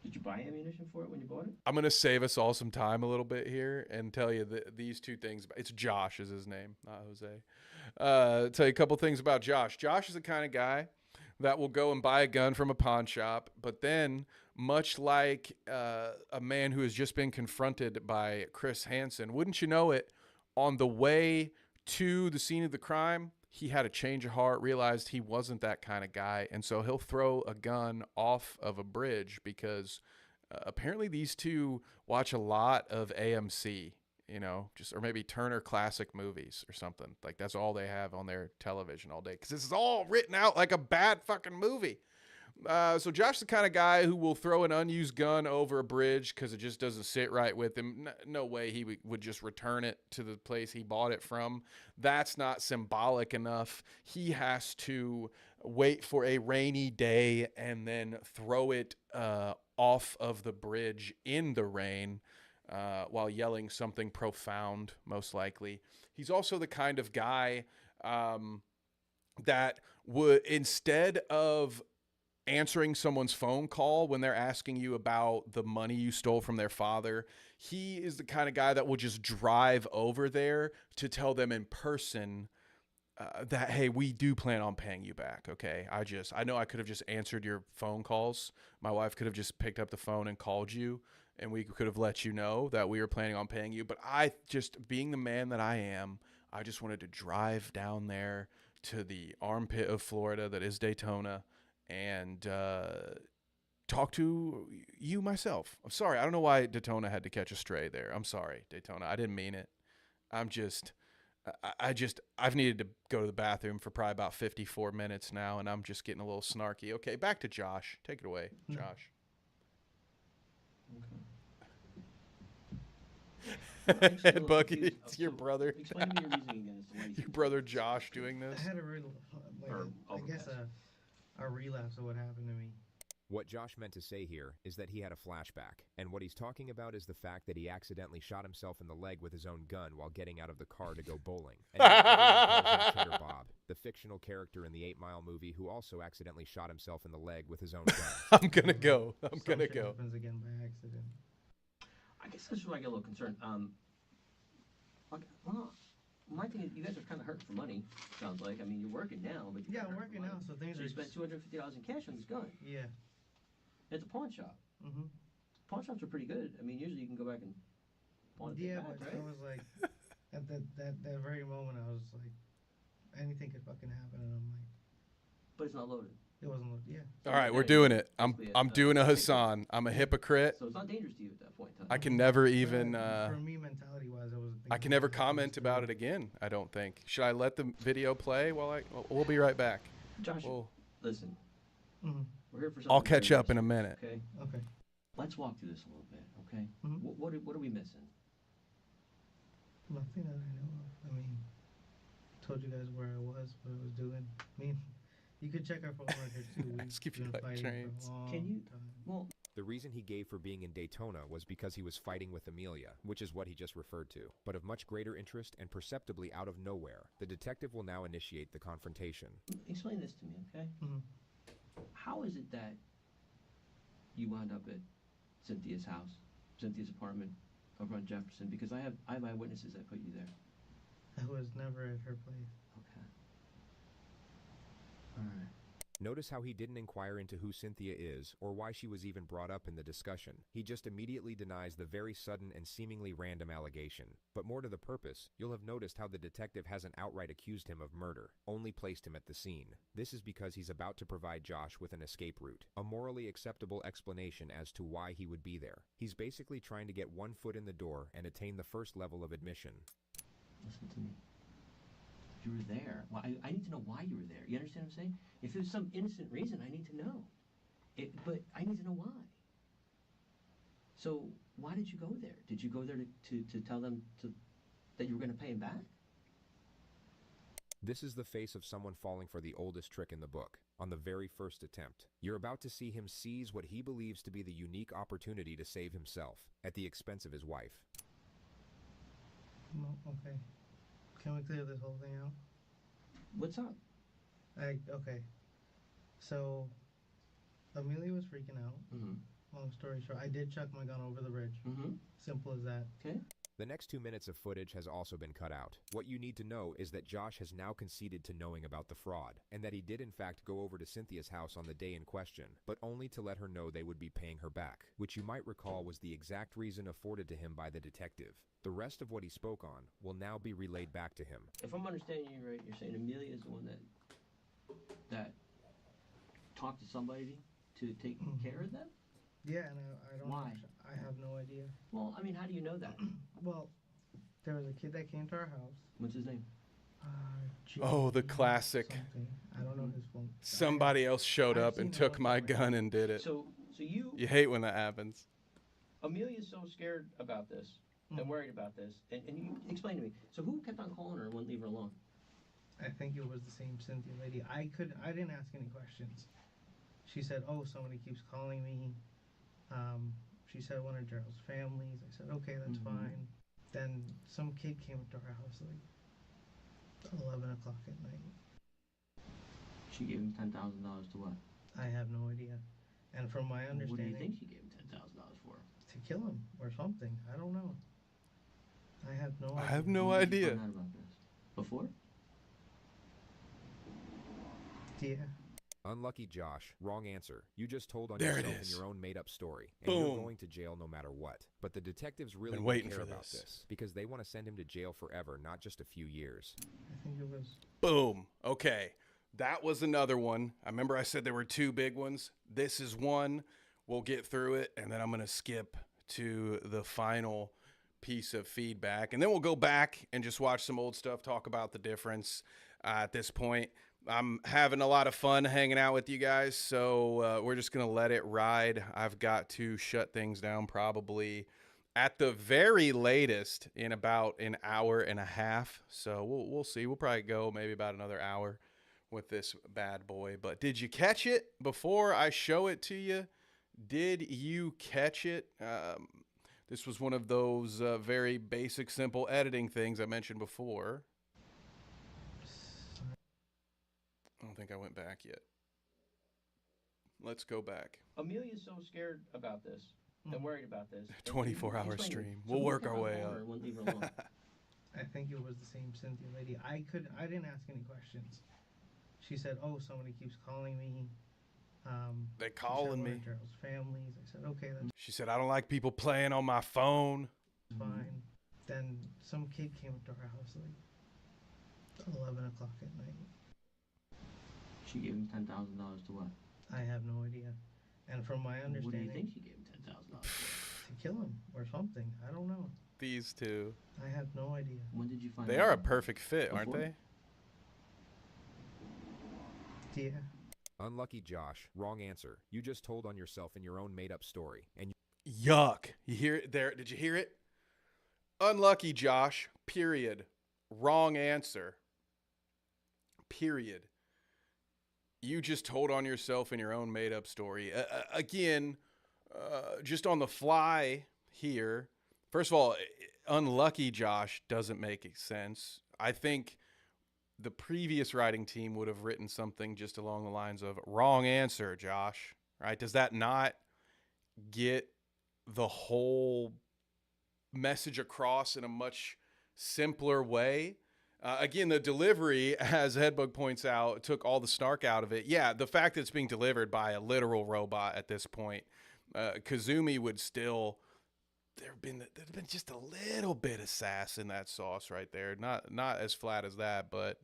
Did you buy ammunition for it when you bought it? I'm going to save us all some time a little bit here and tell you these two things. It's Josh is his name, not Jose. Tell you a couple things about Josh. Josh is the kind of guy that will go and buy a gun from a pawn shop, but then, much like a man who has just been confronted by Chris Hansen, wouldn't you know it, on the way to the scene of the crime, he had a change of heart, realized he wasn't that kind of guy, and so he'll throw a gun off of a bridge because apparently these two watch a lot of AMC, or maybe Turner Classic Movies or something. Like, that's all they have on their television all day because this is all written out like a bad fucking movie. So Josh's the kind of guy who will throw an unused gun over a bridge because it just doesn't sit right with him. No way he would just return it to the place he bought it from. That's not symbolic enough. He has to wait for a rainy day and then throw it off of the bridge in the rain while yelling something profound, most likely. He's also the kind of guy that would, instead of answering someone's phone call when they're asking you about the money you stole from their father, he is the kind of guy that will just drive over there to tell them in person that, hey, we do plan on paying you back, okay? I know I could have just answered your phone calls. My wife could have just picked up the phone and called you, and we could have let you know that we were planning on paying you. But I just, being the man that I am, I just wanted to drive down there to the armpit of Florida that is Daytona and talk to you myself. I'm sorry. I don't know why Daytona had to catch a stray there. I'm sorry, Daytona. I didn't mean it. I've needed to go to the bathroom for probably about 54 minutes now, and I'm just getting a little snarky. Okay, back to Josh. Take it away, Josh. Okay. Bucky, it's your brother. Explain to me your reasoning against your brother Josh doing this. I had a relapse of what happened to me. What Josh meant to say here is that he had a flashback, and what he's talking about is the fact that he accidentally shot himself in the leg with his own gun while getting out of the car to go bowling. And Chitter Bob. the fictional character in the 8 Mile movie who also accidentally shot himself in the leg with his own gun. I'm gonna go. I'm Some gonna shit go. happens again by accident. I guess that's where I get a little concerned. Okay, well, my thing is, you guys are kind of hurting for money. Sounds like. I mean, you're working now, but Yeah, I'm working now, so things so are. you spent $250 in cash on this gun. Yeah. It's a pawn shop. Mhm. Pawn shops are pretty good. I mean, usually you can go back and pawn it Yeah, back, but right? I was like, at that very moment, I was like, anything could fucking happen, and I'm like, But it's not loaded. it wasn't. Yeah. All right, we're doing it. I'm doing a Hassan. I'm a hypocrite. So it's not dangerous to you at that point in time. I can never even. For me, mentality-wise, I was. I can never comment about it again. I don't think. Should I let the video play while I? We'll be right back. Josh, listen. Mhm. We're here for something. I'll catch very up in a basic, minute. Okay. Okay. Let's walk through this a little bit, okay? What are we missing? Nothing that I know of. I mean, told you guys where I was, what I was doing. I mean, you could check our phone records too. We've been fighting for a long Can you? time. Well, The reason he gave for being in Daytona was because he was fighting with Amelia, which is what he just referred to. But of much greater interest and perceptibly out of nowhere, the detective will now initiate the confrontation. explain this to me, okay? Mhm. How is it that you wound up at Cynthia's house, Cynthia's apartment over on Jefferson? Because I have eyewitnesses that put you there. I was never at her place. Okay. All right. Notice how he didn't inquire into who Cynthia is or why she was even brought up in the discussion. He just immediately denies the very sudden and seemingly random allegation. But more to the purpose, you'll have noticed how the detective hasn't outright accused him of murder, only placed him at the scene. This is because he's about to provide Josh with an escape route, a morally acceptable explanation as to why he would be there. He's basically trying to get one foot in the door and attain the first level of admission. Listen to me. You were there. Well, I need to know why you were there. You understand what I'm saying? If there's some innocent reason, I need to know. But I need to know why. So why did you go there? Did you go there to tell them that you were going to pay him back? This is the face of someone falling for the oldest trick in the book, on the very first attempt. You're about to see him seize what he believes to be the unique opportunity to save himself, at the expense of his wife. No, okay. Can we clear this whole thing out? What's up? Okay. So, Amelia was freaking out. Mm-hmm. Long story short, I did chuck my gun over the bridge. Mm-hmm. Simple as that. Okay. The next 2 minutes of footage has also been cut out. What you need to know is that Josh has now conceded to knowing about the fraud, and that he did in fact go over to Cynthia's house on the day in question, but only to let her know they would be paying her back, which you might recall was the exact reason afforded to him by the detective. The rest of what he spoke on will now be relayed back to him. If I'm understanding you right, you're saying Amelia is the one that talked to somebody to take care of them? Yeah, and I don't Why? I have no idea. Well, I mean, how do you know that? Well, there was a kid that came to our house. What's his name? Oh, the classic. Something. I don't know his phone. Somebody else showed I've up and seen took him my on the gun and did it. So you hate when that happens. Amelia's so scared about this and worried about this, and you explain to me. So who kept on calling her and wouldn't leave her alone? I think it was the same Cynthia lady. I didn't ask any questions. She said, "Oh, somebody keeps calling me." She said one of Gerald's families. I said, "Okay, that's fine." Then some kid came to our house like 11 o'clock at night. She gave him $10,000 to what? I have no idea. And from my understanding, What do you think she gave him $10,000 for? to kill him or something. I don't know. I have no idea. I have no When did you idea. find out about this? Before? Yeah. Unlucky Josh, wrong answer. You just told on There it yourself in is. your own made-up story, and you're Boom. going to jail no matter what. But the detectives really Been don't waiting care for about this. this, because they want to send him to jail forever, not just a few years. I think it was. Boom. Okay. That was another one. I remember I said there were two big ones. This is one. We'll get through it, and then I'm going to skip to the final piece of feedback. And then we'll go back and just watch some old stuff, talk about the difference. At this point, I'm having a lot of fun hanging out with you guys, so we're just going to let it ride. I've got to shut things down probably at the very latest in about an hour and a half. So we'll see. We'll probably go maybe about another hour with this bad boy. But did you catch it before I show it to you? Did you catch it? This was one of those very basic, simple editing things I mentioned before. I don't think I went back yet. Let's go back. Amelia's so scared about this and worried about this. 24-hour Explain it. stream. So We'll who work kept our on way calling up. her and wouldn't leave her alone? I think it was the same Cynthia lady. I didn't ask any questions. She said, "Oh, somebody keeps calling me." They she said calling one me. of Daryl's families. I said, "Okay, that's She said, I don't like people playing on my phone. fine." Then some kid came up to our house like 11 o'clock at night. She gave him $10,000 to what? I have no idea. And from my understanding, What do you think she gave him $10,000 for? to kill him or something. I don't know. These two. I have no idea. When did you find They out? are a perfect fit, aren't Before? they? Yeah. Unlucky Josh. Wrong answer. You just told on yourself in your own made-up story. And Yuck. You hear it there? Did you hear it? Unlucky Josh. Period. Wrong answer. Period. You just told on yourself in your own made-up story. Again, just on the fly here. First of all, unlucky Josh doesn't make sense. I think the previous writing team would have written something just along the lines of wrong answer, Josh. Right? Does that not get the whole message across in a much simpler way? Again, the delivery, as Headbug points out, took all the snark out of it. Yeah, the fact that it's being delivered by a literal robot at this point, Kazumi would still... There'd been just a little bit of sass in that sauce right there. Not as flat as that, but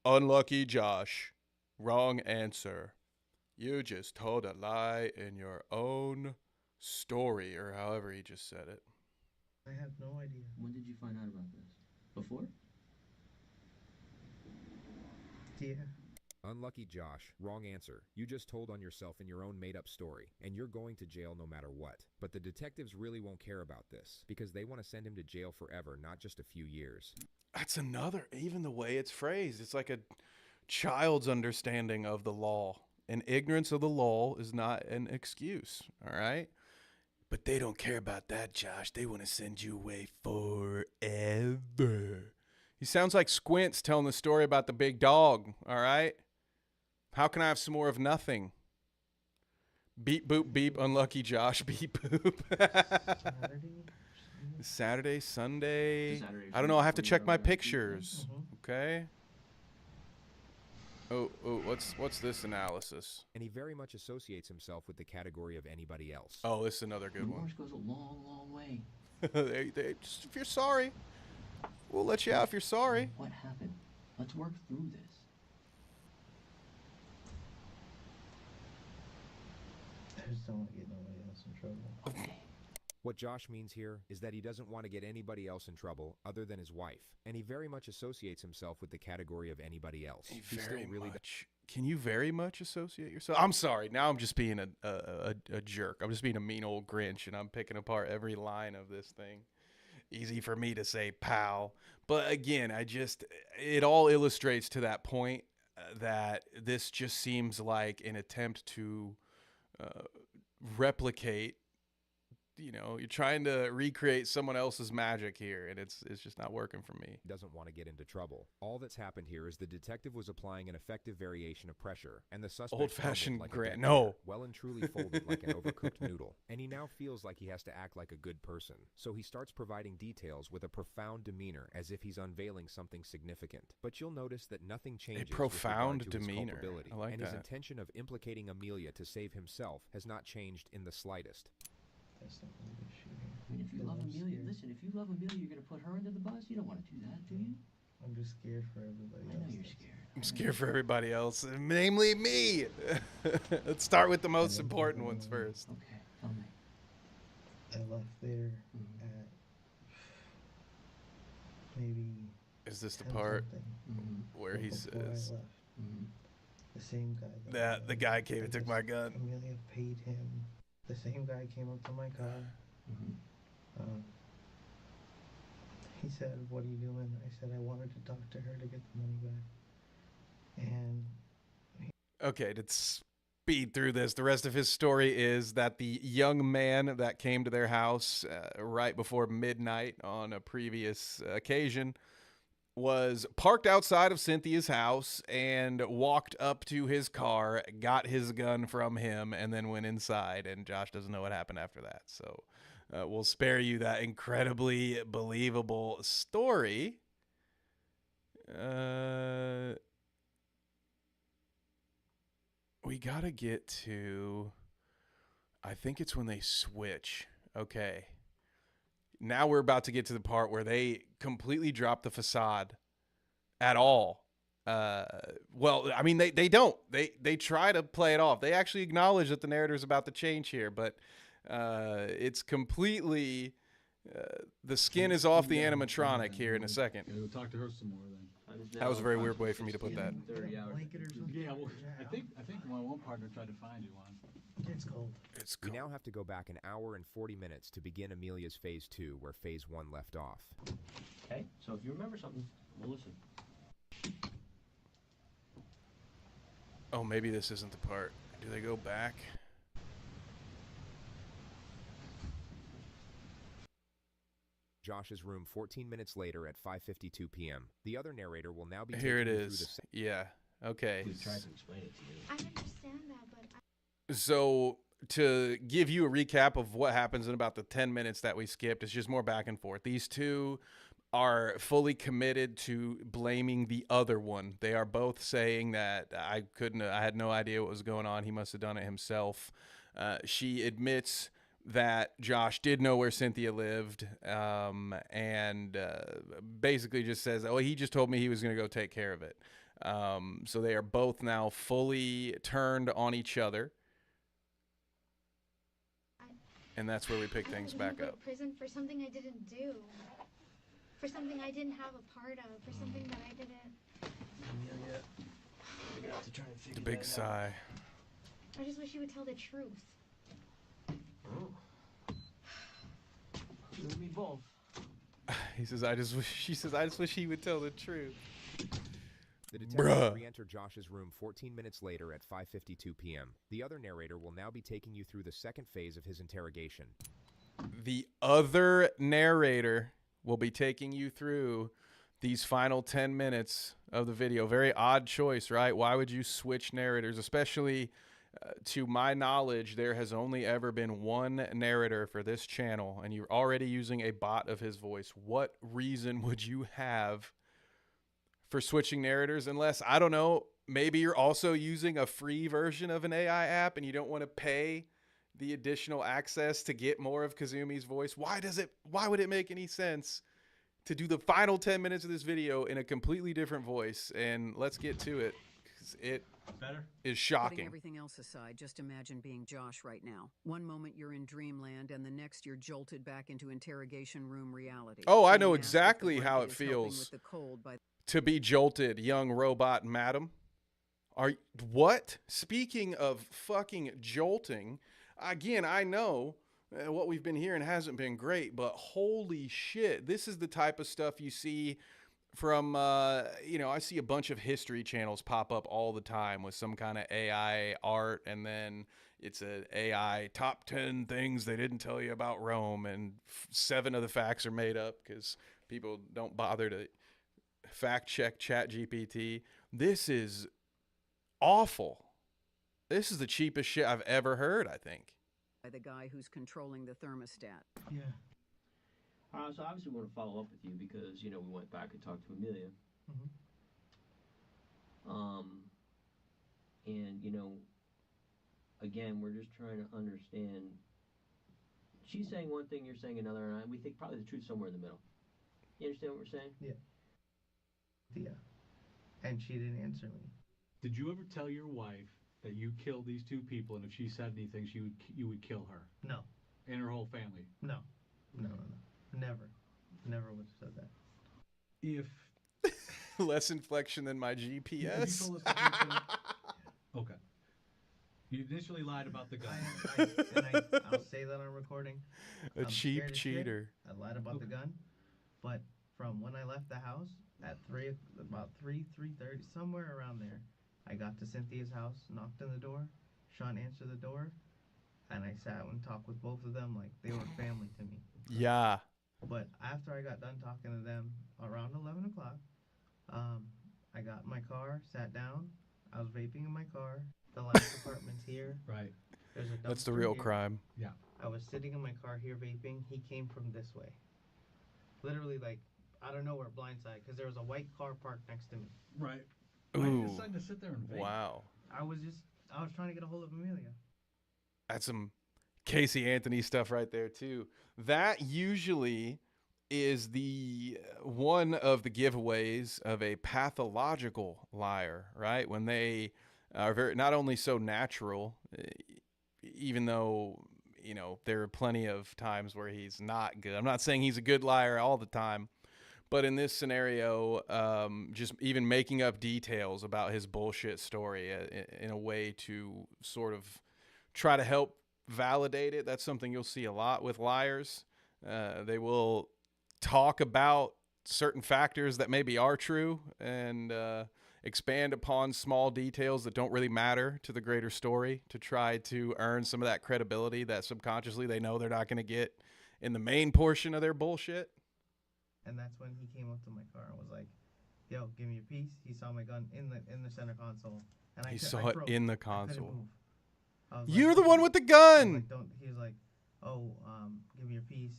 unlucky Josh. Wrong answer. You just told a lie in your own story, or however he just said it. I have no idea. When did you find out about this? Before? Yeah. unlucky Josh. Wrong answer. You just told on yourself in your own made-up story, and you're going to jail no matter what. But the detectives really won't care about this, because they want to send him to jail forever, not just a few years. That's another, even the way it's phrased, it's like a child's understanding of the law. And ignorance of the law is not an excuse, all right? But they don't care about that, Josh. They want to send you away forever. He sounds like Squints telling the story about the big dog, all right? How can I have some more of nothing? Beep, boop, beep, unlucky Josh, beep, boop. Saturday, Sunday. I don't know. I have to check my pictures. Okay. Oh, what's this analysis? And he very much associates himself with the category of anybody else. Oh, this is another good one. Remorse goes a long, long way. Just, if you're sorry, we'll let you out if you're sorry. What happened? Let's work through this. I just don't want to get nobody else in trouble. Okay. What Josh means here is that he doesn't want to get anybody else in trouble other than his wife, and he very much associates himself with the category of anybody else. Can you very much associate yourself? I'm sorry. Now I'm just being a jerk. I'm just being a mean old Grinch, and I'm picking apart every line of this thing. Easy for me to say, pal. But again, it all illustrates to that point that this just seems like an attempt to replicate. You know, you're trying to recreate someone else's magic here, and it's just not working for me. Doesn't want to get into trouble. All that's happened here is the detective was applying an effective variation of pressure, and the suspect old-fashioned like Grant. No, well and truly folded like an overcooked noodle. And he now feels like he has to act like a good person. So he starts providing details with a profound demeanor, as if he's unveiling something significant. But you'll notice that nothing changes. A profound with regard to his demeanor. culpability, I like and that. his intention of implicating Amelia to save himself has not changed in the slightest. That's not really good shooting. I mean, if you love Amelia, listen, if you love Amelia, you're going to put her under the bus? You don't want to do that, do you? I'm just scared for everybody else. I know you're scared. I'm scared for everybody else, namely me. Let's start with the most important ones first. Okay, tell me. I left there at maybe. Is this the 10 part something. where he Before I says left. The same guy. that the guy came and took my gun? Amelia paid him. The same guy came up to my car. He said, "What are you doing?" I said, "I wanted to talk to her to get the money back." And Okay, to speed through this, the rest of his story is that the young man that came to their house right before midnight on a previous occasion was parked outside of Cynthia's house and walked up to his car, got his gun from him, and then went inside. And Josh doesn't know what happened after that. So we'll spare you that incredibly believable story. We got to get to, I think it's when they switch. Okay. Now we're about to get to the part where they completely drop the facade at all. Well, I mean, they don't. They try to play it off. They actually acknowledge that the narrative is about to change here, but it's completely the skin is off the animatronic here in a second. We'll talk to her some more then. That was a very weird way for me to put that. 30 hours. Yeah, well, I think my one partner tried to find you one. It's cold. It's cold. We now have to go back an hour and 40 minutes to begin Amelia's Phase 2, where Phase 1 left off. Okay, so if you remember something, we'll listen. Oh, maybe this isn't the part. Do they go back? Josh's room 14 minutes later at 5:52 p.m. The other narrator will now be Here it taking you through is. Yeah. Okay. We've tried to explain it to you. I understand that, but So to give you a recap of what happens in about the 10 minutes that we skipped, it's just more back and forth. These two are fully committed to blaming the other one. They are both saying that I had no idea what was going on. He must have done it himself. She admits that Josh did know where Cynthia lived, and basically just says, oh, he just told me he was going to go take care of it. So they are both now fully turned on each other. And that's where we pick things back up. Prison for something I didn't do, for something I didn't have a part of, for something that I didn't. Amelia, we're gonna have to try and figure The big that sigh. I just wish you would tell the truth. Oh. You and me both. He says, she says, I just wish he would tell the truth. The detectives re-enter Josh's room 14 minutes later at 5:52 p.m. The other narrator will now be taking you through the second phase of his interrogation. The other narrator will be taking you through these final 10 minutes of the video. Very odd choice, right? Why would you switch narrators? Especially, to my knowledge, there has only ever been one narrator for this channel, and you're already using a bot of his voice. What reason would you have for switching narrators? Unless, I don't know, maybe you're also using a free version of an AI app and you don't want to pay the additional access to get more of Kazumi's voice. Why would it make any sense to do the final 10 minutes of this video in a completely different voice? And let's get to it, 'cause it is shocking. Putting everything else aside, just imagine being Josh right now. One moment you're in dreamland, and the next you're jolted back into interrogation room reality. Oh, I know exactly how it feels to be jolted, young robot madam. What? Speaking of fucking jolting, again, I know what we've been hearing hasn't been great, but holy shit, this is the type of stuff you see from, I see a bunch of history channels pop up all the time with some kind of AI art, and then it's an AI top 10 things they didn't tell you about Rome, and 7 of the facts are made up because people don't bother to fact check ChatGPT. This is awful. This is the cheapest shit I've ever heard, I think. By the guy who's controlling the thermostat. Yeah. So obviously we want to follow up with you because, we went back and talked to Amelia. And, again, we're just trying to understand. She's saying one thing, you're saying another, and we think probably the truth's somewhere in the middle. You understand what we're saying? Yeah. Yeah. And she didn't answer me. Did you ever tell your wife that you killed these 2 people, and if she said anything, you would kill her? No. And her whole family? No. Never would have said that. If less inflection than my GPS. You told us that okay. You initially lied about the gun. I'll say that on recording. A cheap cheater. I lied about the gun, but from when I left the house at about 3:30, somewhere around there, I got to Cynthia's house, knocked on the door, Sean answered the door, and I sat and talked with both of them like they were family to me. Yeah. But after I got done talking to them around 11 o'clock, I got in my car, sat down. I was vaping in my car. The light department's here. Right. There's a dumpster That's the real here. crime. Yeah. I was sitting in my car here vaping. He came from this way. Literally, like, out of nowhere, blindside, because there was a white car parked next to me. Right. Why Ooh. you decide to sit there and vape? Wow. I was trying to get a hold of Amelia. That's some Casey Anthony stuff right there too. That usually is the one of the giveaways of a pathological liar, right? When they are very, not only so natural, even though, you know, there are plenty of times where he's not good. I'm not saying he's a good liar all the time, but in this scenario, just even making up details about his bullshit story in a way to sort of try to help validate it. That's something you'll see a lot with liars. They will talk about certain factors that maybe are true and expand upon small details that don't really matter to the greater story to try to earn some of that credibility that subconsciously they know they're not going to get in the main portion of their bullshit. And that's when he came up to my car and was like, "Yo, give me your piece." He saw my gun in the center console, and He saw it in the console. You're the one with the gun. Like, don't. He was like, "Oh, give me your piece."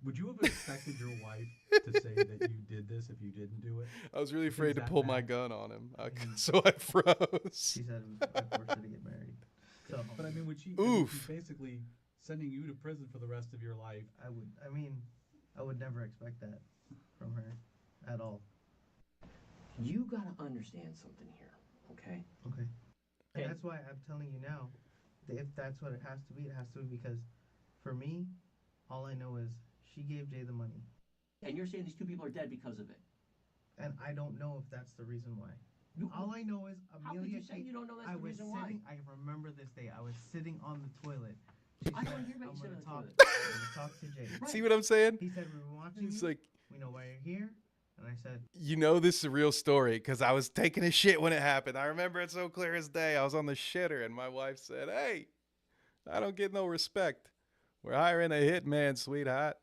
Would you have expected your wife to say that you did this if you didn't do it? I was really Is afraid to that pull bad? my gun on him, so I froze. She said I forced her to get married. So, But I mean, would she? Oof. She's basically sending you to prison for the rest of your life. I would never expect that from her at all. You gotta understand something here, okay? Okay. And Okay. that's why I'm telling you now, if that's what it has to be, it has to be because for me, all I know is she gave Jay the money. And you're saying these two people are dead because of it. And I don't know if that's the reason why. All I know is Amelia. How could you say you don't know that's the reason why? I remember this day. I was sitting on the toilet. I don't hear about you sitting on the toilet. I'm gonna talk to Jay. See what I'm saying? He said we were watching. It's you. like, We know why you're here. And I said, you know, this is a real story because I was taking a shit when it happened. I remember it so clear as day. I was on the shitter and my wife said, "Hey, I don't get no respect. We're hiring a hitman, sweetheart."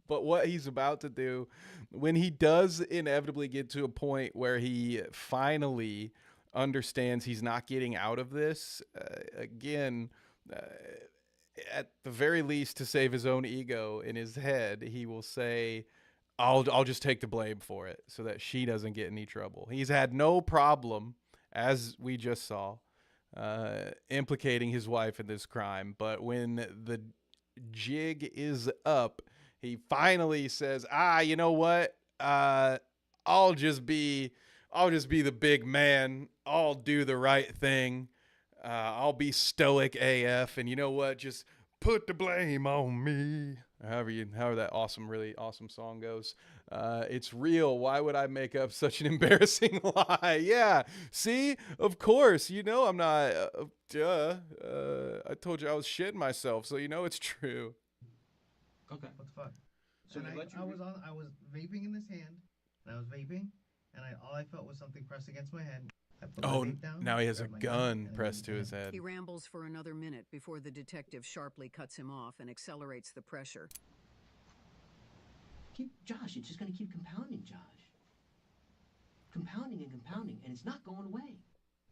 But what he's about to do, when he does inevitably get to a point where he finally understands he's not getting out of this, again, at the very least, to save his own ego in his head, he will say, I'll just take the blame for it so that she doesn't get any trouble. He's had no problem, as we just saw, implicating his wife in this crime. But when the jig is up, he finally says, you know what? I'll just be the big man. I'll do the right thing. I'll be stoic AF. And you know what? Just put the blame on me. However that really awesome song goes. It's real. Why would I make up such an embarrassing lie? Yeah. See, of course, you know, I'm not, I told you I was shitting myself. So, you know, it's true. Okay. What the fuck? So and I was vaping in this hand, and I was vaping, and all I felt was something pressed against my head. I put my vape down, now he has a grabbed my gun and pressed to I- his head. He rambles for another minute before the detective sharply cuts him off and accelerates the pressure. Josh, it's just gonna keep compounding, Josh. Compounding, and it's not going away.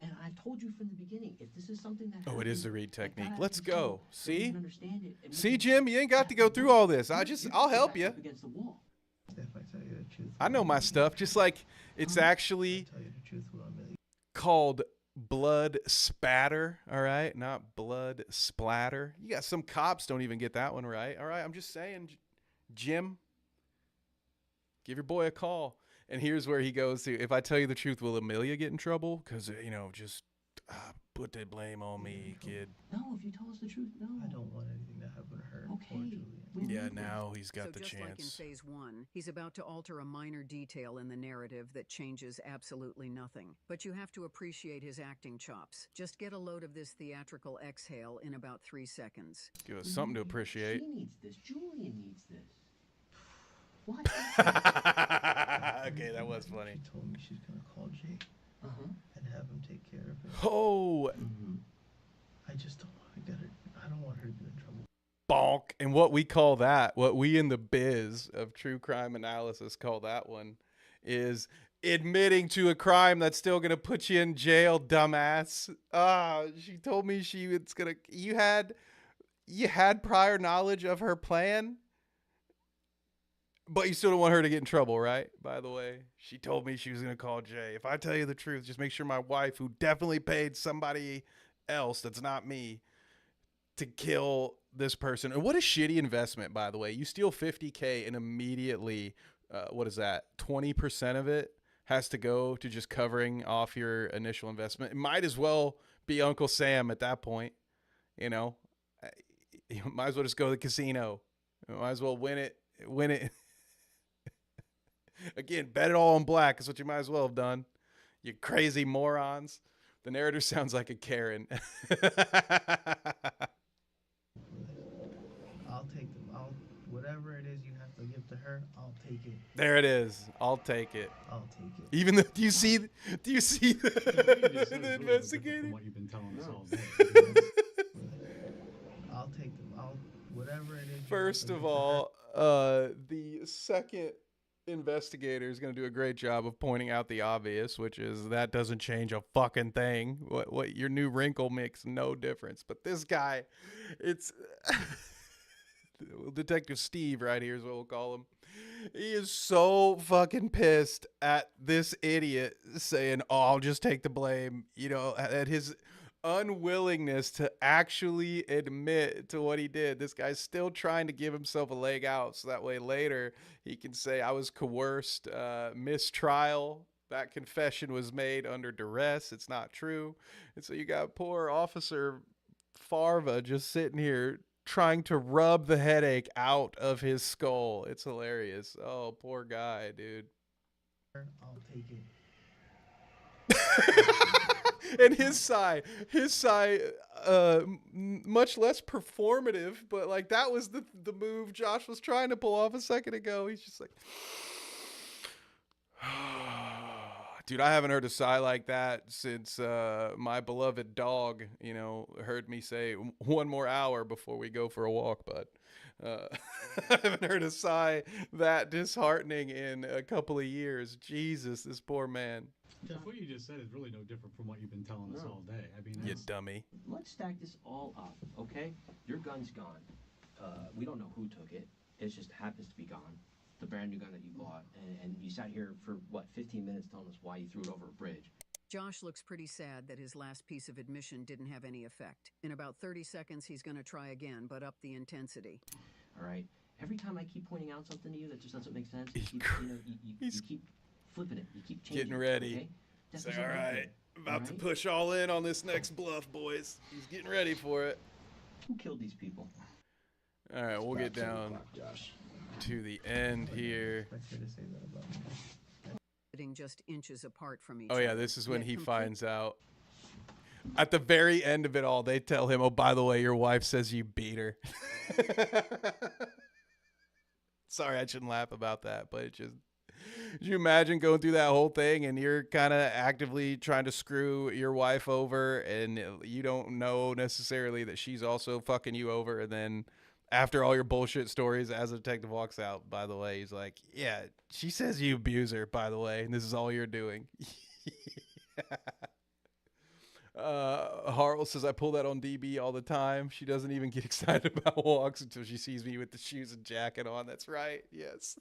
And I told you from the beginning, if this is something that Oh, it is the read happens, technique. that Let's happens go. so you See? can understand it, and See, we can- Jim, you ain't got to go through all this. I'll help you. Up against the wall. If I tell you the truth, I know my stuff. Just like it's actually tell you the truth, will Amelia. called blood spatter. All right, not blood splatter. You got some cops don't even get that one right. All right, I'm just saying, Jim, give your boy a call. And here's where he goes to. If I tell you the truth, will Amelia get in trouble? Because just put the blame on me, kid. No, if you tell us the truth, no. I don't want anything to happen to her or Okay. Julian. Yeah, now he's got So the just like in chance. phase 1, he's about to alter a minor detail in the narrative that changes absolutely nothing. But you have to appreciate his acting chops. Just get a load of this theatrical exhale in about 3 seconds. Give us something to appreciate. She needs this. Julian needs this. What? Okay, that was funny. She told me she's gonna call Jay and have him take care of it. Oh, I just don't want to get her. I don't want her to get in trouble. bonk. And what we call that, what we in the biz of true crime analysis call that one, is admitting to a crime that's still gonna put you in jail, dumbass. She told me you had prior knowledge of her plan, but you still don't want her to get in trouble, right? By the way, she told me she was gonna call Jay. If I tell you the truth, just make sure my wife, who definitely paid somebody else that's not me to kill this person. And what a shitty investment, by the way. You steal $50K and immediately, what is that? 20% of it has to go to just covering off your initial investment. It might as well be Uncle Sam at that point. You know, you might as well just go to the casino. You might as well win it. Again, bet it all on black is what you might as well have done. You crazy morons. The narrator sounds like a Karen. I'll take them. Whatever it is you have to give to her, I'll take it. There it is. I'll take it. I'll take it. Even though, do you see the The investigator? What you've been telling us all day. I'll take them. Whatever it is. First of all, the second investigator is going to do a great job of pointing out the obvious, which is that doesn't change a fucking thing. What your new wrinkle makes no difference. But this guy, it's Detective Steve right here is what we'll call him. He is so fucking pissed at this idiot saying, "Oh, I'll just take the blame," you know, at his unwillingness to actually admit to what he did. This guy's still trying to give himself a leg out so that way later he can say, "I was coerced, mistrial. That confession was made under duress. It's not true." And so you got poor Officer Farva just sitting here trying to rub the headache out of his skull. It's hilarious. Oh, poor guy, dude. I'll take it. And his sigh, much less performative, but like that was the move Josh was trying to pull off a second ago. He's just like, dude, I haven't heard a sigh like that since my beloved dog, you know, heard me say 1 more hour before we go for a walk, bud. I haven't heard a sigh that disheartening in a couple of years. Jesus, this poor man. Jeff, what you just said is really no different from what you've been telling us all day. I mean, You dummy. Let's stack this all up, okay? Your gun's gone. We don't know who took it. It just happens to be gone. The brand new gun that you bought. And you sat here for, 15 minutes telling us why you threw it over a bridge. Josh looks pretty sad that his last piece of admission didn't have any effect. In about 30 seconds, he's going to try again, but up the intensity. All right? Every time I keep pointing out something to you that just doesn't make sense, you keep flipping it. You keep changing Getting ready. Okay? That Say, doesn't all make right, it, about to push all in on this next bluff, boys. He's getting ready for it. Who killed these people? All right, we'll get down to the end here. Sitting just inches apart from each Oh, yeah, other. this is when Yet he complete- finds out. At the very end of it all, they tell him, "Oh, by the way, your wife says you beat her." Sorry, I shouldn't laugh about that, but it just... Could you imagine going through that whole thing and you're kind of actively trying to screw your wife over and you don't know necessarily that she's also fucking you over, and then after all your bullshit stories, as the detective walks out, by the way, he's like, "Yeah, she says you abuse her, by the way, and this is all you're doing." Harl says, "I pull that on DB all the time. She doesn't even get excited about walks until she sees me with the shoes and jacket on." That's right. Yes.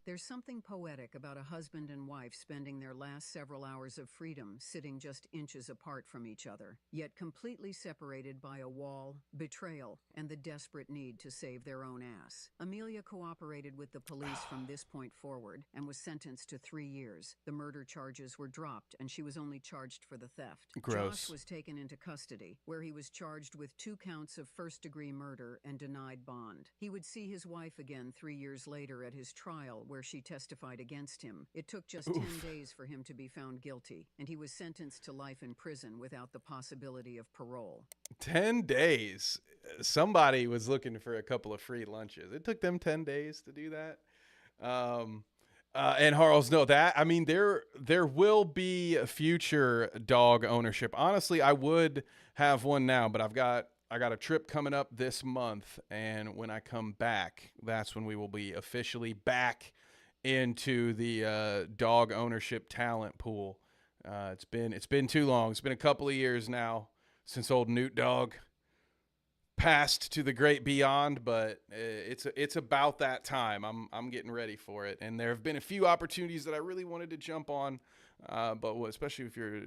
There's something poetic about a husband and wife spending their last several hours of freedom sitting just inches apart from each other, yet completely separated by a wall, betrayal, and the desperate need to save their own ass. Amelia cooperated with the police from this point forward and was sentenced to 3 years. The murder charges were dropped and she was only charged for the theft. Gross. Josh was taken into custody, where he was charged with 2 counts of first-degree murder and denied bond. He would see his wife again 3 years later at his trial, where she testified against him. It took just 10 days for him to be found guilty, and he was sentenced to life in prison without the possibility of parole. 10 days. Somebody was looking for a couple of free lunches. It took them 10 days to do that. And Harles, no, that I mean there will be future dog ownership. Honestly, I would have one now, but I got a trip coming up this month, and when I come back, that's when we will be officially back into the dog ownership talent pool. It's been too long. It's been a couple of years now since old Newt Dog passed to the great beyond, but it's about that time. I'm getting ready for it, and there have been a few opportunities that I really wanted to jump on, but especially if you're,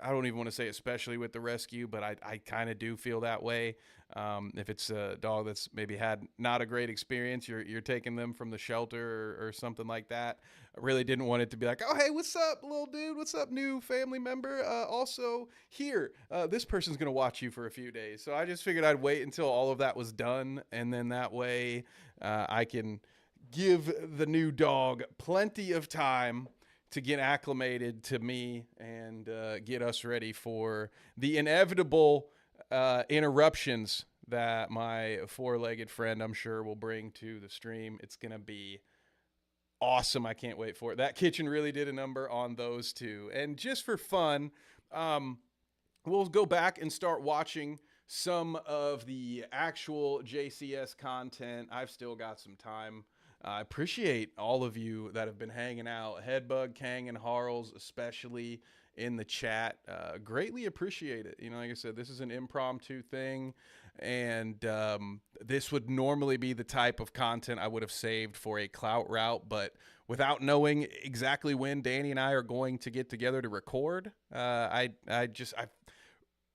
I don't even want to say especially with the rescue, but I kind of do feel that way. If it's a dog that's maybe had not a great experience, you're taking them from the shelter or something like that. I really didn't want it to be like, oh, hey, what's up, little dude? What's up, new family member? Also, here, this person's going to watch you for a few days. So I just figured I'd wait until all of that was done, and then that way I can give the new dog plenty of time to get acclimated to me and get us ready for the inevitable interruptions that my four-legged friend, I'm sure, will bring to the stream. It's going to be awesome. I can't wait for it. That kitchen really did a number on those two. And just for fun, we'll go back and start watching some of the actual JCS content. I've still got some time. I appreciate all of you that have been hanging out. Headbug, Kang, and Harles, especially in the chat. Greatly appreciate it. You know, like I said, this is an impromptu thing, and this would normally be the type of content I would have saved for a clout route, but without knowing exactly when Danny and I are going to get together to record, I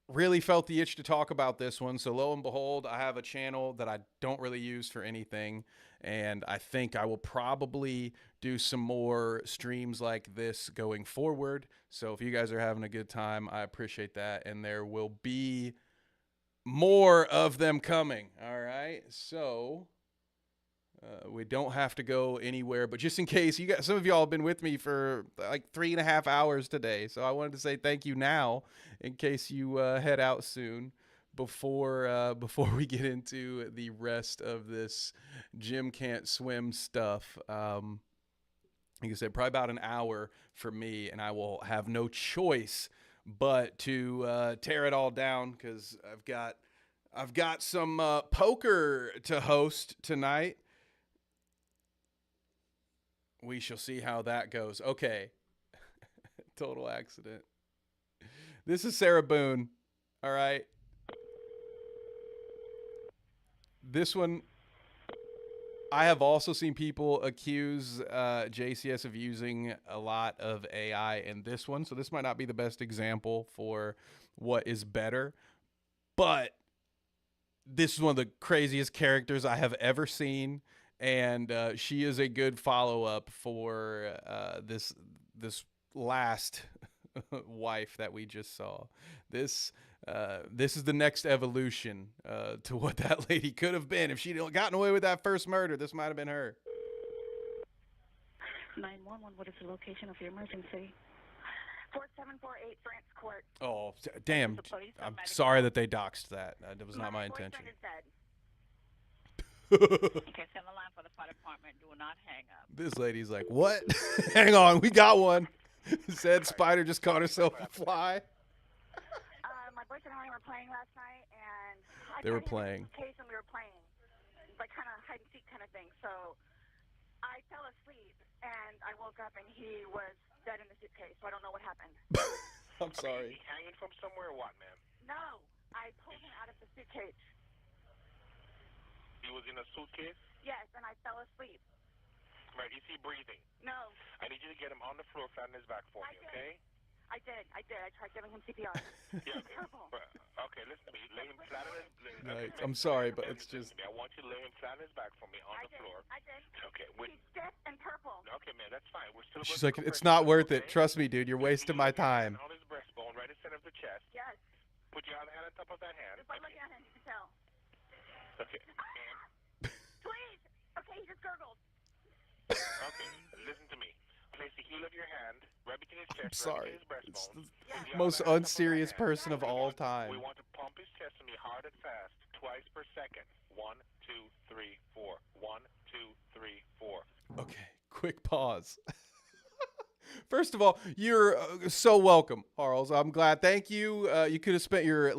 really felt the itch to talk about this one. So lo and behold, I have a channel that I don't really use for anything, and I think I will probably do some more streams like this going forward. So if you guys are having a good time, I appreciate that, and there will be more of them coming. All right, so we don't have to go anywhere, but just in case, you got some of y'all have been with me for like 3.5 hours today, so I wanted to say thank you now in case you head out soon before we get into the rest of this Jim Can't Swim stuff. Like I said, probably about an hour for me, and I will have no choice but to tear it all down because I've got some poker to host tonight. We shall see how that goes. Okay. Total accident. This is Sarah Boone. All right. This one, I have also seen people accuse JCS of using a lot of AI in this one. So this might not be the best example for what is better. But this is one of the craziest characters I have ever seen. And she is a good follow-up for this last wife that we just saw. This is the next evolution to what that lady could have been. If she'd gotten away with that first murder, this might have been her. 911, what is the location of your emergency? 4748 France Court. Oh, damn. I'm sorry that they doxed that. That was not my intention. Okay, send the line for the fire department. Do not hang up. This lady's like, what? Hang on, we got one. Said Spider just caught herself a fly. My boyfriend and I were playing last night, and They were playing. Case and we were playing, like kind of hide and seek kind of thing. So I fell asleep, and I woke up, and he was dead in the suitcase. So I don't know what happened. I'm sorry. Is he hanging from somewhere or what, ma'am? No, I pulled him out of the suitcase. He was in a suitcase? Yes, and I fell asleep. Right, is he breathing? No. I need you to get him on the floor, flat on his back for me, okay? I did. I tried giving him CPR. Yeah, okay, listen to me. Lay him flat on his Right. I'm sorry, but it's just... I want you to lay him flat on his back for me on the floor. I did. Okay, He's stiff and purple. Okay, man, that's fine. We're still... She's like, it's not worth it. Trust me, dude. You're wasting my time. On his breastbone, right in the center of the chest. Yes. Put your other hand on top of that hand. If I look at him, you can tell. Okay. Please! Okay, he just gurgled. Okay, listen to me. Place the heel of your hand right between his chest, I'm sorry. right between his breastbone. It's the most unserious person of all time. We want to pump his chest to me hard and fast, twice per second. 1, 2, 3, 4. 1, 2, 3, 4. Okay, quick pause. First of all, you're so welcome, Harles. I'm glad. Thank you. You could have spent your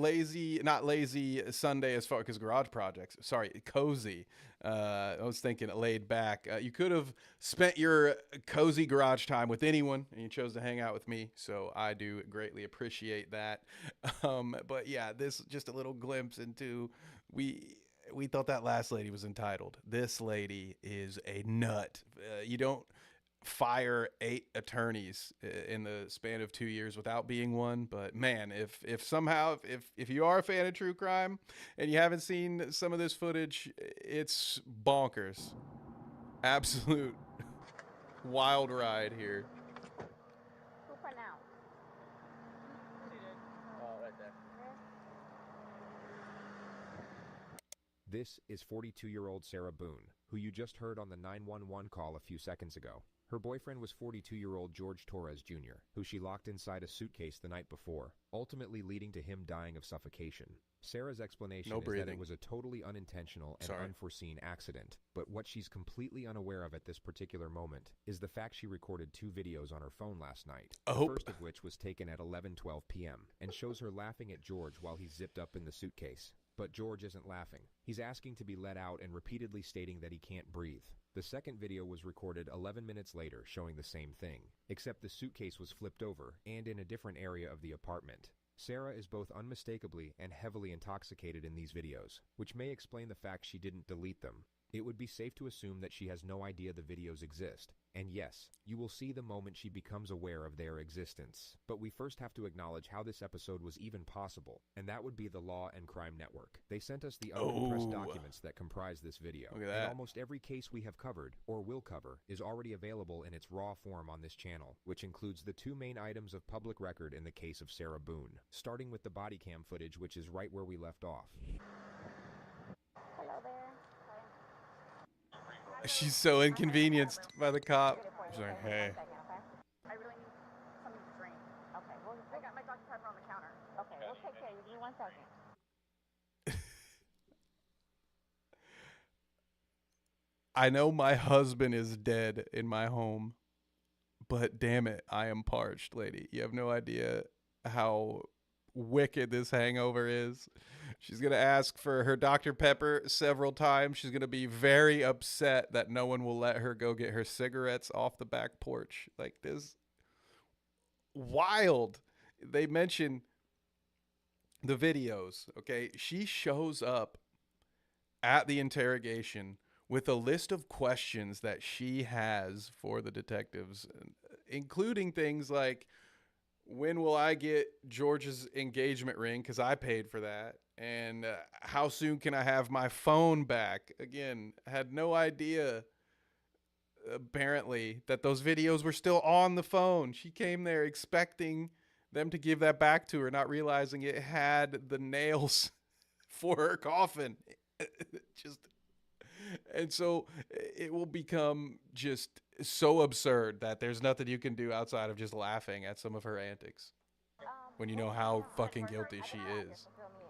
not lazy Sunday as far because garage projects. Sorry, cozy. I was thinking laid back. You could have spent your cozy garage time with anyone, and you chose to hang out with me. So I do greatly appreciate that. But yeah, this just a little glimpse into we thought that last lady was entitled. This lady is a nut. You don't fire 8 attorneys in the span of 2 years without being one. But man, if somehow if you are a fan of true crime and you haven't seen some of this footage, it's bonkers. Absolute wild ride here. Who for now? Right there. This is 42-year-old Sarah Boone, who you just heard on the 911 call a few seconds ago. Her boyfriend was 42-year-old George Torres Jr., who she locked inside a suitcase the night before, ultimately leading to him dying of suffocation. Sarah's explanation is that it was a totally unintentional and unforeseen accident, but what she's completely unaware of at this particular moment is the fact she recorded 2 videos on her phone last night, the first of which was taken at 11:12 p.m., and shows her laughing at George while he's zipped up in the suitcase. But George isn't laughing. He's asking to be let out and repeatedly stating that he can't breathe. The second video was recorded 11 minutes later, showing the same thing, except the suitcase was flipped over and in a different area of the apartment. Sarah is both unmistakably and heavily intoxicated in these videos, which may explain the fact she didn't delete them. It would be safe to assume that she has no idea the videos exist. And yes, you will see the moment she becomes aware of their existence. But we first have to acknowledge how this episode was even possible, and that would be the Law and Crime Network. They sent us the uncompressed documents that comprise this video. Look at that. And almost every case we have covered, or will cover, is already available in its raw form on this channel, which includes the 2 main items of public record in the case of Sarah Boone, starting with the body cam footage, which is right where we left off. Hello there. She's so inconvenienced by the cop. She's like, hey. I really need something to drink. Okay, well, I got my Dr. Pepper on the counter. Okay, we'll take care of you. Give me 1 second. I know my husband is dead in my home, but damn it, I am parched, lady. You have no idea how wicked this hangover is. She's going to ask for her Dr. Pepper several times. She's going to be very upset that no one will let her go get her cigarettes off the back porch. Like this. Wild. They mention the videos, okay? She shows up at the interrogation with a list of questions that she has for the detectives, including things like, when will I get George's engagement ring? Because I paid for that. And how soon can I have my phone back? Again, had no idea, apparently, that those videos were still on the phone. She came there expecting them to give that back to her, not realizing it had the nails for her coffin. And so it will become just so absurd that there's nothing you can do outside of just laughing at some of her antics when you know how fucking guilty she is.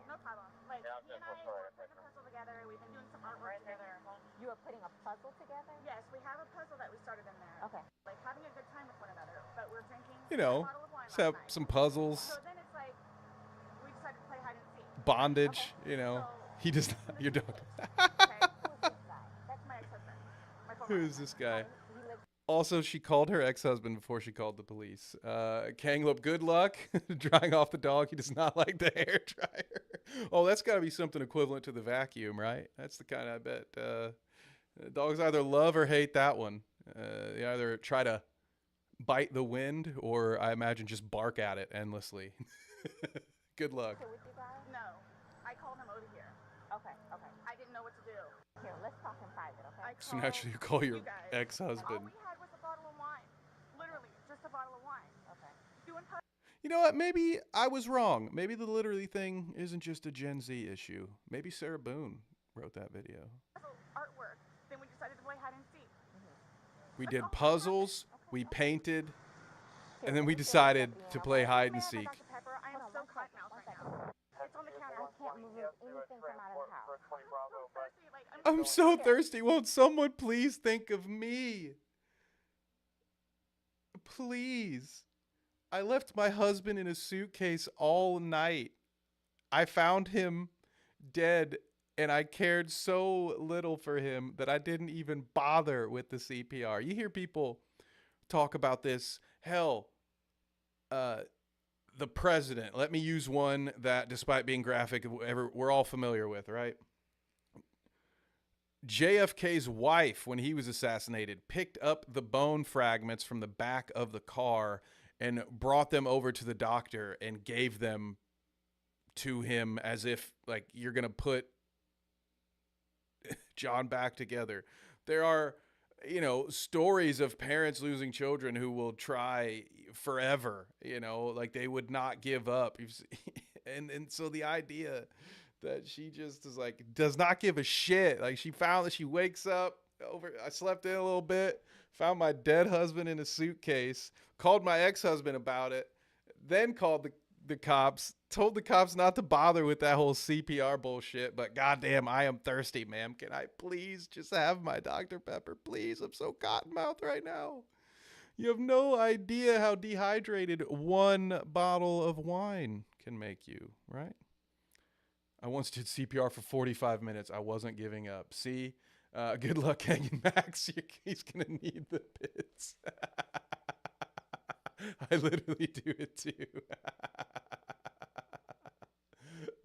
No problem. Like, he and I were putting a puzzle together. We've been doing some artwork together. You are putting a puzzle together? Yes, we have a puzzle that we started in there. Okay. Like, having a good time with one another, but we're drinking You know, a bottle of wine let's have last night. some puzzles, So then it's like, we decided to play hide and seek. bondage, you know. He does not, your dog. That's my ex-husband. My former Who is this guy? Also, she called her ex-husband before she called the police. Kanglip, good luck drying off the dog. He does not like the hair dryer. Oh, that's got to be something equivalent to the vacuum, right? That's the kind I bet. Dogs either love or hate that one. They either try to bite the wind or, I imagine, just bark at it endlessly. Good luck. No, I called him over here. Okay. I didn't know what to do. Here, let's talk in private, okay? So naturally, you call your ex-husband. All we had was a bottle of wine. Literally, just a bottle of wine. Okay. Doing You know what? Maybe I was wrong. Maybe the literally thing isn't just a Gen Z issue. Maybe Sarah Boone wrote that video. artwork. Then we decided to play hide and seek. We did puzzles, we painted, and then we decided to play hide and seek. Dr. Pepper, I am so caught now right now. It's on the counter. I can't move anything from out of the house. I'm so thirsty. Won't someone please think of me? please. I left my husband in a suitcase all night. I found him dead, and I cared so little for him that I didn't even bother with the CPR. You hear people talk about this. Hell, the president. Let me use one that, despite being graphic, we're all familiar with, right? JFK's wife, when he was assassinated, picked up the bone fragments from the back of the car and brought them over to the doctor and gave them to him as if, like, you're going to put John back together. There are, stories of parents losing children who will try forever, like they would not give up. And so the idea that she just is like, does not give a shit. Like, she found that she wakes up I slept in a little bit, found my dead husband in a suitcase, called my ex-husband about it, then called the cops, told the cops not to bother with that whole CPR bullshit. But goddamn, I am thirsty, ma'am. Can I please just have my Dr. Pepper? Please, I'm so cottonmouth right now. You have no idea how dehydrated one bottle of wine can make you, right? I once did CPR for 45 minutes. I wasn't giving up. See? Good luck hanging Max. He's going to need the bits. I literally do it too.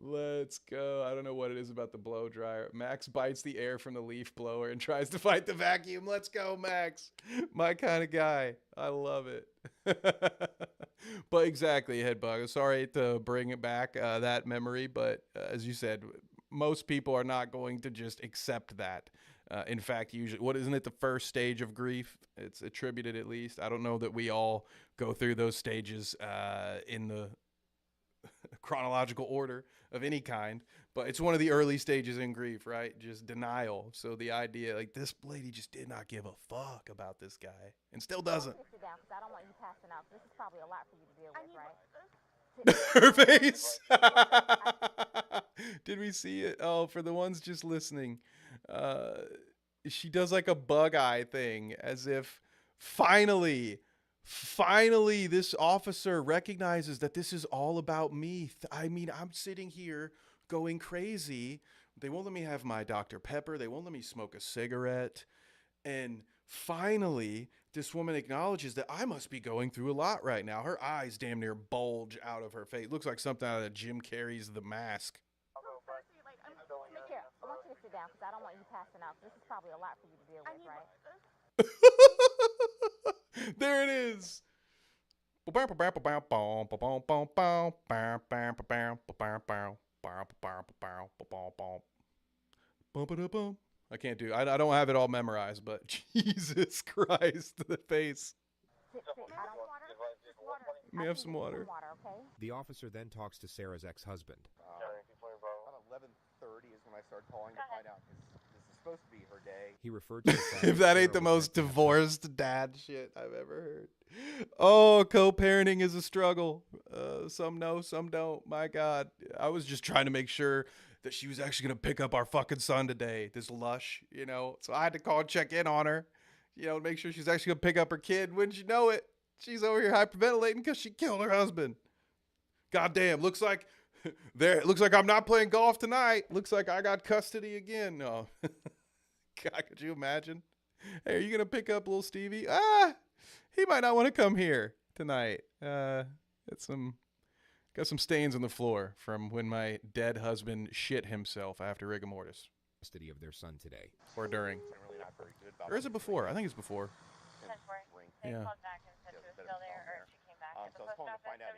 Let's go. I don't know what it is about the blow dryer. Max bites the air from the leaf blower and tries to fight the vacuum. Let's go, Max. My kind of guy. I love it. But exactly, Headbug. Sorry to bring it back, that memory. But as you said, most people are not going to just accept that. In fact, usually, isn't it the first stage of grief? It's attributed, at least. I don't know that we all go through those stages in the chronological order of any kind, but it's one of the early stages in grief, right? Just denial. So the idea, like, this lady just did not give a fuck about this guy and still doesn't. Sit down, because I don't want you passing out. This is probably a lot for you to deal with, right? Her face. Did we see it? Oh, for the ones just listening, she does like a bug eye thing, as if finally this officer recognizes that this is all about me. I mean, I'm sitting here going crazy. They won't let me have my Dr. Pepper. They won't let me smoke a cigarette. And finally, this woman acknowledges that I must be going through a lot right now. Her eyes damn near bulge out of her face. Looks like something out of Jim Carrey's The Mask. Look here, I want you to sit down, because I don't want you passing out. This is probably a lot for you to deal with, right? There it is. I can't do. I don't have it all memorized, but Jesus Christ, the face. Let me have some water. The officer then talks to Sarah's ex-husband. About 11:30 is when I started calling to find out, because this is supposed to be her day. He referred to the fact If that ain't the most divorced dad shit I've ever heard. Oh, co-parenting is a struggle. Some know, some don't. My God. I was just trying to make sure that she was actually going to pick up our fucking son today. This lush, So I had to call and check in on her, make sure she's actually going to pick up her kid. Wouldn't you know it? She's over here hyperventilating because she killed her husband. Goddamn. Looks like I'm not playing golf tonight. Looks like I got custody again. No. God, could you imagine? Hey, are you going to pick up little Stevie? He might not want to come here tonight. Got some stains on the floor from when my dead husband shit himself after rigor mortis. Custody of their son today. Or during. Or is it before? I think it's before. Yeah.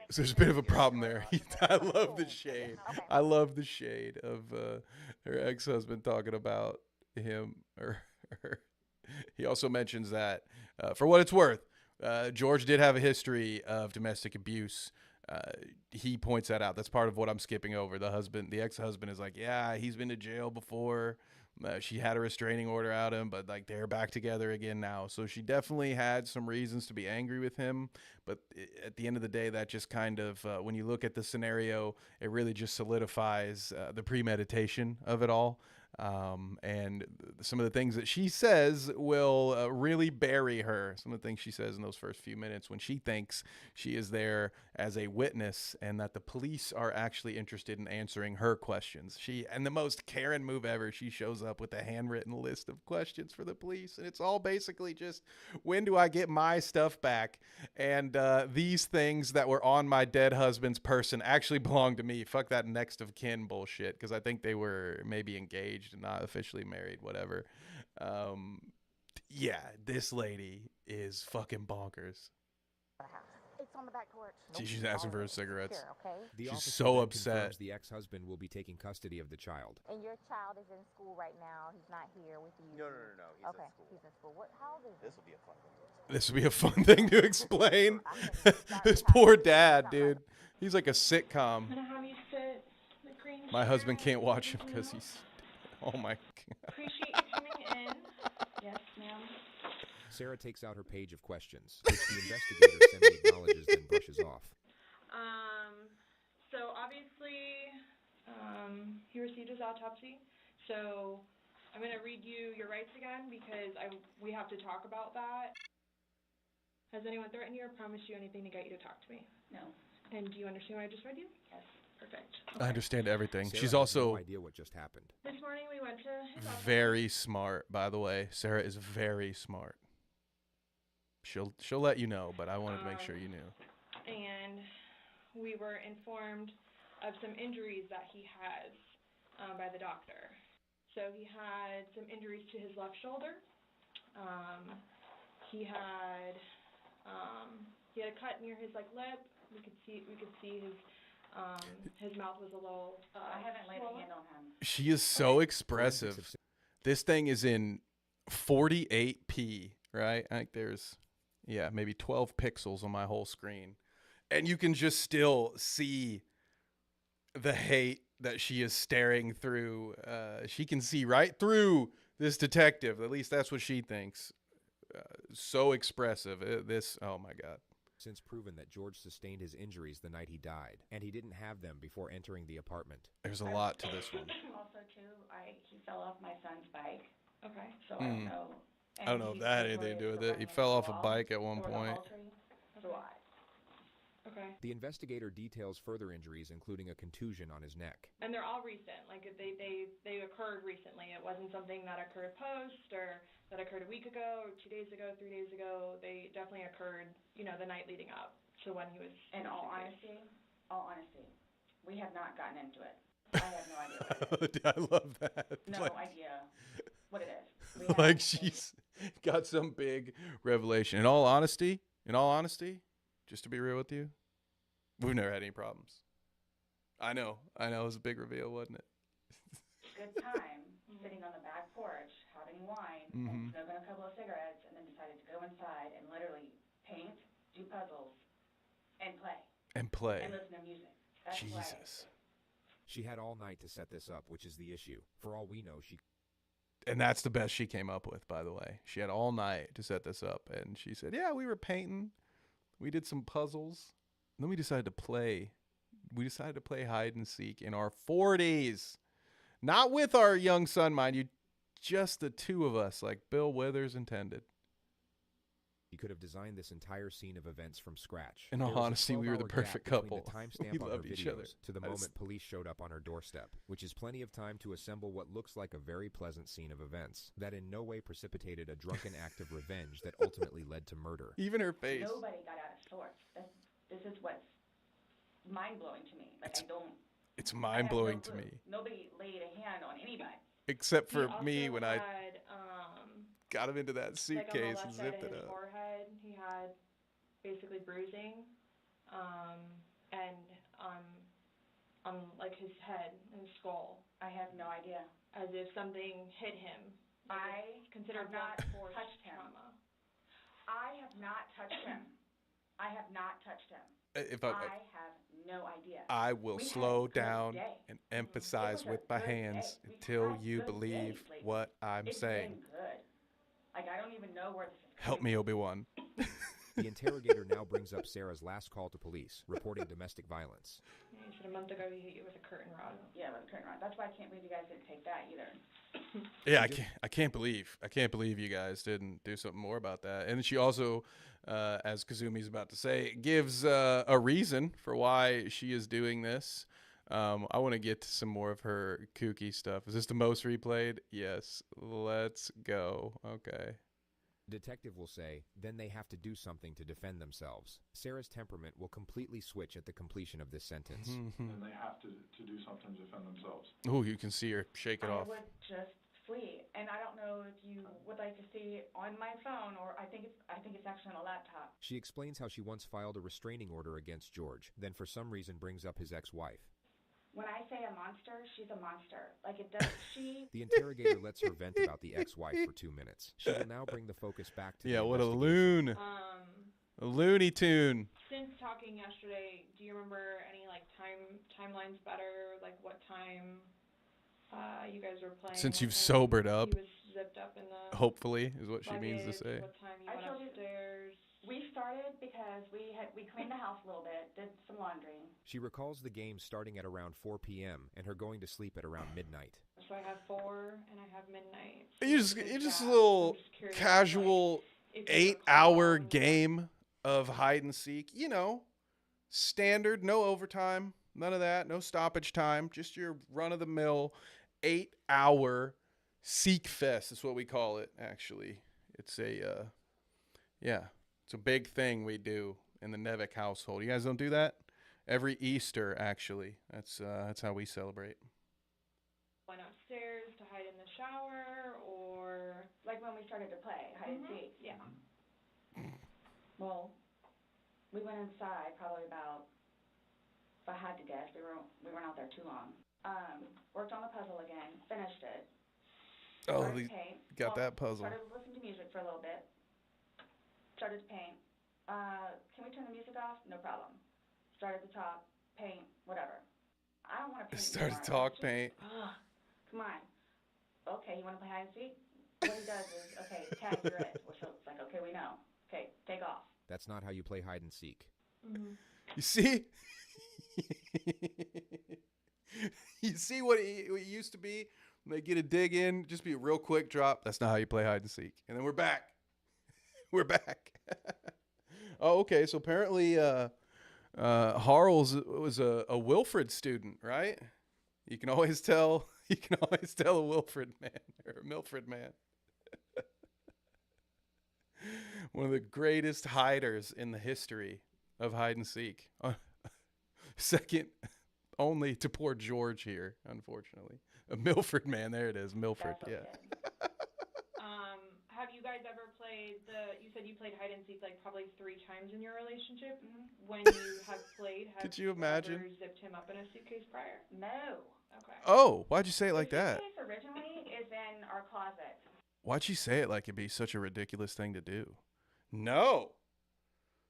So there's a bit of a problem there. I love the shade. I love the shade of her ex-husband talking about him or her. He also mentions that, for what it's worth, George did have a history of domestic abuse. He points that out. That's part of what I'm skipping over. The ex-husband is like, yeah, he's been to jail before. She had a restraining order out him, but like they're back together again now. So she definitely had some reasons to be angry with him. But at the end of the day, that just kind of, when you look at the scenario, it really just solidifies the premeditation of it all. And some of the things that she says will really bury her. Some of the things she says in those first few minutes when she thinks she is there as a witness and that the police are actually interested in answering her questions. And the most Karen move ever, she shows up with a handwritten list of questions for the police. And it's all basically just, when do I get my stuff back? And these things that were on my dead husband's person actually belong to me. Fuck that next of kin bullshit, because I think they were maybe engaged and not officially married, whatever. Yeah, this lady is fucking bonkers. It's on the back porch. She's asking for her cigarettes. Here, okay? The She's officer so then upset. confirms the ex-husband will be taking custody of the child. And your child is in school right now. He's not here with you. No. He's okay, in school. he's in school. How old is he? This will be a fun one. This would be a fun thing to explain. This poor dad, dude. He's like a sitcom. I'm gonna have you sit the green My chair husband can't watch him in the because middle. he's... Oh, my God. Appreciate you coming in. Yes, ma'am. Sarah takes out her page of questions, which the investigator semi-acknowledges then brushes off. So obviously, he received his autopsy. So I'm going to read you your rights again because we have to talk about that. Has anyone threatened you or promised you anything to get you to talk to me? No. And do you understand what I just read you? Yes. Perfect. I understand everything. Sarah She's has also no idea what just happened. This morning we went to his office. very smart, by the way. Sarah is very smart. She'll let you know, but I wanted to make sure you knew. And we were informed of some injuries that he has by the doctor. So he had some injuries to his left shoulder. He had a cut near his lip. We could see his mouth was a little. I haven't laid a hand on him. She is so expressive. This thing is in 48p, right? I think there's, maybe 12 pixels on my whole screen. And you can just still see the hate that she is staring through. She can see right through this detective. At least that's what she thinks. So expressive. Oh my God. Since proven that George sustained his injuries the night he died, and he didn't have them before entering the apartment. There's a lot to this one. Also, too, he fell off my son's bike. Okay. So I don't know. I don't know if that had anything to do with it. He fell off a bike at one point. Okay. The investigator details further injuries, including a contusion on his neck. And they're all recent. They occurred recently. It wasn't something that occurred post or that occurred a week ago or 2 days ago, 3 days ago. They definitely occurred, the night leading up to when he was. In all honesty, we have not gotten into it. I have no idea what it is. I love that. No idea what it is. She's got some big revelation. In all honesty, just to be real with you, we've never had any problems. I know. It was a big reveal, wasn't it? Good time sitting on the back porch, having wine, and smoking a couple of cigarettes, and then decided to go inside and literally paint, do puzzles, and play. And listen to music. That's Jesus. She had all night to set this up, which is the issue. For all we know, And that's the best she came up with, by the way. She had all night to set this up, and she said, yeah, we were painting. We did some puzzles. And then we decided to play. We decided to play hide and seek in our 40s. Not with our young son, mind you. Just the two of us, like Bill Withers intended. He could have designed this entire scene of events from scratch. In all honesty, we were the perfect couple. The timestamp We on loved her each videos other. to the moment police showed up on her doorstep, which is plenty of time to assemble what looks like a very pleasant scene of events that in no way precipitated a drunken act of revenge that ultimately led to murder. Even her face. Nobody got out of sorts. This is what's mind-blowing to me. It's mind-blowing to me. Nobody laid a hand on anybody. Except for me when I got him into that On suitcase the and left side zipped of it his up. forehead, he had basically bruising, and on his head and his skull. I have no idea. As if something hit him. I considered have not force touched him. trauma. I have not touched him. I have not touched him. If I have no idea. I will We had slow a good down day. and emphasize It was a with my good hands day. We until had you good believe days lately. what I'm It's saying. been good. I don't even know where this is Help me, Obi-Wan. The interrogator now brings up Sarah's last call to police, reporting domestic violence. Yeah, you said a month ago he hit you with a curtain rod. Yeah, with a curtain rod. That's why I can't believe you guys didn't take that either. Yeah, I can't believe you guys didn't do something more about that. And she also, as Kazumi's about to say, gives a reason for why she is doing this. I want to get to some more of her kooky stuff. Is this the most replayed? Yes. Let's go. Okay. Detective will say, then they have to do something to defend themselves. Sarah's temperament will completely switch at the completion of this sentence. And they have to do something to defend themselves. Oh, you can see her shake it off. I would just flee, and I don't know if you would like to see it on my phone, or I think it's actually on a laptop. She explains how she once filed a restraining order against George, then for some reason brings up his ex-wife. When I say a monster, she's a monster. Like, it does, The interrogator lets her vent about the ex-wife for 2 minutes. She will now bring the focus back to the what a investigation. loon. A Looney Tune. Since talking yesterday, do you remember any like timelines better? Like what time you guys were playing? Since what you've time sobered up. He was zipped up in the Hopefully, is what she means to luggage, say. What time you went upstairs? We started because we cleaned the house a little bit, did some laundry. She recalls the game starting at around 4 p.m. and her going to sleep at around midnight. So I have 4 and I have midnight. You're just a little casual 8-hour game of hide and seek. You know, standard, no overtime, none of that, no stoppage time, just your run-of-the-mill 8-hour seek fest is what we call it, actually. It's a, it's a big thing we do in the Nevik household. You guys don't do that? Every Easter, actually. That's how we celebrate. Went upstairs to hide in the shower, or like when we started to play hide and seek. Yeah. Well, we went inside probably about, if I had to guess, we weren't out there too long. Worked on the puzzle again, finished it. Oh, Started to paint. got that puzzle. Started to listen to music for a little bit. Started to paint. Can we turn the music off? No problem. Start at the top, paint, whatever. I don't want to paint. Start to talk, paint. Come on. Okay, you want to play hide and seek? What he does is, okay, tag, you're it. Which it's like, okay, we know. Okay, take off. That's not how you play hide and seek. You see? You see what it used to be? When they get a dig in, just be a real quick drop. That's not how you play hide and seek. And then we're back. We're back. Oh, okay. So apparently Harles was a Wilfred student, right? You can always tell a Wilfred man or a Milfred man. One of the greatest hiders in the history of hide and seek. Second only to poor George here, unfortunately. A Milford man, there it is, Milford, yeah. Have you guys ever played you said you played hide and seek like probably 3 times in your relationship? When you have played, Could you imagine? Ever zipped him up in a suitcase prior? No. Okay. Oh, why'd you say it like that? The suitcase originally is in our closet. Why'd you say it like it'd be such a ridiculous thing to do? No.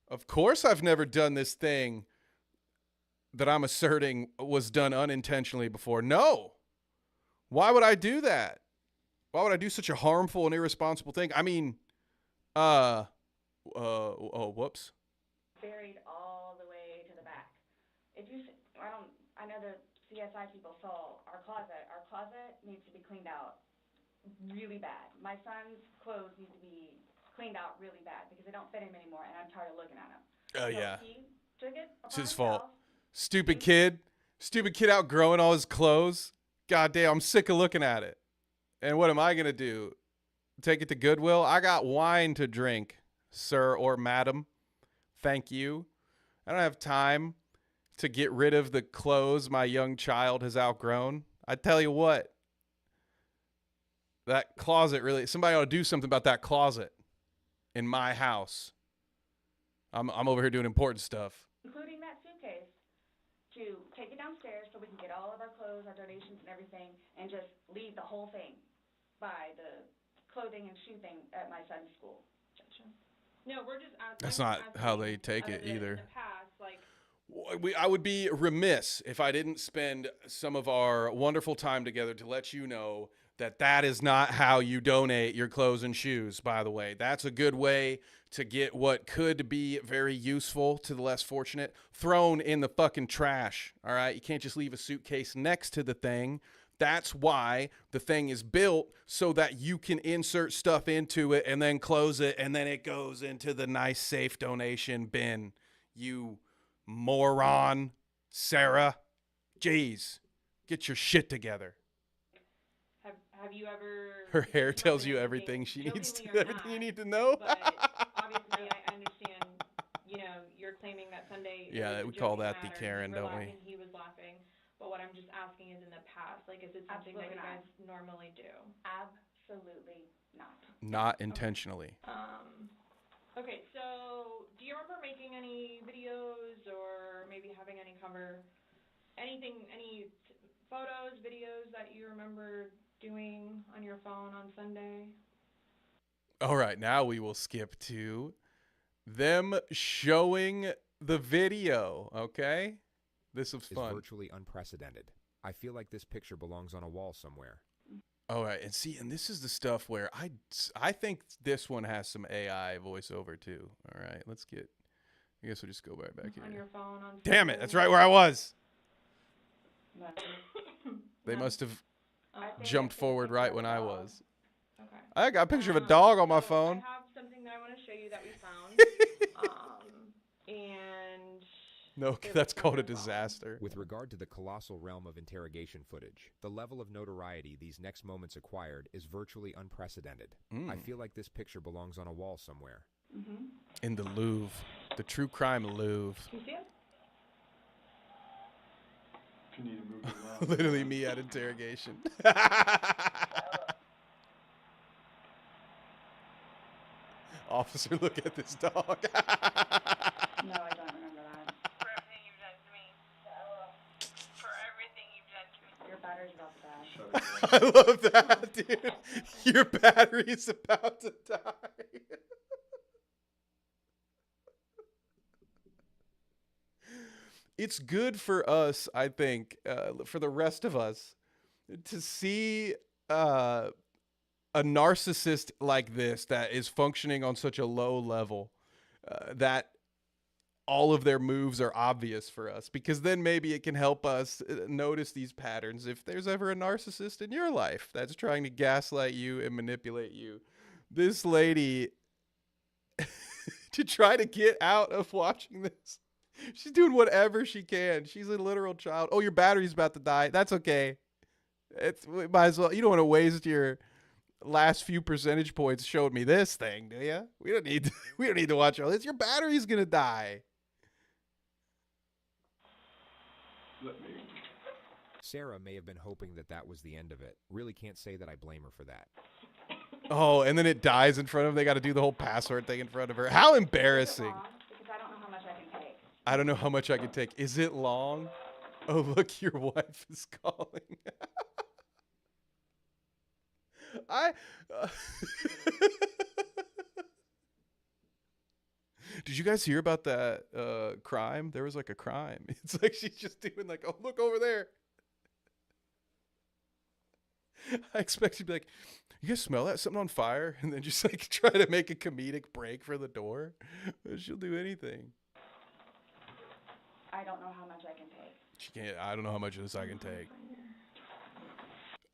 Of course I've never done this thing that I'm asserting was done unintentionally before. No. Why would I do that? Why would I do such a harmful and irresponsible thing? I mean, whoops. Buried all the way to the back. I know the CSI people saw our closet. Our closet needs to be cleaned out really bad. My son's clothes need to be cleaned out really bad because they don't fit him anymore, and I'm tired of looking at them. Oh, So yeah. he took it It's upon his fault. himself. Stupid kid outgrowing all his clothes. God damn, I'm sick of looking at it. And what am I going to do? Take it to Goodwill? I got wine to drink, sir or madam. Thank you. I don't have time to get rid of the clothes my young child has outgrown. I tell you what, that closet really, somebody ought to do something about that closet in my house. I'm over here doing important stuff. Including that suitcase, to take it downstairs so we can get all of our clothes, our donations and everything, and just leave the whole thing by the clothing and shoe thing at my son's school. No, we're just asking. That's not how they take it either. In the past, like, I would be remiss if I didn't spend some of our wonderful time together to let you know that is not how you donate your clothes and shoes, by the way. That's a good way to get what could be very useful to the less fortunate thrown in the fucking trash, all right? You can't just leave a suitcase next to the thing. That's why the thing is built, so that you can insert stuff into it and then close it, and then it goes into the nice, safe donation bin. You moron, Sarah. Jeez, get your shit together. Have you ever? Her hair tells you everything she needs to, everything you need to know. But obviously, I understand. You know, you're claiming that Sunday. Yeah, we call that the Karen, don't we? He was laughing. But what I'm just asking is, in the past, like, is it something that you guys normally do? Absolutely not. Not intentionally. Okay, so do you remember making any videos or maybe having any photos, videos that you remember doing on your phone on Sunday? All right, now we will skip to them showing the video, okay? This is fun. Is virtually unprecedented. I feel like this picture belongs on a wall somewhere. All right, and see, and this is the stuff where I think this one has some AI voiceover too. All right, I guess we'll just go right back here. On your phone on Damn it, that's right where I was. They must have jumped forward right when I was. Okay. I got a picture of a dog on my phone. I have something that I want to show you that we found. And No, that's called a disaster. With regard to the colossal realm of interrogation footage, the level of notoriety these next moments acquired is virtually unprecedented. I feel like this picture belongs on a wall somewhere. In the Louvre. The true crime Louvre. Can you see it? If you need to move it around. Literally me at interrogation. Officer, look at this dog. No, I don't remember that. For everything you've done to me. For everything you've done to me. Your battery's about to die. I love that, dude. Your battery's about to die. It's good for us, I think, for the rest of us, to see a narcissist like this that is functioning on such a low level that all of their moves are obvious for us, because then maybe it can help us notice these patterns if there's ever a narcissist in your life that's trying to gaslight you and manipulate you. This lady, to try to get out of watching this, she's doing whatever she can. She's a literal child. Oh, your battery's about to die. That's okay. Might as well. You don't want to waste your last few percentage points showing me this thing, do you? We don't need to watch all this. Your battery's gonna die. Sarah may have been hoping that was the end of it. Really can't say that I blame her for that. Oh, and then it dies in front of them. They got to do the whole password thing in front of her. How embarrassing. Because I don't know how much I can take. I don't know how much I can take. Is it long? Oh, look, your wife is calling. Did you guys hear about that crime? There was like a crime. It's like she's just doing like, oh, look over there. I expect she'd be like, you guys smell that? Something on fire? And then just like try to make a comedic break for the door. She'll do anything. I don't know how much I can take. She can't. I don't know how much of this I can take.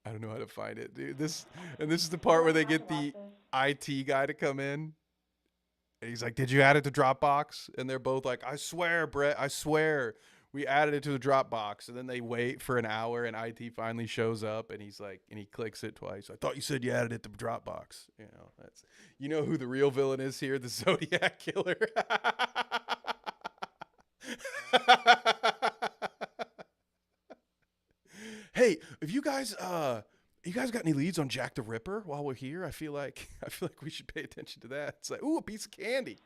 I don't know how to find it, dude. This is the part where they get the IT guy to come in. And he's like, did you add it to Dropbox? And they're both like, I swear, Brett, I swear. We added it to the Dropbox. And then they wait for an hour and IT finally shows up and he's like, and he clicks it twice. I thought you said you added it to Dropbox. You know who the real villain is here? The Zodiac Killer. Hey, if you guys got any leads on Jack the Ripper while we're here? I feel like we should pay attention to that. It's like, ooh, a piece of candy.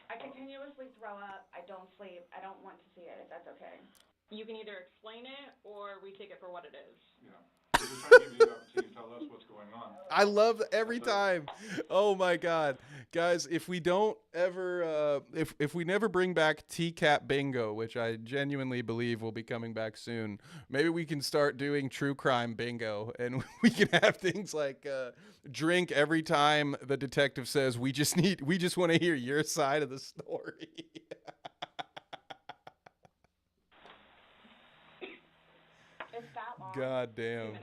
I continuously throw up. I don't sleep. I don't want to see it, if that's okay. You can either explain it or we take it for what it is. Yeah. just trying to give you the opportunity to tell us what's going on. I love every time. Oh my God, guys! If we don't ever, if we never bring back TCAT bingo, which I genuinely believe will be coming back soon, maybe we can start doing true crime bingo, and we can have things like drink every time the detective says we just want to hear your side of the story. It's that long. God damn.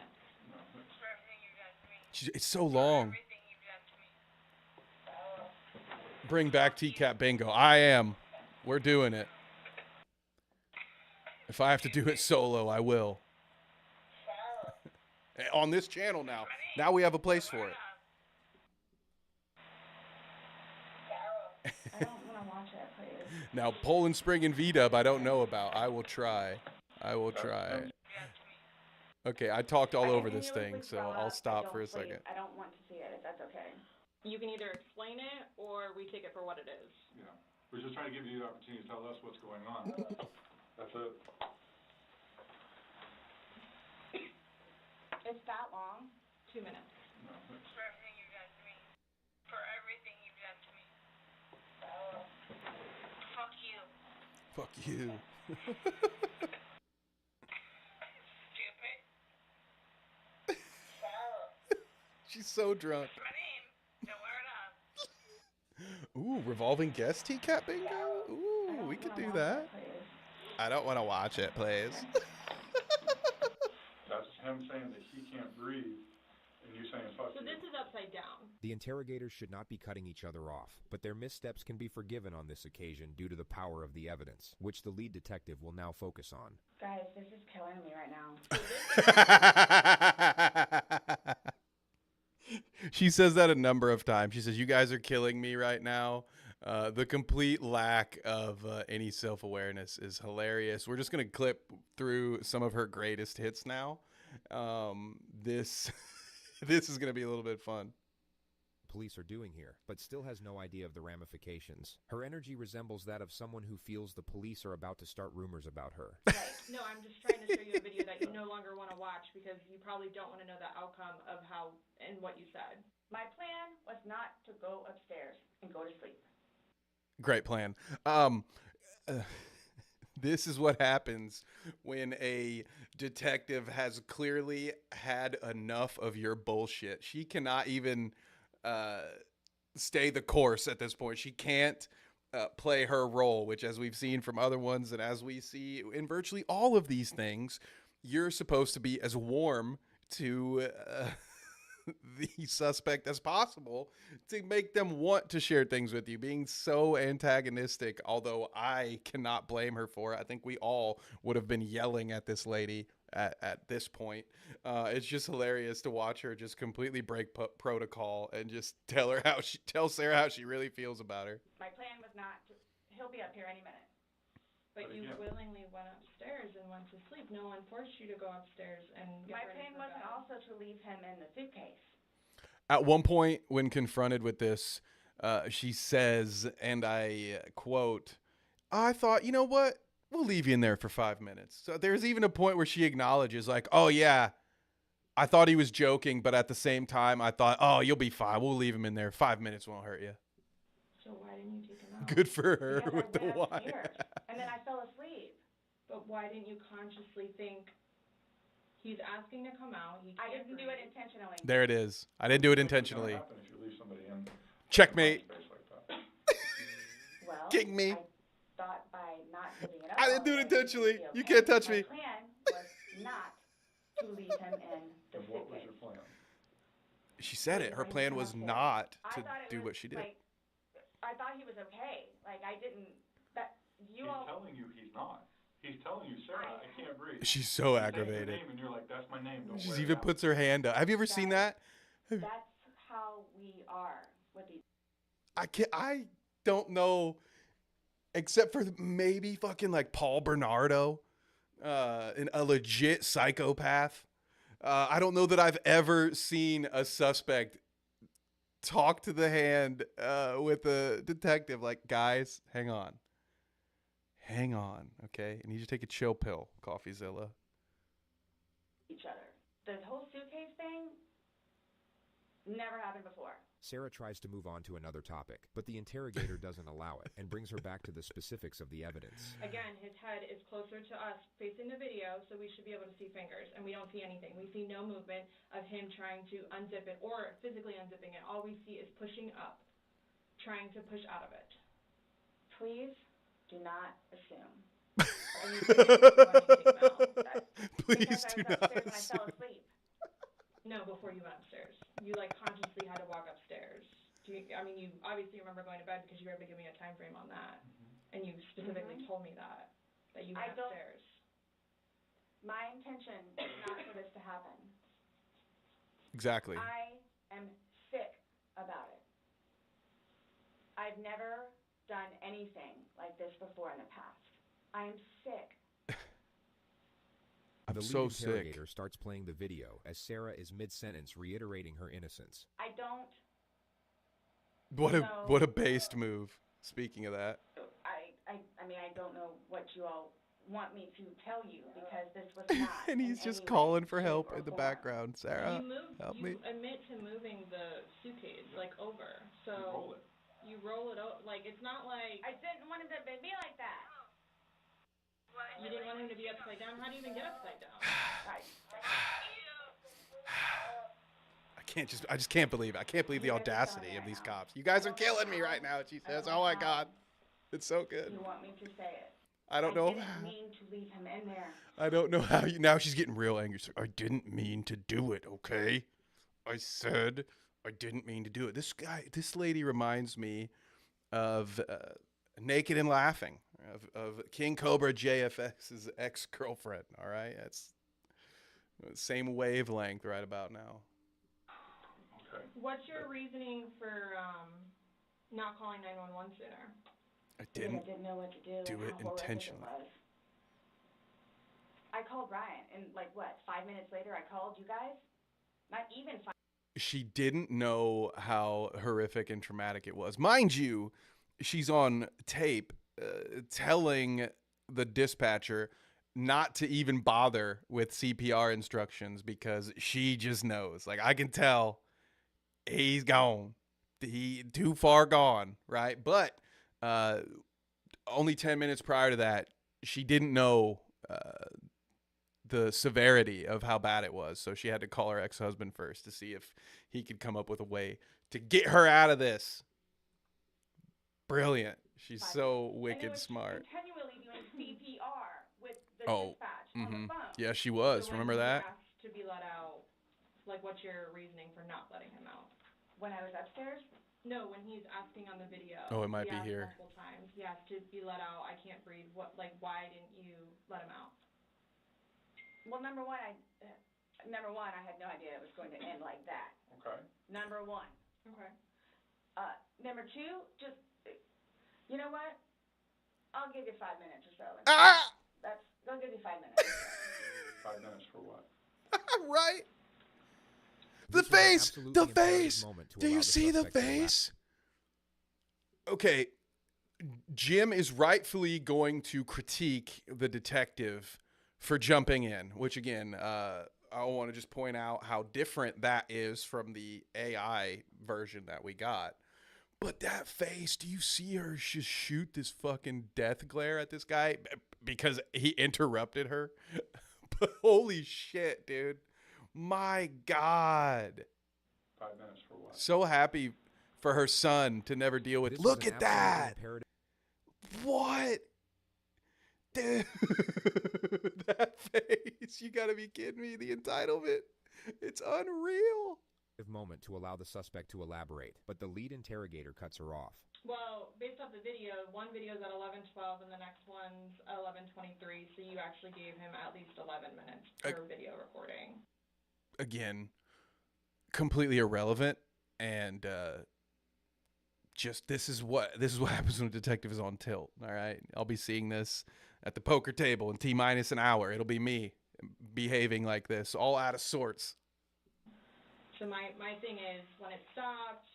It's so long. Bring back TCAT bingo. I am. We're doing it. If I have to do it solo, I will. On this channel now. Now we have a place for it. I don't want to watch it, please. Now, Poland Spring and V-Dub I don't know about. I will try. Okay, I talked all over this thing, so I'll stop for a second. I don't want to see it, if that's okay. You can either explain it or we take it for what it is. Yeah. We're just trying to give you the opportunity to tell us what's going on. That's it. It's that long? 2 minutes. No. For everything you've done to me. For everything you've done to me. Fuck you. Fuck you. Stupid. She's so drunk. My name. Don't wear it up. Ooh, revolving guest TCAT bingo? Ooh, we could do that. I don't want to watch it, please. That's him saying that he can't breathe, and you saying fuck So you. this is upside down. The interrogators should not be cutting each other off, but their missteps can be forgiven on this occasion due to the power of the evidence, which the lead detective will now focus on. Guys, this is killing me right now. She says that a number of times. She says, you guys are killing me right now. The complete lack of any self-awareness is hilarious. We're just going to clip through some of her greatest hits now. This is going to be a little bit fun. Police are doing here, but still has no idea of the ramifications. Her energy resembles that of someone who feels the police are about to start rumors about her. Right. No, I'm just trying to show you a video that you no longer want to watch because you probably don't want to know the outcome of how and what you said. My plan was not to go upstairs and go to sleep. Great plan. This is what happens when a detective has clearly had enough of your bullshit. She cannot even stay the course at this point. She can't play her role, which, as we've seen from other ones and as we see in virtually all of these things, you're supposed to be as warm to the suspect as possible to make them want to share things with you. Being so antagonistic, although I cannot blame her for it. I think we all would have been yelling at this lady at this point. It's just hilarious to watch her just completely break protocol and just tell Sarah how she really feels about her. My plan was not to, he'll be up here any minute. But you willingly went upstairs and went to sleep. No one forced you to go upstairs and get My ready plan for wasn't bed. also to leave him in the suitcase. At one point, when confronted with this, she says, and I quote, I thought, you know what? We'll leave you in there for 5 minutes. So there's even a point where she acknowledges, like, oh, yeah, I thought he was joking, but at the same time, I thought, oh, you'll be fine. We'll leave him in there. 5 minutes won't hurt you. So why didn't you take him out? Good for her Because with the I went wine. upstairs, and then I fell asleep. But why didn't you consciously think he's asking to come out? I didn't do it intentionally. There it is. I didn't do it intentionally. What happen if you leave somebody in Checkmate. space like that? Well, King me. I thought by not giving it up, I didn't do it intentionally. it would be You okay. can't touch My me. plan was not to leave him in the And what was suitcase. your plan? She said it. Her plan was not to do what she did. Like, I thought he was okay. Like, I didn't. That you He's all. telling you he's not. He's telling you, Sarah, I can't breathe. She's so You say your aggravated. name and you're like, that's my name. Don't She wear it even out. puts her hand up. Have you ever seen that? That's how we are with these. I don't know, except for maybe fucking like Paul Bernardo, a legit psychopath. I don't know that I've ever seen a suspect talk to the hand with a detective like, guys, hang on, okay? I need you to take a chill pill, CoffeeZilla. Each other. the whole suitcase thing never happened before. Sarah tries to move on to another topic, but the interrogator doesn't allow it and brings her back to the specifics of the evidence. Again, his head is closer to us facing the video, so we should be able to see fingers, and we don't see anything. We see no movement of him trying to unzip it or physically unzipping it. All we see is pushing up, trying to push out of it. Please do not assume. Please do not upstairs and I fell assume. asleep. No, before you went upstairs. You consciously had to walk upstairs. You obviously remember going to bed because you were able to give me a time frame on that, and you specifically told me that you went upstairs. My intention is not for this to happen. Exactly. I am sick about it. I've never done anything like this before in the past. I am sick. The so lead sick. interrogator starts playing the video as Sarah is mid-sentence reiterating her innocence. I don't. What a based move. Speaking of that. I don't know what you all want me to tell you because this was not. And he's just calling for help in the background. Sarah, help me. You admit to moving the suitcase over, so you roll it over. It's not like I didn't want it to be like that. You didn't want him to be upside down. How do you even get upside down? I just can't believe it. I can't believe the audacity of these cops. You guys are killing me right now, she says. Oh my God. It's so good. You want me to say it? I don't know. I didn't mean to leave him in there. I don't know how you. Now she's getting real angry. She's like, I didn't mean to do it, okay? I said I didn't mean to do it. This lady reminds me of Naked and Laughing, of King Cobra JFX's ex-girlfriend, all right? That's the same wavelength right about now. Okay. What's your reasoning for not calling 911 sooner? I didn't know what to do. do it intentionally. I called Ryan, and 5 minutes later I called you guys? Not even 5. She didn't know how horrific and traumatic it was. Mind you, she's on tape telling the dispatcher not to even bother with CPR instructions because she just knows. I can tell he's gone. He too far gone, right? But only 10 minutes prior to that, she didn't know the severity of how bad it was. So she had to call her ex-husband first to see if he could come up with a way to get her out of this. Brilliant. She's so wicked smart. Continually doing CPR with the dispatch on the phone. Yeah, she was. So Remember that? Asked to be let out. What's your reasoning for not letting him out? When I was upstairs? No, when he's asking on the video. Oh, it might be here. Multiple times. He asked to be let out. I can't breathe. Why didn't you let him out? Well, number one, I had no idea it was going to end like that. Okay. Number one. Okay. Number two, just, you know what? I'll give you 5 minutes or so. They'll give you 5 minutes. 5 minutes for what? Right. The face. Do you see the face? Okay. Jim is rightfully going to critique the detective for jumping in, which again, I want to just point out how different that is from the AI version that we got. But that face, do you see her just shoot this fucking death glare at this guy because he interrupted her? But holy shit, dude. My God. 5 minutes for what? So happy for her son to never deal with. Look at that. What? Dude, that face. You gotta be kidding me. The entitlement. It's unreal. Moment to allow the suspect to elaborate, but the lead interrogator cuts her off. Well, based off the video, one video is at 11:12 and the next one's at 11:23, so you actually gave him at least 11 minutes for video recording. Again, completely irrelevant, and just this is what happens when a detective is on tilt. All right, I'll be seeing this at the poker table in T-minus an hour. It'll be me behaving like this, all out of sorts. So my thing is, when it stopped,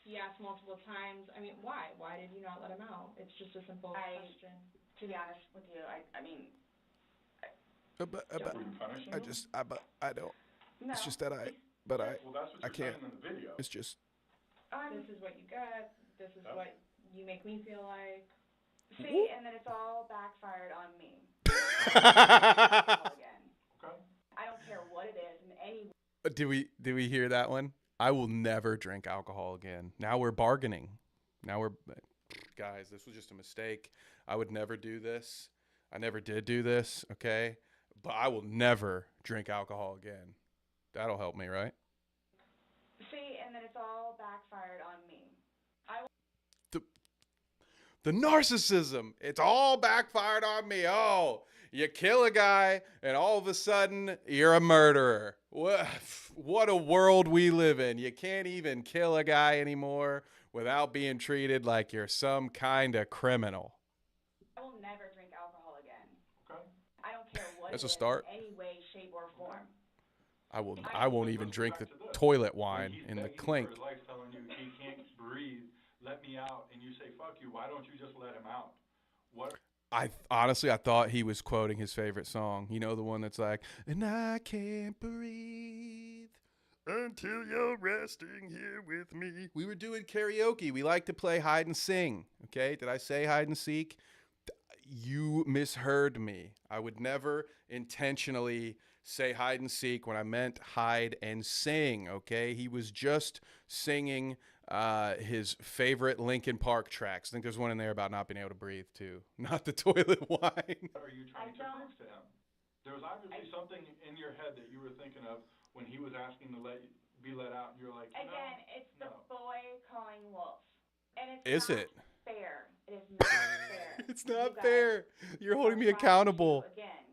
he asked multiple times. I mean, why? Why did you not let him out? It's just a simple question. To be honest with you, I mean... I don't. No. It's just that Well, that's what I you're can't. saying in the video. It's just. This is what you get. This is Yep. what you make me feel like. See, and then it's all backfired on me. Again. Okay. I don't care what it is in any. Did we hear that one? I will never drink alcohol again. Now we're bargaining. Guys, this was just a mistake. I would never do this. I never did do this, okay? But I will never drink alcohol again. That'll help me, right? See, and then it's all backfired on me. The narcissism. It's all backfired on me. Oh, you kill a guy and all of a sudden you're a murderer. What a world we live in. You can't even kill a guy anymore without being treated like you're some kind of criminal. I will never drink alcohol again. Okay. I don't care what That's it a is start. in any way, shape, or form. I won't even drink the toilet wine in the clink. He's begging for his life, telling you he can't breathe. Let me out, and you say fuck you. Why don't you just let him out? What? I honestly thought he was quoting his favorite song. You know, the one that's like, and I can't breathe until you're resting here with me. We were doing karaoke. We like to play hide and sing. Okay. Did I say hide and seek? You misheard me. I would never intentionally say hide and seek when I meant hide and sing. Okay. He was just singing his favorite Linkin Park tracks. I think there's one in there about not being able to breathe too. Not the toilet wine. What are you trying to prove to him? There was obviously something in your head that you were thinking of when he was asking to be let out, and you're like, no, Again, it's the boy calling wolf. And it's Is not it? fair. It is not fair. It's not You guys fair. You're holding me are trying accountable. to, again.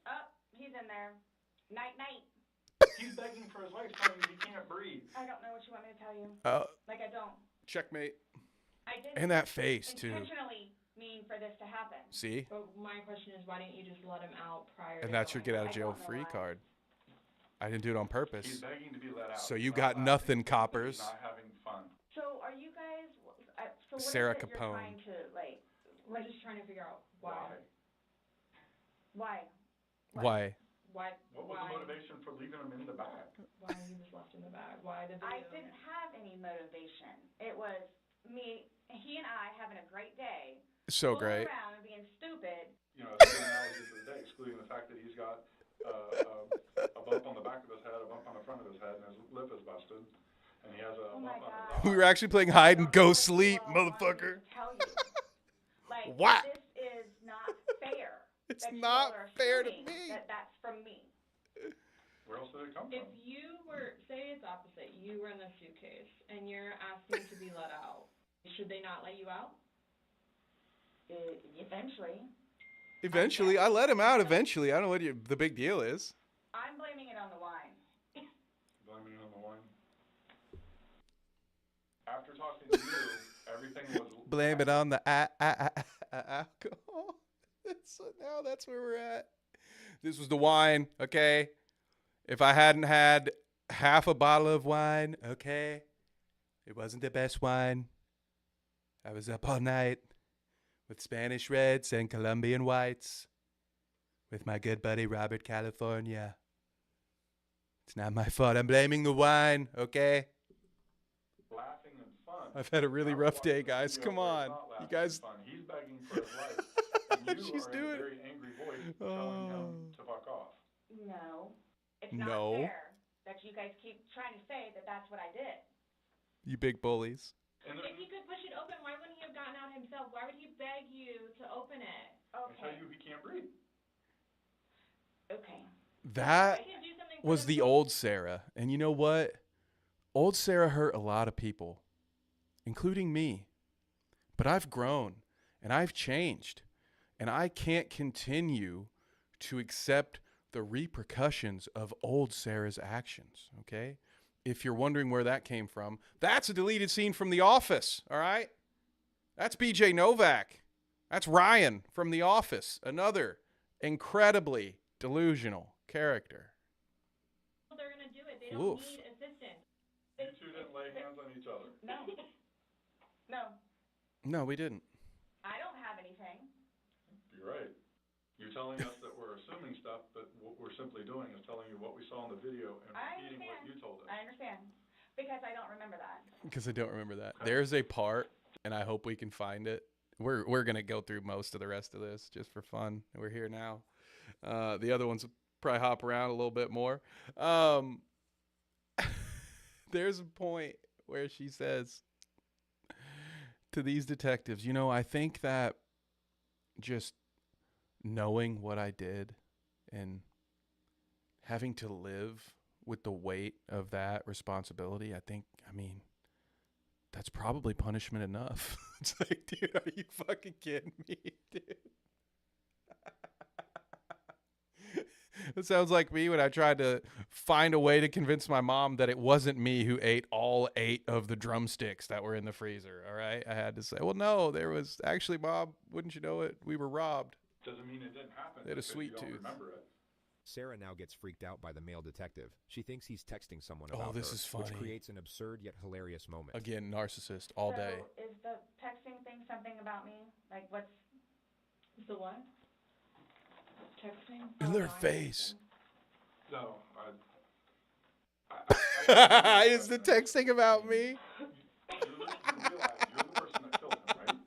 Oh, he's in there. Night, night. he's begging for his life, telling you he can't breathe. I don't know what you want me to tell you. Like, I don't. Checkmate. I didn't And that face, too. intentionally mean for this to happen. See? But my question is, why didn't you just let him out prior to And that's your going get out of out? jail free card. I didn't do it on He's purpose. begging to be let out. So you He's got not nothing, laughing. coppers. He's not having fun. So are you guys, so what Sarah is it Capone. you're trying to, like, We're just trying to figure out why. why? Why? Why? What was the motivation for leaving him in the bag? Why he was left in the bag? Why the video? I didn't have any motivation. It was me, he and I having a great day. So fooling great. around and being stupid. You know, it's a good analogy for the day, excluding the fact that he's got a bump on the back of his head, a bump on the front of his head, and his lip is busted, and he has a bump on his eye. We were actually playing hide and go sleep, motherfucker. Tell you. Like, What? this is not fair. It's that you not all are fair to assuming me. That's from me. Where else did it come If from? you were, say it's opposite, you were in the suitcase and you're asking to be let out, should they not let you out? Eventually. Eventually. I let him out eventually. I don't know what the big deal is. I'm blaming it on the wine. Blaming it on the wine. After talking to you, everything was... Blame it on the alcohol. So now that's where we're at. This was the wine, okay? If I hadn't had half a bottle of wine, okay? It wasn't the best wine. I was up all night with Spanish Reds and Colombian Whites with my good buddy Robert California. It's not my fault. I'm blaming the wine, okay? Laughing and fun. I've had a really rough day, guys. Come on. You guys... Fun. He's begging for his life. And you She's are doing in a very angry voice telling him to fuck off. No. It's No. not fair that you guys keep trying to say that that's what I did. You big bullies. If he could push it open, why wouldn't he have gotten out himself? Why would he beg you to open it? I tell you he can't breathe. Okay. That was the old Sarah. And you know what? Old Sarah hurt a lot of people, including me. But I've grown and I've changed. And I can't continue to accept the repercussions of old Sarah's actions, okay? If you're wondering where that came from, that's a deleted scene from The Office, all right? That's BJ Novak. That's Ryan from The Office, another incredibly delusional character. They're going to do it. They don't Oof. need assistance. You two didn't lay hands on each other. No. No. No, we didn't. I don't have anything. You're right. You're telling us that we're assuming stuff, but what we're simply doing is telling you what we saw in the video and repeating what you told us. I understand. Because I don't remember that. Because I don't remember that. There's a part, and I hope we can find it. We're gonna go through most of the rest of this just for fun. We're here now. The other ones will probably hop around a little bit more. There's a point where she says to these detectives, you know, I think that just knowing what I did and having to live with the weight of that responsibility, I mean, that's probably punishment enough. It's like, dude, are you fucking kidding me, dude? It sounds like me when I tried to find a way to convince my mom that it wasn't me who ate all 8 of the drumsticks that were in the freezer, all right? I had to say, well, no, there was actually, Mom, wouldn't you know it? We were robbed. Doesn't mean it didn't happen. They had a because sweet you don't tooth. remember it. Sarah now gets freaked out by the male detective. She thinks he's texting someone about this her, is funny. which creates an absurd yet hilarious moment. Again, narcissist all day. So is the texting thing something about me? Like what's the what? Texting? In their face. No, Is the texting about me? you realize you're the person that killed him, right?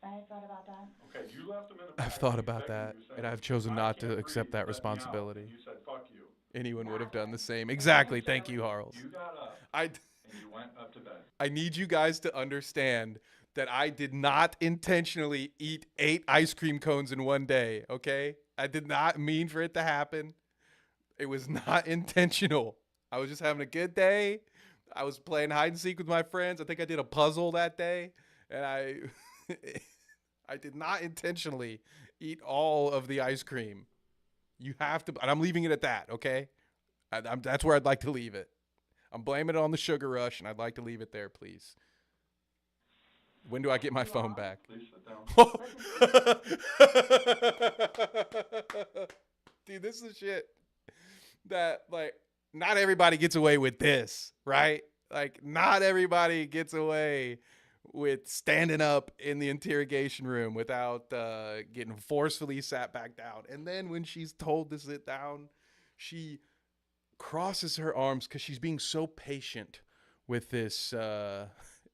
I thought about that. Okay, you left him in a bag. I've thought about that, and I've chosen not to accept that responsibility. You said, fuck you. Anyone would have done the same. Exactly. Thank you, Harles. You got up I and you went up to bed. I need you guys to understand that I did not intentionally eat 8 ice cream cones in one day, okay? I did not mean for it to happen. It was not intentional. I was just having a good day. I was playing hide and seek with my friends. I think I did a puzzle that day, and I did not intentionally eat all of the ice cream. You have to, and I'm leaving it at that, okay? That's where I'd like to leave it. I'm blaming it on the sugar rush, and I'd like to leave it there, please. When do I get my phone back? Please sit down. Dude, this is shit that, like, not everybody gets away with this, right? Like, not everybody gets away with standing up in the interrogation room without getting forcefully sat back down. And then when she's told to sit down, she crosses her arms because she's being so patient with this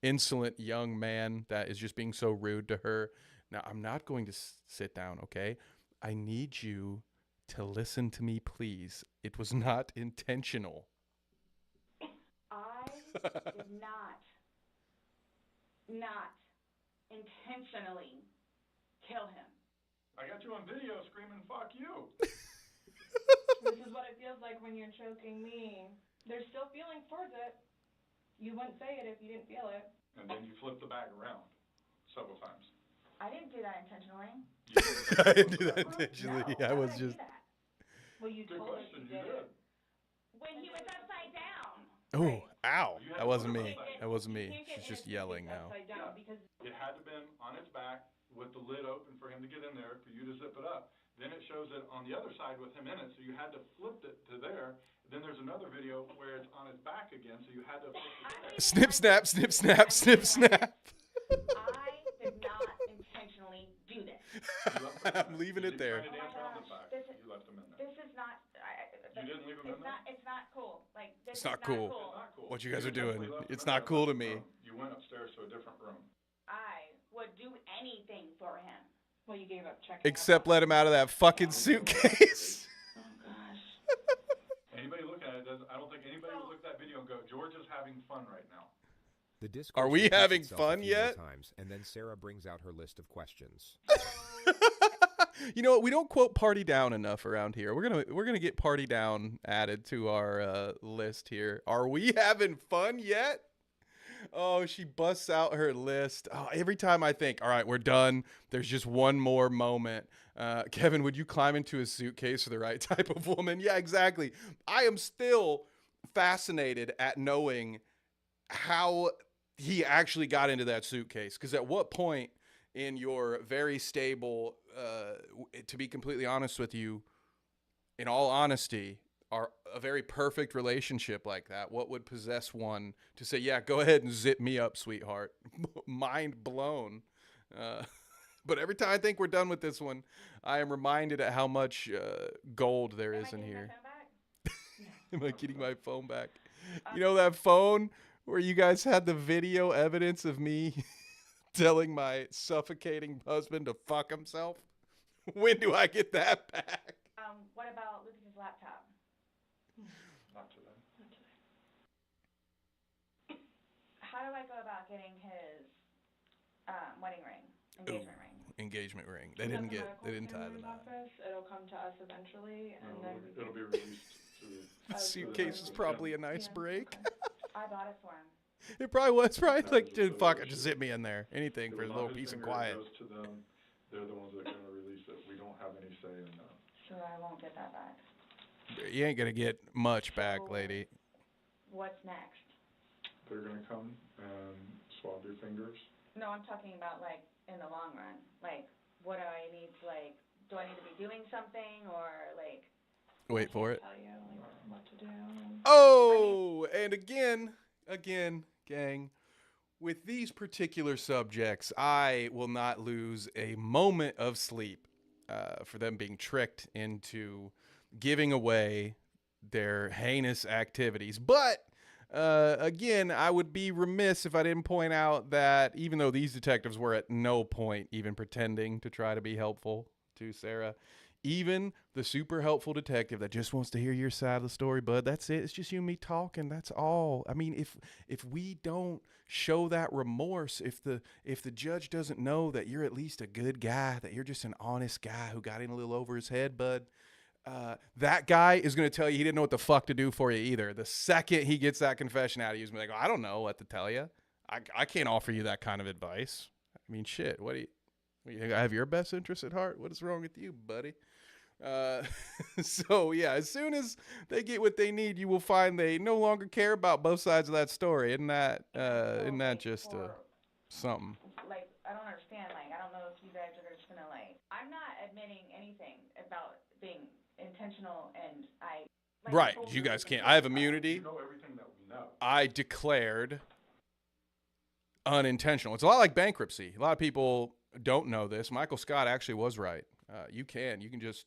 insolent young man that is just being so rude to her. Now, I'm not going to sit down, okay? I need you to listen to me, please. It was not intentional. I did not intentionally kill him. I got you on video screaming, fuck you. This is what it feels like when you're choking me. There's still feelings towards it. You wouldn't say it if you didn't feel it. And then you flip the bag around several times. I didn't do that intentionally. I didn't do that intentionally. No, I was why would just... do that? Well, you Good told us question, you you did did. it. When he was upside down. Oh, ow. You had That to wasn't put me. it upside That wasn't me. You can't get She's just innocent yelling things now. upside down because It had to been on its back with the lid open for him to get in there, for you to zip it up. Then it shows it on the other side with him in it, so you had to flip it to there. Then there's another video where it's on its back again, so you had to flip it to Snip, snap, snip, snap, snip, snap. I did not intentionally do this. I'm leaving it there. Trying to dance around his back. You left him in there. This is not. You didn't leave him in there? It's not cool. Like this It's not is cool. Not cool. Not cool. What you guys are You doing. definitely left It's him in not a cool to different me. room. You went upstairs to a different room. I would do anything for him. well, you gave up checking. Except let him out of that fucking suitcase. Oh gosh. Anybody looking at it doesn't. I don't think anybody would look at that video and go, "George is having fun right now." The discourse Are we repeats having itself a fun few more yet? Times, and then Sarah brings out her list of questions. You know what? We don't quote "party down" enough around here. We're gonna get "party down" added to our list here. Are we having fun yet? Oh, she busts out her list. Oh, every time I think, all right, we're done. There's just one more moment. Kevin, would you climb into a suitcase for the right type of woman? Yeah, exactly. I am still fascinated at knowing how he actually got into that suitcase. Because at what point in your very stable, to be completely honest with you, in all honesty, are a very perfect relationship like that, what would possess one to say, yeah, go ahead and zip me up, sweetheart? Mind blown. But every time I think we're done with this one, I am reminded at how much gold there is in here. Am I getting my phone back? You know that phone where you guys had the video evidence of me telling my suffocating husband to fuck himself? When do I get that back? What about Lucas's laptop? Not today. Not today. How do I go about getting his wedding ring, engagement ring? Engagement ring. They didn't tie the knot. Office. It'll come to us eventually, and then it'll be released to the suitcase is probably a nice break. I bought it for him. It probably was. Probably like, dude, fuck it, just zip me in there. Anything for a little peace and quiet. It goes to them. They're the ones that are gonna release it. We don't have any say in that. So I won't get that back. You ain't gonna get much back, lady. What's next? They're gonna come and swab your fingers. No, I'm talking about like in the long run. Like, what do I need to like? Do I need to be doing something or like? Wait for it. Tell you like what to do. Oh, and again, gang, with these particular subjects, I will not lose a moment of sleep for them being tricked into giving away their heinous activities. But again, I would be remiss if I didn't point out that even though these detectives were at no point even pretending to try to be helpful to Sarah, even the super helpful detective that just wants to hear your side of the story, bud, that's it. It's just you and me talking. That's all. I mean, if we don't show that remorse, if the judge doesn't know that you're at least a good guy, that you're just an honest guy who got in a little over his head, bud, that guy is going to tell you he didn't know what the fuck to do for you either. The second he gets that confession out of you, he's going to be like, I don't know what to tell you. I can't offer you that kind of advice. I mean, shit, what do you think I have your best interest at heart? What is wrong with you, buddy? So yeah, as soon as they get what they need, you will find they no longer care about both sides of that story. Isn't that just something? Like, I don't understand. Like, I don't know if you guys are just gonna like. I'm not admitting anything about being intentional, and I. Like, right, you guys can't. I have immunity. You know everything that we know. I declared unintentional. It's a lot like bankruptcy. A lot of people don't know this. Michael Scott actually was right. You can just.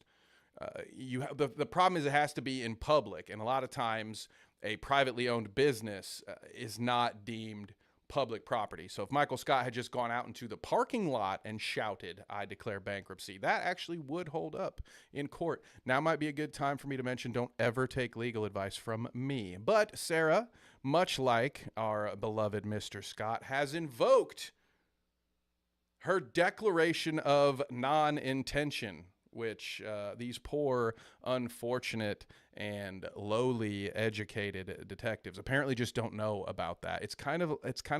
The problem is it has to be in public, and a lot of times a privately owned business is not deemed public property. So if Michael Scott had just gone out into the parking lot and shouted, I declare bankruptcy, that actually would hold up in court. Now might be a good time for me to mention, don't ever take legal advice from me. But Sarah, much like our beloved Mr. Scott, has invoked her declaration of non-intention, which these poor, unfortunate, and lowly educated detectives apparently just don't know about that. It's kind of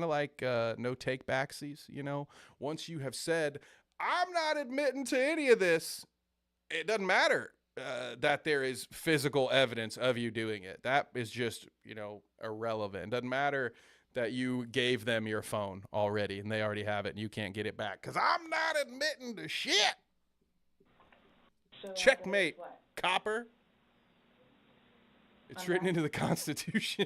like no take backsies, you know. Once you have said, I'm not admitting to any of this, it doesn't matter that there is physical evidence of you doing it. That is just, you know, irrelevant. It doesn't matter that you gave them your phone already and they already have it and you can't get it back because I'm not admitting to shit. So checkmate, copper. It's written into the Constitution.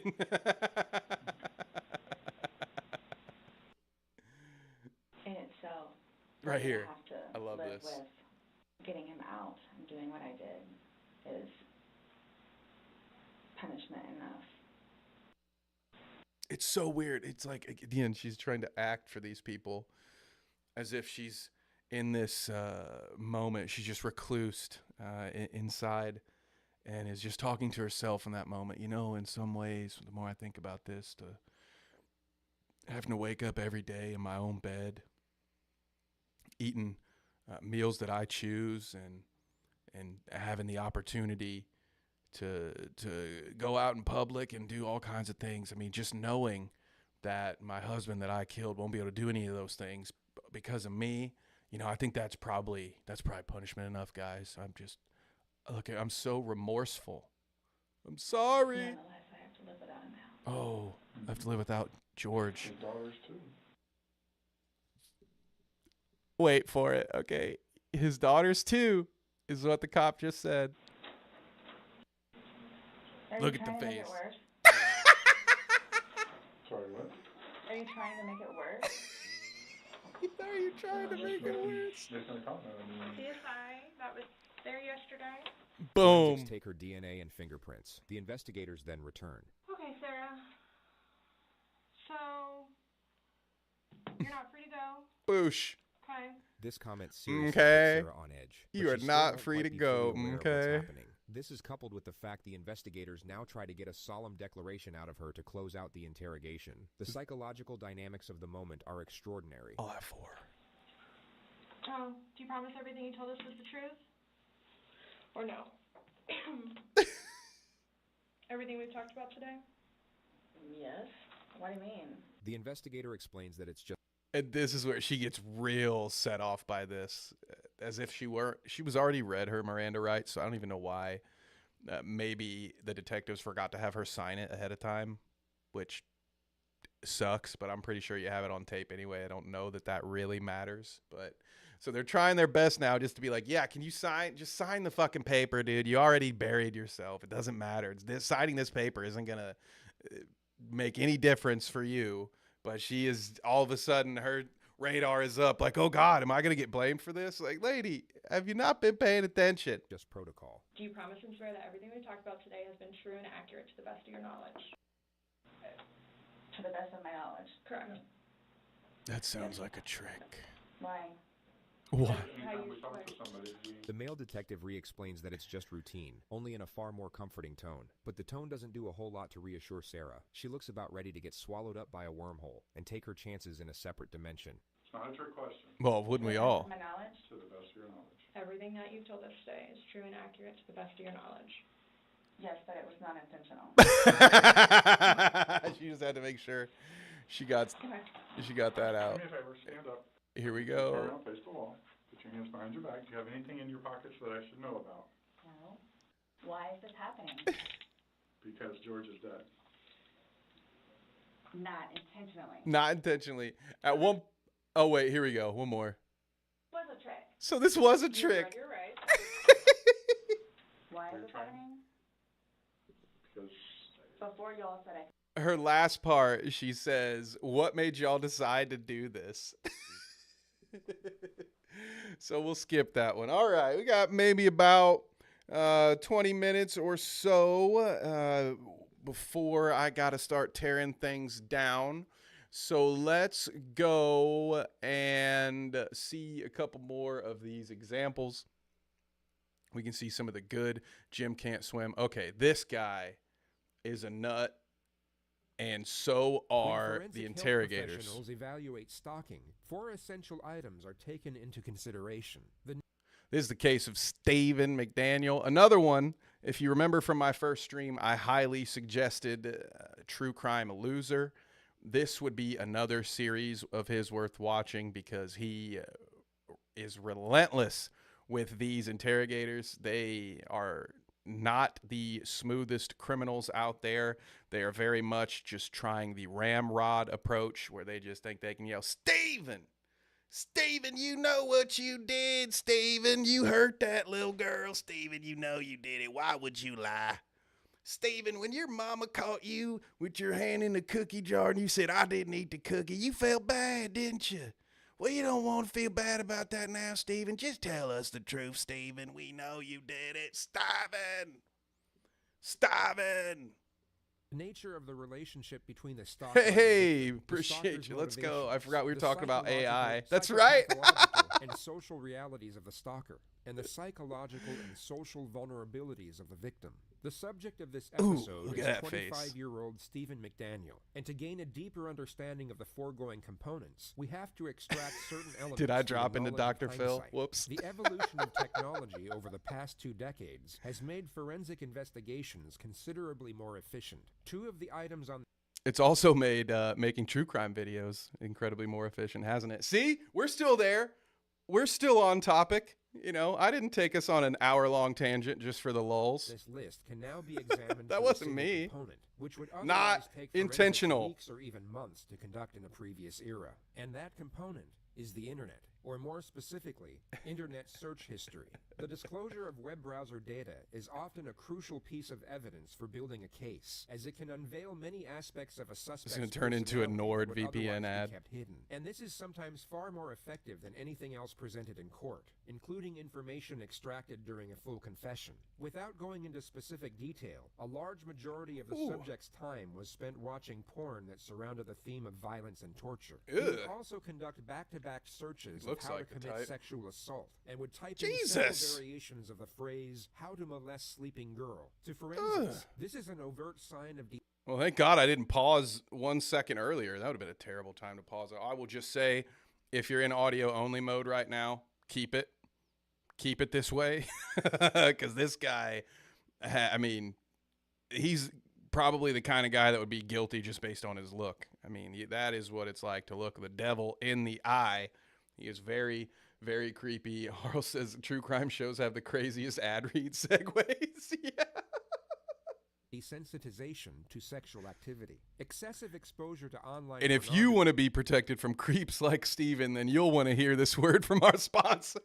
In itself. Right here. I love this. With getting him out and doing what I did is punishment enough. It's so weird. It's like, at the end, she's trying to act for these people as if she's in this moment. She's just reclused inside and is just talking to herself in that moment. You know, in some ways, the more I think about this, to having to wake up every day in my own bed, eating meals that I choose, and having the opportunity to go out in public and do all kinds of things. I mean, just knowing that my husband that I killed won't be able to do any of those things because of me, you know, I think that's probably punishment enough, guys. I'm so remorseful. I'm sorry. Nonetheless, I have to live without him now. Oh, I have to live without George. His daughters too. Wait for it. Okay. His daughters too is what the cop just said. Look at the face. Sorry, what? Are you trying to make it worse? Are you trying to make it worse? CSI, that was there yesterday. Boom. Forensics take her DNA and fingerprints. The investigators then return. Okay, Sarah. So, you're not free to go. Boosh. Okay. This comment seriously puts Okay. Sarah on edge. but You are she still not won't free quite to be go. fully aware of what's Okay. happening. This is coupled with the fact the investigators now try to get a solemn declaration out of her to close out the interrogation. The psychological dynamics of the moment are extraordinary. I'll have 4. Oh, do you promise everything you told us was the truth? Or no? Everything we've talked about today? Yes. What do you mean? The investigator explains that it's just And this is where she gets real set off by this, as if she was already read her Miranda rights, so I don't even know why. Maybe the detectives forgot to have her sign it ahead of time, which sucks, but I'm pretty sure you have it on tape anyway. I don't know that really matters, but so they're trying their best now just to be like, yeah, can you just sign the fucking paper, dude. You already buried yourself. It doesn't matter. Signing this paper isn't going to make any difference for you. But she is, all of a sudden, her radar is up. Like, oh, God, am I going to get blamed for this? Like, lady, have you not been paying attention? just protocol. Do you promise and swear that everything we've talked about today has been true and accurate to the best of your knowledge? To the best of my knowledge. Correct. That sounds like a trick. Why? What? Anytime we talk to somebody, The male detective re-explains that it's just routine, only in a far more comforting tone. But the tone doesn't do a whole lot to reassure Sarah. She looks about ready to get swallowed up by a wormhole and take her chances in a separate dimension. it's not a trick question. Well, wouldn't we all? My knowledge? To the best of your knowledge. Everything that you've told us today is true and accurate to the best of your knowledge. Yes, but it was not intentional. She just had to make sure she got that out. Do me a favor, stand up. Here we Turn go. around, face the wall. Put your hands behind your back. Do you have anything in your pockets that I should know about? No. Why is this happening? Because George is dead. Not intentionally. Not intentionally. At one, oh wait, here we go. One more. Was a trick. So this was a trick. You're right. Why is this happening? Because Before y'all said I Her last part, she says, "What made y'all decide to do this?" So we'll skip that one. All right, we got maybe about 20 minutes or so before I got to start tearing things down. So let's go and see a couple more of these examples. We can see some of the good Jim Can't Swim. Okay, this guy is a nut, and so are the interrogators. Professionals evaluate stalking. 4 essential items are taken into consideration. This is the case of Stephen McDaniel. Another one, if you remember from my first stream, I highly suggested True Crime Loser. This would be another series of his worth watching because he is relentless with these interrogators. They are not the smoothest criminals out there. They are very much just trying the ramrod approach where they just think they can yell, "Stephen! Stephen, you know what you did. Stephen, you hurt that little girl. Stephen, you know you did it. Why would you lie? Stephen, when your mama caught you with your hand in the cookie jar and you said, 'I didn't eat the cookie,' you felt bad, didn't you? Well, you don't want to feel bad about that now, Stephen. Just tell us the truth, Stephen. We know you did it. Stephen! Stephen!" The nature of the relationship between the stalker Hey, and the appreciate stalker's you. Let's go. I motivations, forgot we were the talking about AI. psychological, That's right. psychopathological, and social realities of the stalker, and the psychological and social vulnerabilities of the victim. The subject of this Ooh, episode look is at that face. 25-year-old Stephen McDaniel. And to gain a deeper understanding of the foregoing components, we have to extract certain elements. Did I through drop the into knowledge of Dr. Phil? hindsight. Whoops. The evolution of technology over the past 2 decades has made forensic investigations considerably more efficient. 2 of the items on It's also made making true crime videos incredibly more efficient, hasn't it? See, we're still there. We're still on topic. You know, I didn't take us on an hour-long tangent just for the lulls. This list can now be examined. That for a wasn't single me. Component, which would otherwise Not take forensic intentional. weeks or even months to conduct in a previous era. And that component is the internet. or more specifically, internet search history. The disclosure of web browser data is often a crucial piece of evidence for building a case, as it can unveil many aspects of a suspect's It's going to turn into a personality that would NordVPN otherwise be ad. kept hidden. And this is sometimes far more effective than anything else presented in court, including information extracted during a full confession. Without going into specific detail, a large majority of the subject's time was spent watching porn that surrounded the theme of violence and torture. He would also conduct back-to-back searches of how to commit sexual assault, and would type in several variations of the phrase, "how to molest sleeping girl," to forensics. This is an overt sign of Well, thank God I didn't pause 1 second earlier. That would have been a terrible time to pause. I will just say, if you're in audio only mode right now, keep it this way, because this guy, I mean, he's probably the kind of guy that would be guilty just based on his look. I mean, that is what it's like to look the devil in the eye. He is very, very creepy. Harl says true crime shows have the craziest ad read segues. Yeah. desensitization to sexual activity. Excessive exposure to online And if you want to be protected from creeps like Steven, then you'll want to hear this word from our sponsor.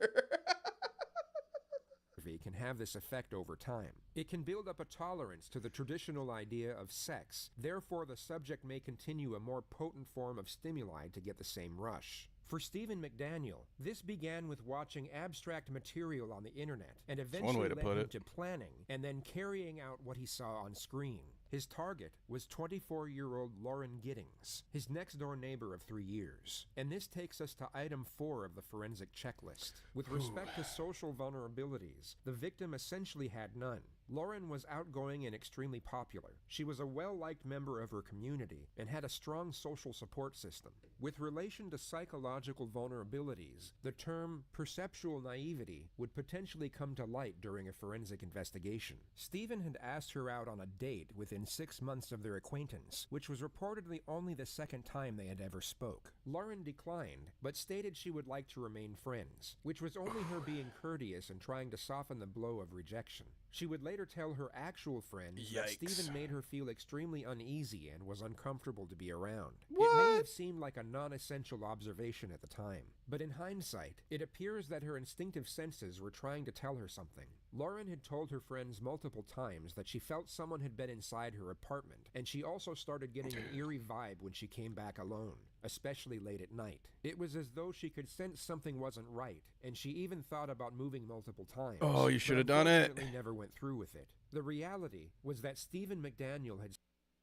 can have this effect over time. It can build up a tolerance to the traditional idea of sex. Therefore, the subject may continue a more potent form of stimuli to get the same rush. For Stephen McDaniel, this began with watching abstract material on the internet and eventually led him to planning and then carrying out what he saw on screen. His target was 24-year-old Lauren Giddings, his next-door neighbor of 3 years. And this takes us to item 4 of the forensic checklist. With respect to social vulnerabilities, the victim essentially had none. Lauren was outgoing and extremely popular. She was a well-liked member of her community and had a strong social support system. With relation to psychological vulnerabilities, the term perceptual naivety would potentially come to light during a forensic investigation. Stephen had asked her out on a date within 6 months of their acquaintance, which was reportedly only the second time they had ever spoke. Lauren declined, but stated she would like to remain friends, which was only her being courteous and trying to soften the blow of rejection. She would later tell her actual friends that Stephen made her feel extremely uneasy and was uncomfortable to be around. It may have seemed like a non-essential observation at the time, but in hindsight, it appears that her instinctive senses were trying to tell her something. Lauren had told her friends multiple times that she felt someone had been inside her apartment, and she also started getting an eerie vibe when she came back alone, especially late at night. It was as though she could sense something wasn't right, and she even thought about moving multiple times. Oh, you should have done it. Unfortunately, never went through with it. The reality was that Stephen McDaniel had...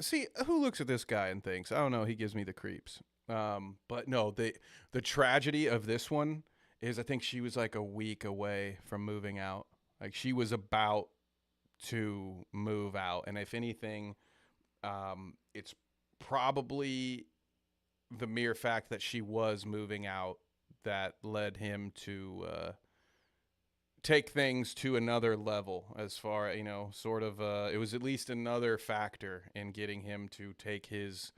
See, who looks at this guy and thinks, I don't know, he gives me the creeps. But no, the tragedy of this one is I think she was like a week away from moving out. Like she was about to move out. And if anything, it's probably the mere fact that she was moving out that led him to take things to another level as far, you know, sort of, it was at least another factor in getting him to take his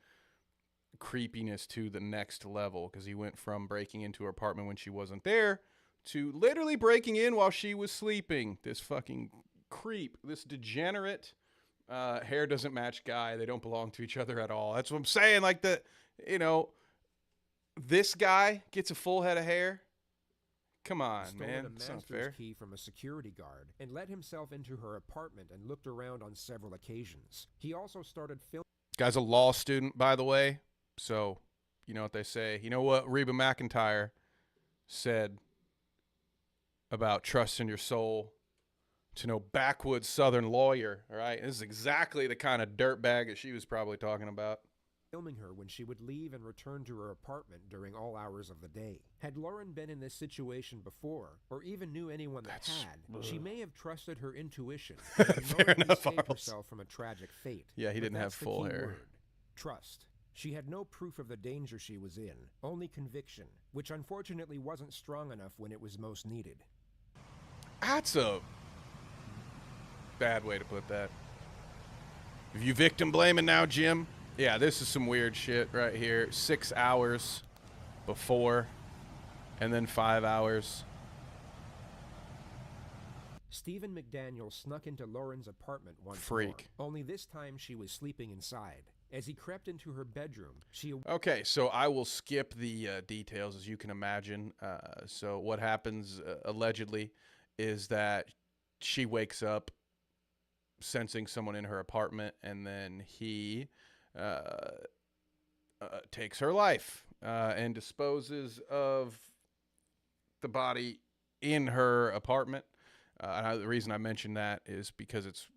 creepiness to the next level, because he went from breaking into her apartment when she wasn't there to literally breaking in while she was sleeping. This fucking creep, this degenerate, hair doesn't match guy. They don't belong to each other at all. That's what I'm saying. Like you know, this guy gets a full head of hair. Come on, man. It's not fair. Key from a security guard and let himself into her apartment and looked around on several occasions. He also started filming. Guy's a law student, by the way. So, you know what they say. You know what Reba McEntire said about trusting your soul to no backwoods Southern lawyer, all right? This is exactly the kind of dirtbag that she was probably talking about. Filming her when she would leave and return to her apartment during all hours of the day. Had Lauren been in this situation before, or even knew anyone that had, she may have trusted her intuition to save herself from a tragic fate. Yeah, he didn't have full hair. Word. Trust. She had no proof of the danger she was in, only conviction, which unfortunately wasn't strong enough when it was most needed. That's a bad way to put that. Are you victim blaming now, Jim? Yeah, this is some weird shit right here. 6 hours before, and then 5 hours. Stephen McDaniel snuck into Lauren's apartment once more, only this time she was sleeping inside. As he crept into her bedroom, she... Okay, so I will skip the details, as you can imagine. So what happens, allegedly, is that she wakes up sensing someone in her apartment, and then he takes her life and disposes of the body in her apartment. The reason I mention that is because it's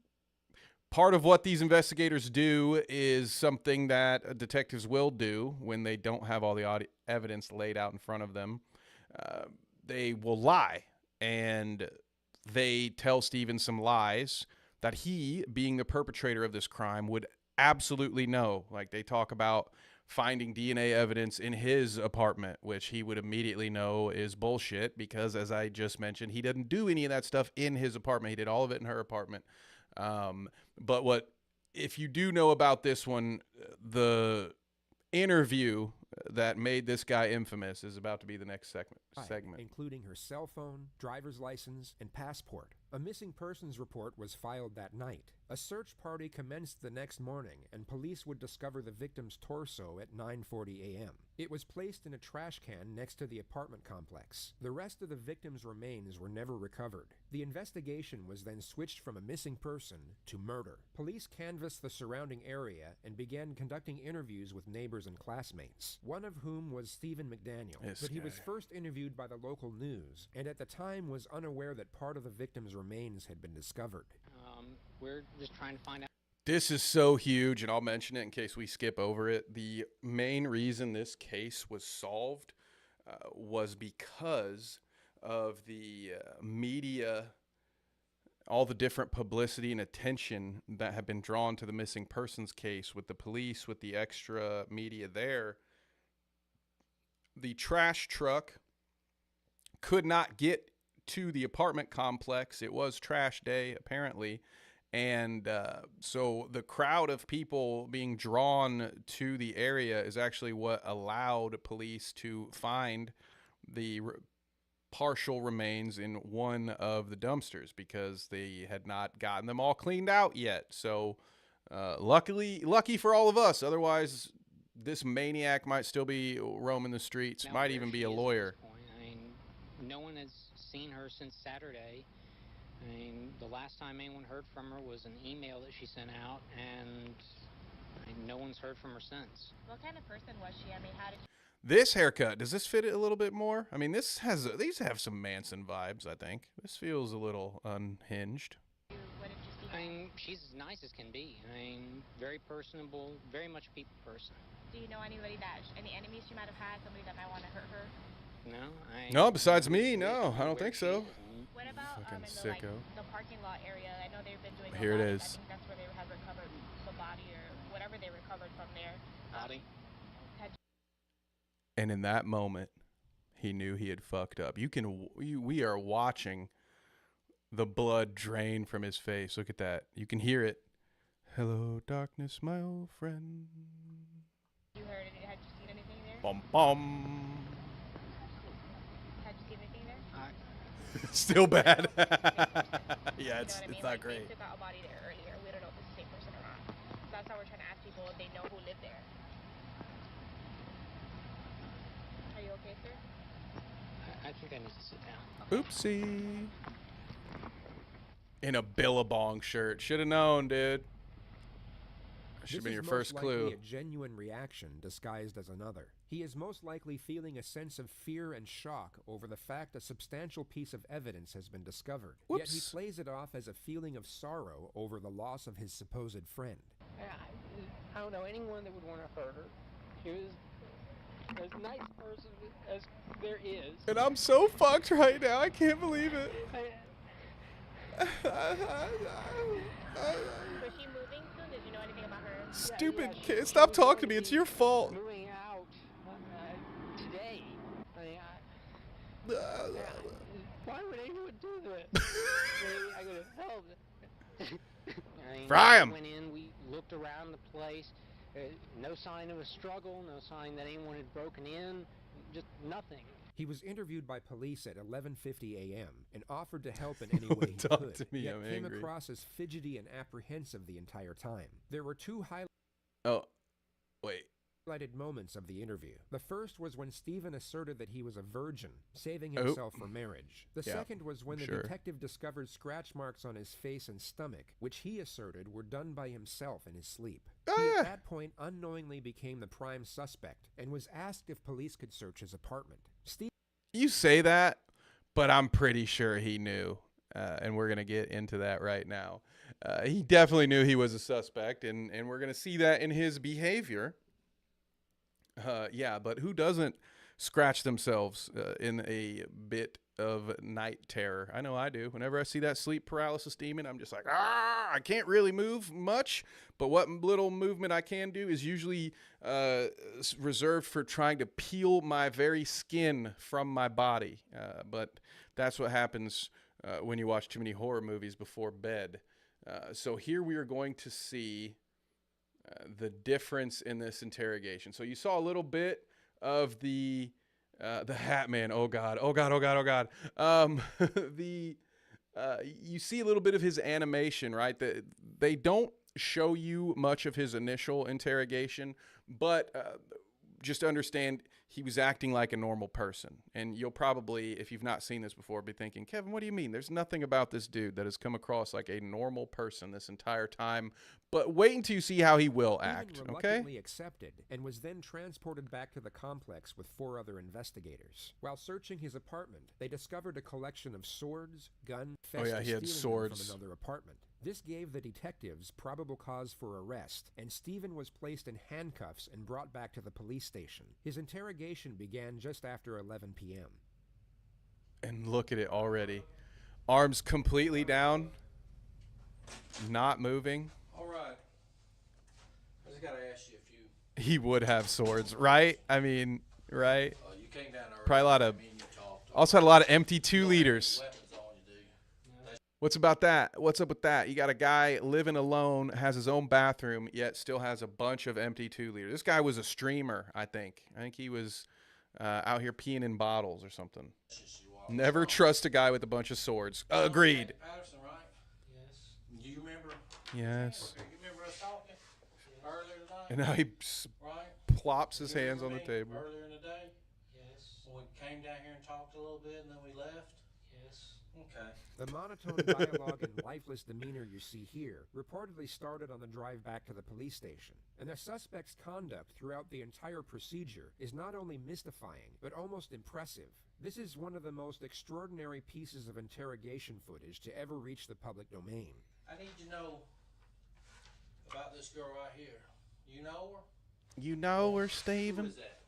part of what these investigators do is something that detectives will do when they don't have all the evidence laid out in front of them. They will lie, and they tell Steven some lies that he, being the perpetrator of this crime, would absolutely know. Like, they talk about finding DNA evidence in his apartment, which he would immediately know is bullshit because, as I just mentioned, he didn't do any of that stuff in his apartment. He did all of it in her apartment. But if you do know about this one, the interview that made this guy infamous is about to be the next segment. Including her cell phone, driver's license, and passport. A missing persons report was filed that night. A search party commenced the next morning, and police would discover the victim's torso at 9:40 a.m. It was placed in a trash can next to the apartment complex. The rest of the victim's remains were never recovered. The investigation was then switched from a missing person to murder. Police canvassed the surrounding area and began conducting interviews with neighbors and classmates, one of whom was Stephen McDaniel. But he was first interviewed by the local news, and at the time was unaware that part of the victim's remains had been discovered. We're just trying to find out. This is so huge, and I'll mention it in case we skip over it. The main reason this case was solved was because of the media, all the different publicity and attention that have been drawn to the missing persons case with the police, with the extra media there. The trash truck could not get to the apartment complex. It was trash day, apparently. And so the crowd of people being drawn to the area is actually what allowed police to find the partial remains in one of the dumpsters, because they had not gotten them all cleaned out yet. So lucky for all of us. Otherwise, this maniac might still be roaming the streets, might even be a lawyer. I mean, no one has seen her since Saturday. I mean, the last time anyone heard from her was an email that she sent out, and no one's heard from her since. What kind of person was she? I mean, how did she... This haircut, does this fit it a little bit more? I mean, these have some Manson vibes, I think. This feels a little unhinged. What did you see? I mean, she's as nice as can be. I mean, very personable, very much a people person. Do you know anybody any enemies she might have had? Somebody that might want to hurt her? No, besides me, no, I don't think so. What about Fucking in sicko. the parking lot area? I know they've been doing. Here it is. I think that's where they had recovered the body or whatever they recovered from there. Body. And in that moment, he knew he had fucked up. We are watching the blood drain from his face. Look at that. You can hear it. Hello, darkness, my old friend. You heard it. Had you seen anything there? Bum bum. Had you seen anything there? Still bad. Yeah, it's not great. They took out a body there earlier. We don't know if it's the same person or not. That's how we're trying to ask people if they know who lived there. Are you okay, sir? I think I need to sit down. Oopsie. In a Billabong shirt. Should have known, dude. Should have been your first clue. This is most likely a genuine reaction disguised as another. He is most likely feeling a sense of fear and shock over the fact a substantial piece of evidence has been discovered. Whoops. Yet he plays it off as a feeling of sorrow over the loss of his supposed friend. I don't know anyone that would want to hurt her. She was as nice a person as there is. And I'm so fucked right now. I can't believe it. Was she moving soon? Did you know anything about her? Stupid kid. Stop talking to me. It's your fault. Moving out today. Why would anyone do this? I could have helped. Fry him. We went in, we looked around the place. No sign of a struggle, no sign that anyone had broken in, just nothing. He was interviewed by police at 11:50 a.m. and offered to help in any way he Talk could, to me, yet I'm came angry. across as fidgety and apprehensive the entire time. There were two high... Oh, highlighted moments of the interview. The first was when Stephen asserted that he was a virgin, saving himself for marriage. The second was when the detective discovered scratch marks on his face and stomach, which he asserted were done by himself in his sleep. He at that point unknowingly became the prime suspect and was asked if police could search his apartment. You say that, but I'm pretty sure he knew, and we're going to get into that right now. He definitely knew he was a suspect, and we're going to see that in his behavior. Yeah, but who doesn't scratch themselves in a bit of night terror? I know I do. Whenever I see that sleep paralysis demon, I'm just like, I can't really move much, but what little movement I can do is usually reserved for trying to peel my very skin from my body. But that's what happens when you watch too many horror movies before bed. So here we are going to see the difference in this interrogation. So you saw a little bit of the Hat Man. Oh God. You see a little bit of his animation, right? They don't show you much of his initial interrogation, but just understand he was acting like a normal person. And you'll probably, if you've not seen this before, be thinking, Kevin, what do you mean? There's nothing about this dude that has come across like a normal person this entire time. But wait until you see how he will act, Stephen okay? reluctantly accepted and was then transported back to the complex with 4 other investigators. While searching his apartment, they discovered a collection of swords, guns, Oh yeah, he had swords from another apartment. This gave the detectives probable cause for arrest, and Stephen was placed in handcuffs and brought back to the police station. His interrogation began just after 11 p.m. And look at it already. Arms completely down, not moving. All right. I just got to ask you a few. He would have swords, right? I mean, right? You came down early. Probably a lot of, also had a lot of empty 2 liters. What's about that? What's up with that? You got a guy living alone, has his own bathroom, yet still has a bunch of empty 2 liters. This guy was a streamer, I think. I think he was out here peeing in bottles or something. Never trust a guy with a bunch of swords. Agreed. Patterson, right? Yes. Do you remember? Yes. Okay, you remember us talking earlier today? And now he plops his hands on the table. Earlier in the day? Yes. When we came down here and talked a little bit and then we left? Yes. Okay. The monotone dialogue and lifeless demeanor you see here reportedly started on the drive back to the police station, and the suspect's conduct throughout the entire procedure is not only mystifying, but almost impressive. This is one of the most extraordinary pieces of interrogation footage to ever reach the public domain. I need to know about this girl right here. You know her? You know her, Steven? Who is that?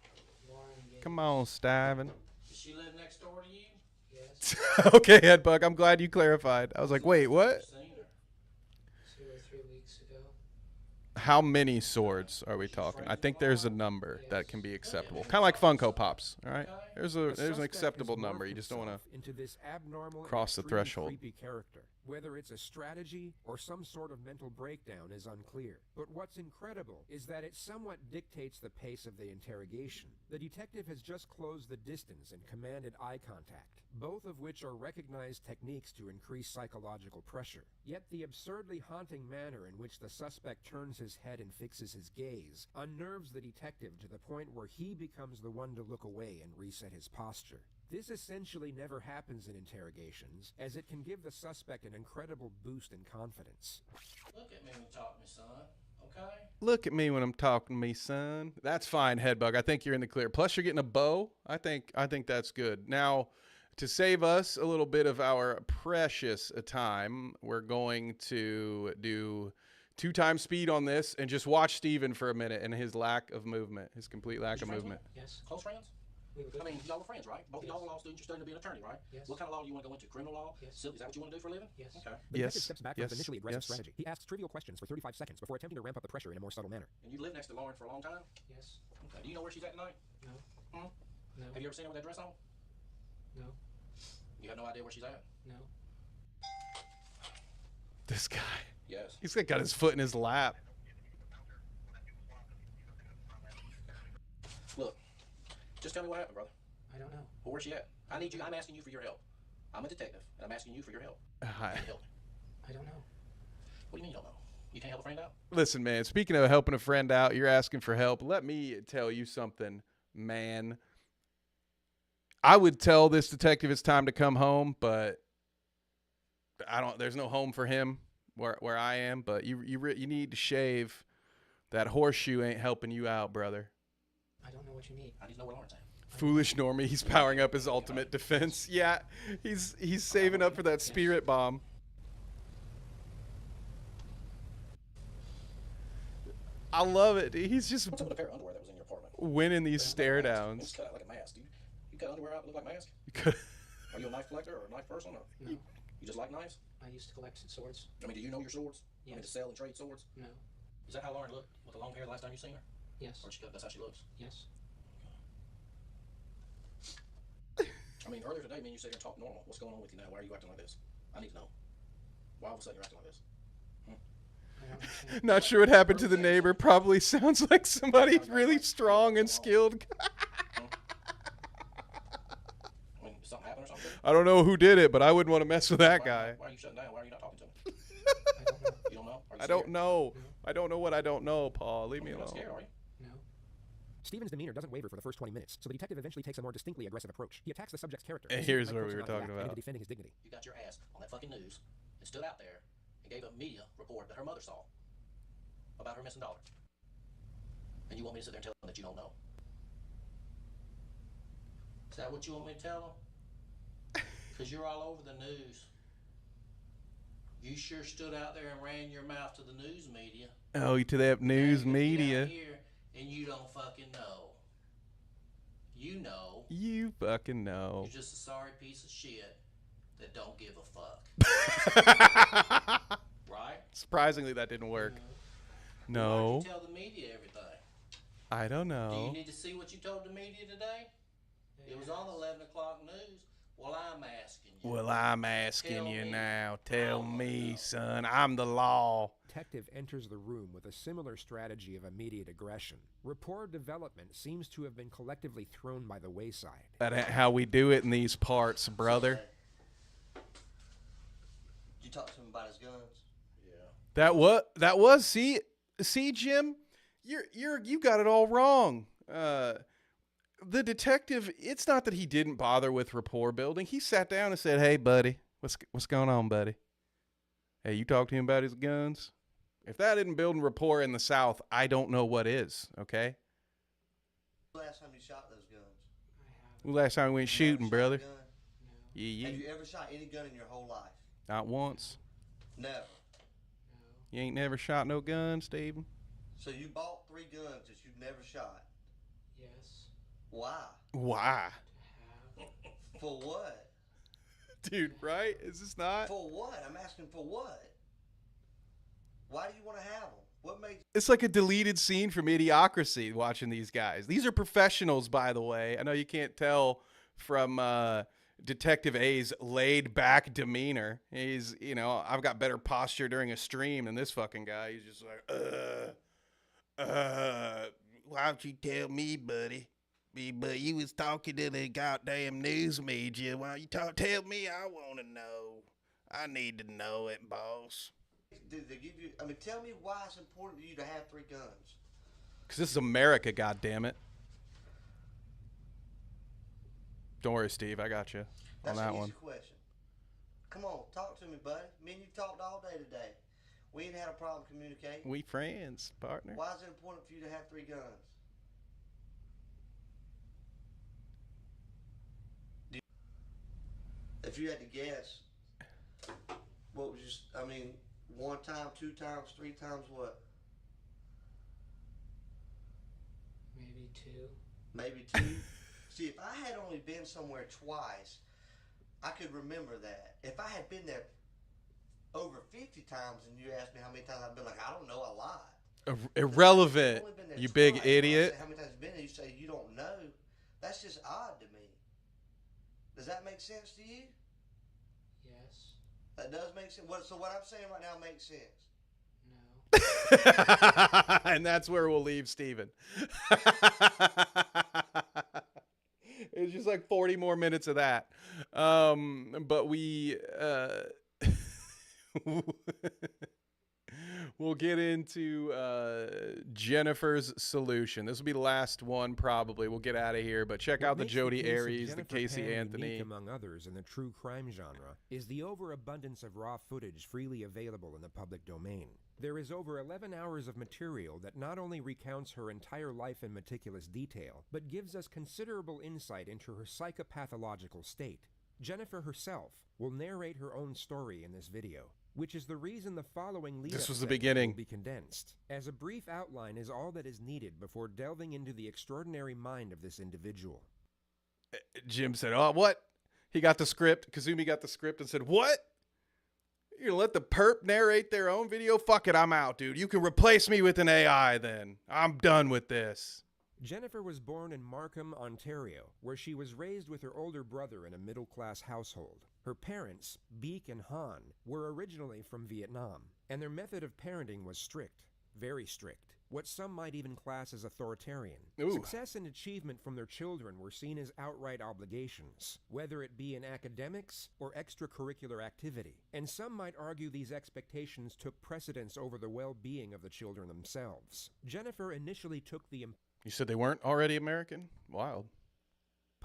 Come on, Steven. Does she live next door to you? Yes. Okay, Headbug, I'm glad you clarified. I was like, wait, what? 2 or 3 weeks ago. How many swords are we talking? I think there's a number that can be acceptable. Kind of like Funko Pops, all right? There's an acceptable number. You just don't want into this abnormal cross the and threshold. Creepy character. Whether it's a strategy or some sort of mental breakdown is unclear. But what's incredible is that it somewhat dictates the pace of the interrogation. The detective has just closed the distance and commanded eye contact, both of which are recognized techniques to increase psychological pressure. Yet the absurdly haunting manner in which the suspect turns his head and fixes his gaze unnerves the detective to the point where he becomes the one to look away and reset his posture. This essentially never happens in interrogations, as it can give the suspect an incredible boost in confidence. Look at me when you talk to me, son, okay? Look at me when I'm talking to me, son. That's fine, Headbug. I think you're in the clear. Plus, you're getting a bow. I think that's good. Now, to save us a little bit of our precious time, we're going to do 2 times speed on this and just watch Steven for a minute and his lack of movement, his complete lack of movement. Yes. Close friends? I mean, y'all were friends, right? Both of y'all were law students. You're studying to be an attorney, right? Yes. What kind of law do you want to go into? Criminal law? Yes. Is that what you want to do for a living? Yes. Okay. The detective steps back from his initially aggressive strategy. He asks trivial questions for 35 seconds before attempting to ramp up the pressure in a more subtle manner. And you live next to Lauren for a long time? Yes. Okay. Do you know where she's at tonight? No. No. Have you ever seen her with that dress on? No. You have no idea where she's at? No. This guy. Yes. He's got his foot in his lap. Look, just tell me what happened, brother. I don't know. Well, where's she at? I'm asking you for your help. I'm a detective, and I'm asking you for your help. Hi. Help. I don't know. What do you mean you don't know? You can't help a friend out? Listen, man, speaking of helping a friend out, you're asking for help. Let me tell you something, man. I would tell this detective it's time to come home, but there's no home for him where I am, but you need to shave. That horseshoe ain't helping you out, brother. I don't know what you need. I need to know where Lauren's at. Foolish Normie, he's powering up his ultimate defense. Yeah, he's saving up for that spirit bomb. I love it. He's just What's up with a pair of underwear that was in your apartment? winning these stare downs. It's cut out like a mask, dude. You cut underwear out that look like a mask? Are you a knife collector or a knife person? Or No. You just like knives? I used to collect swords. I mean, do you know your swords? Yes. I mean, to sell and trade swords? No. Is that how Lauren looked with the long hair the last time you seen her? Yes. Or that's how she looks? Yes. I mean, earlier today, me and you sat here and talked normal. What's going on with you now? Why are you acting like this? I need to know. Why all of a sudden you're acting like this? Not sure what happened to the neighbor. Probably sounds like somebody really strong and skilled. I mean, did something happen or something? I don't know who did it, but I wouldn't want to mess with that guy. Why are you shutting down? Why are you not talking to me? You don't know? I don't know. I don't know what I don't know, Paul. Leave me alone. Scared, are you? Stephen's demeanor doesn't waver for the first 20 minutes, so the detective eventually takes a more distinctly aggressive approach. He attacks the subject's character. And here's what we were talking about. Into defending his dignity. You got your ass on that fucking news and stood out there and gave a media report that her mother saw about her missing daughter. And you want me to sit there and tell them that you don't know? Is that what you want me to tell them? Because you're all over the news. You sure stood out there and ran your mouth to the news media. Oh, to that news media. And you don't fucking know. You know. You fucking know. You're just a sorry piece of shit that don't give a fuck. Right? Surprisingly, that didn't work. No. Why don't you tell the media everything? I don't Do know. you need to see what you told the media today? It was on the 11 o'clock news. Well, I'm asking you. Well, I'm asking you now. Tell me, son. I'm the law. Detective enters the room with a similar strategy of immediate aggression. Rapport development seems to have been collectively thrown by the wayside. That ain't how we do it in these parts, brother. Did you talk to him about his guns? Yeah. That was see Jim, you got it all wrong. The detective, it's not that he didn't bother with rapport building. He sat down and said, "Hey, buddy, what's going on, buddy? Hey, you talked to him about his guns? If that isn't building rapport in the South, I don't know what is, okay?" Last time you shot those guns? Last time we went shooting, brother. Yeah. Have you ever shot any gun in your whole life? Not once. Never. You ain't never shot no gun, Steven? So you bought 3 guns that you've never shot? Yes. Why? Why? For what? Dude, right? Is this not? For what? I'm asking for what? Why do you want to have them? What makes... It's like a deleted scene from Idiocracy watching these guys. These are professionals, by the way. I know you can't tell from Detective A's laid-back demeanor. He's, I've got better posture during a stream than this fucking guy. He's just like, why don't you tell me, buddy? But you was talking to the goddamn news media. Why don't you tell me? I want to know. I need to know it, boss. Did they give you... I mean, tell me why it's important to you to have 3 guns. Because this is America, goddammit. Don't worry, Steve. I got you on that one. That's an easy question. Come on, talk to me, buddy. Me and you talked all day today. We ain't had a problem communicating. We friends, partner. Why is it important for you to have 3 guns? If you had to guess, what was just, 1 time, 2 times, 3 times what? Maybe 2. Maybe 2? See, if I had only been somewhere twice, I could remember that. If I had been there over 50 times and you asked me how many times, I'd be like, I don't know, a lot. Irrelevant, you big twice. idiot. How many times have you been there? You say you don't know. That's just odd to me. Does that make sense to you? Yes. That does make sense. So what I'm saying right now makes sense. No. And that's where we'll leave Steven. It's just like 40 more minutes of that. But we We'll get into Jennifer's solution. This will be the last one, probably. We'll get out of here, but check out the Jodi Arias, the Casey Anthony. Unique among others in the true crime genre is the overabundance of raw footage freely available in the public domain. There is over 11 hours of material that not only recounts her entire life in meticulous detail, but gives us considerable insight into her psychopathological state. Jennifer herself will narrate her own story in this video, which is the reason the following lead-up This was the segment beginning. will be condensed, as a brief outline is all that is needed before delving into the extraordinary mind of this individual. Jim said, oh, what? He got the script. Kazumi got the script and said, what? You're going to let the perp narrate their own video? Fuck it, I'm out, dude. You can replace me with an AI then. I'm done with this. Jennifer was born in Markham, Ontario, where she was raised with her older brother in a middle-class household. Her parents, Beek and Han, were originally from Vietnam, and their method of parenting was strict, very strict, what some might even class as authoritarian. Ooh. Success and achievement from their children were seen as outright obligations, whether it be in academics or extracurricular activity, and some might argue these expectations took precedence over the well-being of the children themselves. Jennifer initially took the You said they weren't already American? Wild.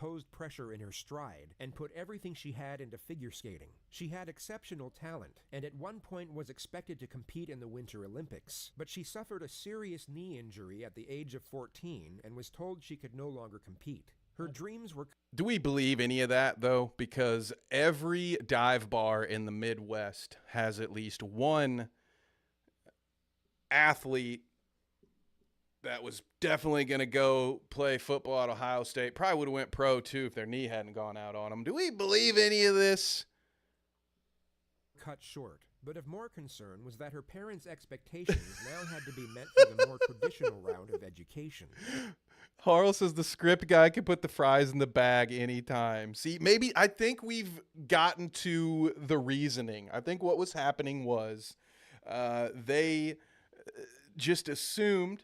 posed pressure in her stride and put everything she had into figure skating. She had exceptional talent and at one point was expected to compete in the Winter Olympics, but she suffered a serious knee injury at the age of 14 and was told she could no longer compete. Her dreams were... Do we believe any of that, though? Because every dive bar in the Midwest has at least one athlete that was definitely going to go play football at Ohio State. Probably would have went pro, too, if their knee hadn't gone out on them. Do we believe any of this? cut short, but of more concern was that her parents' expectations now had to be met for the more traditional route of education. Harl says the script guy can put the fries in the bag anytime. See, maybe I think we've gotten to the reasoning. I think what was happening was they just assumed,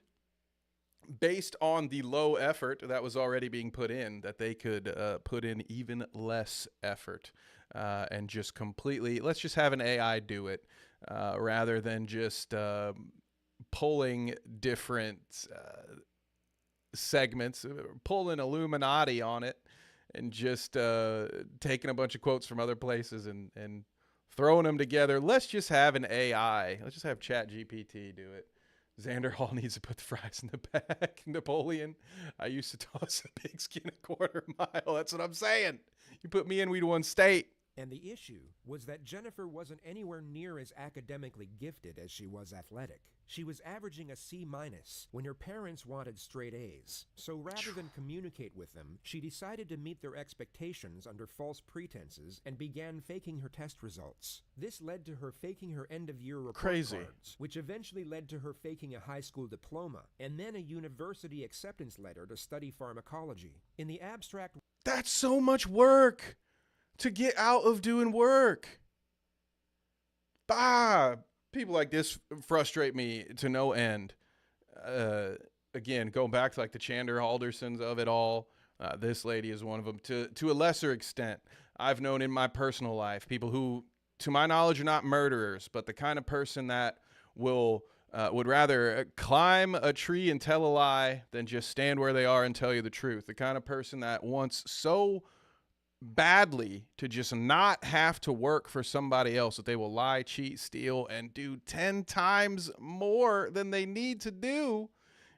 based on the low effort that was already being put in, that they could put in even less effort and just completely, let's just have an AI do it rather than just pulling different segments, pulling Illuminati on it and just taking a bunch of quotes from other places and throwing them together. Let's just have an AI. Let's just have ChatGPT do it. Xander Hall needs to put the fries in the bag. Napoleon, I used to toss a pigskin a quarter mile. That's what I'm saying. You put me in, we'd won state. And the issue was that Jennifer wasn't anywhere near as academically gifted as she was athletic. She was averaging a C- when her parents wanted straight A's. So rather than communicate with them, she decided to meet their expectations under false pretenses and began faking her test results. This led to her faking her end-of-year report cards, which eventually led to her faking a high school diploma and then a university acceptance letter to study pharmacology. In the abstract... That's so much work to get out of doing work. People like this frustrate me to no end. Again, going back to like the Chandler Aldersons of it all, this lady is one of them. To a lesser extent, I've known in my personal life people who, to my knowledge, are not murderers, but the kind of person that will would rather climb a tree and tell a lie than just stand where they are and tell you the truth. The kind of person that wants so badly to just not have to work for somebody else that they will lie, cheat, steal, and do 10 times more than they need to do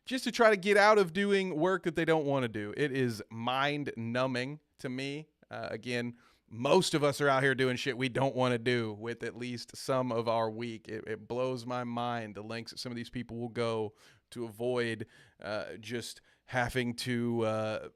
just to try to get out of doing work that they don't want to do. It is mind numbing to me. Again, most of us are out here doing shit we don't want to do with at least some of our week. It blows my mind the lengths that some of these people will go to avoid just having to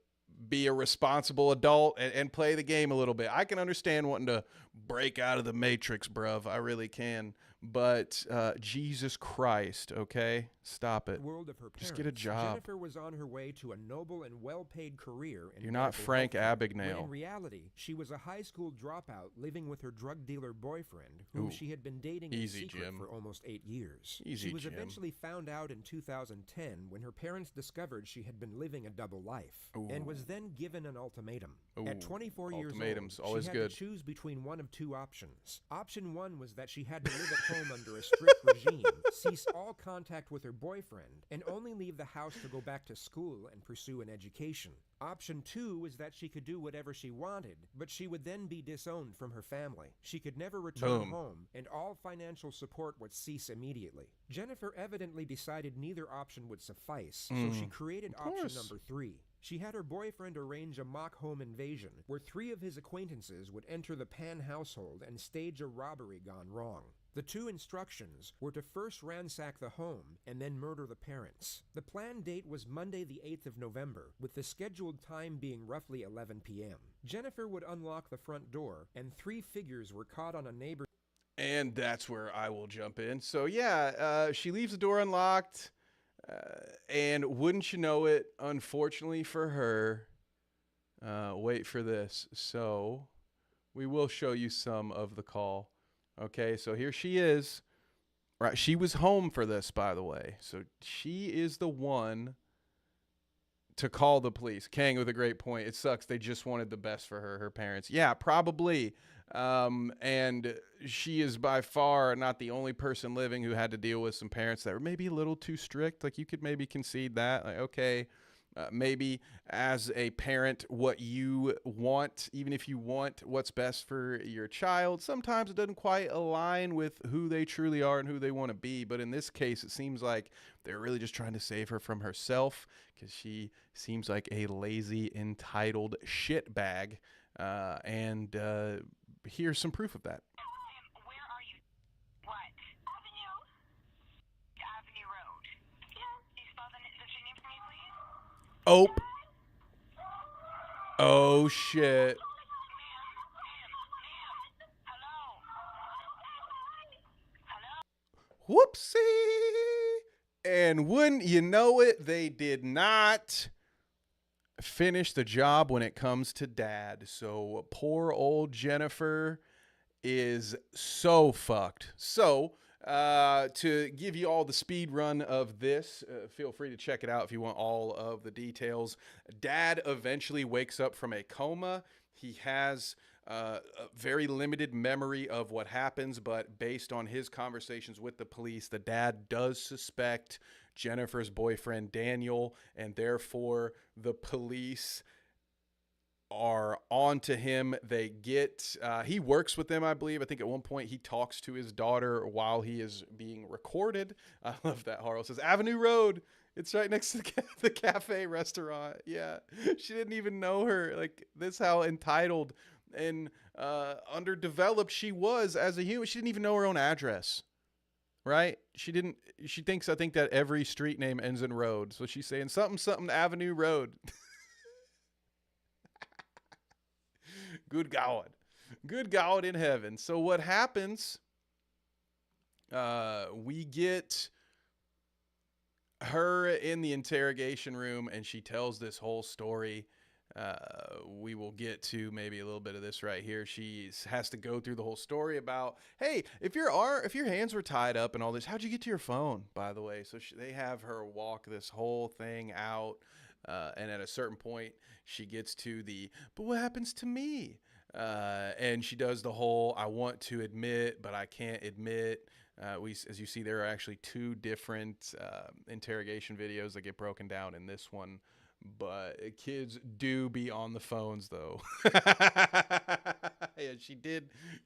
be a responsible adult and play the game a little bit. I can understand wanting to break out of the matrix, bruv. I really can. But Jesus Christ, okay? Stop it. World of her parents, just get a job. Jennifer was on her way to a noble and well-paid career. You're not Frank Abagnale. When in reality, she was a high school dropout living with her drug dealer boyfriend, whom she had been dating in secret for almost 8 years. She was eventually found out in 2010 when her parents discovered she had been living a double life and was then given an ultimatum. At 24 years old, always she had good. to choose between one of two options. Option one was that she had to live at home home under a strict regime, cease all contact with her boyfriend, and only leave the house to go back to school and pursue an education. Option 2 was that she could do whatever she wanted, but she would then be disowned from her family. She could never return Boom. home, and all financial support would cease immediately. Jennifer evidently decided neither option would suffice, so she created option number 3. She had her boyfriend arrange a mock home invasion, where 3 of his acquaintances would enter the Pan household and stage a robbery gone wrong. The 2 instructions were to first ransack the home and then murder the parents. The planned date was Monday the 8th of November, with the scheduled time being roughly 11 p.m. Jennifer would unlock the front door, and 3 figures were caught on a neighbor's... And that's where I will jump in. So yeah, she leaves the door unlocked, and wouldn't you know it, unfortunately for her, wait for this. So we will show you some of the call. Okay, so here she is. Right, she was home for this, by the way. So she is the one to call the police. Kang with a great point. It sucks. They just wanted the best for her parents. Yeah, probably. And she is by far not the only person living who had to deal with some parents that were maybe a little too strict. Like, you could maybe concede that. Like, okay, maybe as a parent, what you want, even if you want what's best for your child, sometimes it doesn't quite align with who they truly are and who they want to be. But in this case, it seems like they're really just trying to save her from herself, because she seems like a lazy, entitled shitbag. And here's some proof of that. Where are you? What? Avenue. Avenue Road. Yeah. You spell the street name for me, please? Oh. Oh, shit. Whoopsie. And wouldn't you know it, they did not finish the job when it comes to dad. So poor old Jennifer is so fucked. So to give you all the speed run of this, feel free to check it out if you want all of the details. Dad eventually wakes up from a coma. He has a very limited memory of what happens, but based on his conversations with the police, the dad does suspect Jennifer's boyfriend Daniel, and therefore the police are on to him. They get he works with them, I believe. I think at one point he talks to his daughter while he is being recorded. I love that. Harl says Avenue Road, it's right next to the cafe restaurant. Yeah, she didn't even know her. Like, this how entitled and underdeveloped she was as a human. She didn't even know her own address. Right? She thinks, I think, that every street name ends in road. So she's saying something Avenue Road. Good God. Good God in heaven. So what happens, we get her in the interrogation room, and she tells this whole story. We will get to maybe a little bit of this right here. She has to go through the whole story about, hey, if your hands were tied up and all this, how'd you get to your phone, by the way? So they have her walk this whole thing out. And at a certain point, she gets to but what happens to me? And she does the whole, I want to admit, but I can't admit. As you see, there are actually 2 different interrogation videos that get broken down in this one. But kids do be on the phones, though. Yeah,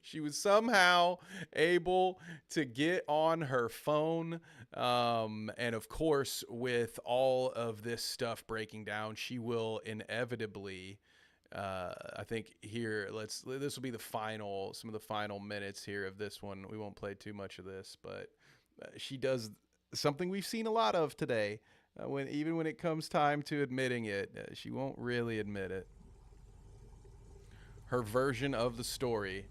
she was somehow able to get on her phone. And of course, with all of this stuff breaking down, she will inevitably, I think here, this will be some of the final minutes here of this one. We won't play too much of this, but she does something we've seen a lot of today. Even when it comes time to admitting it, she won't really admit it. Her version of the story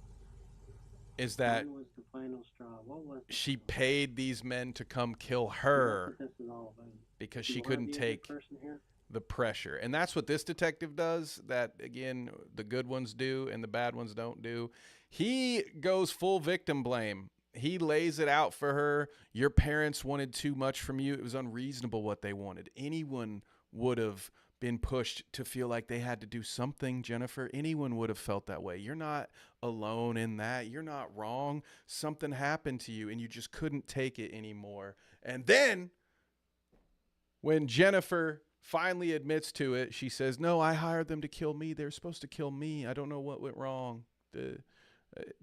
is that Mine was the final straw. What was she paid these men to come kill her That's what this is all about. because You she wanna couldn't be a good take person here? the pressure. And that's what this detective does, that, again, the good ones do and the bad ones don't do. He goes full victim blame. He lays it out for her. Your parents wanted too much from you. It was unreasonable what they wanted. Anyone would have been pushed to feel like they had to do something, Jennifer. Anyone would have felt that way. You're not alone in that. You're not wrong. Something happened to you and you just couldn't take it anymore. And then when Jennifer finally admits to it, she says, no, I hired them to kill me. They were supposed to kill me. I don't know what went wrong.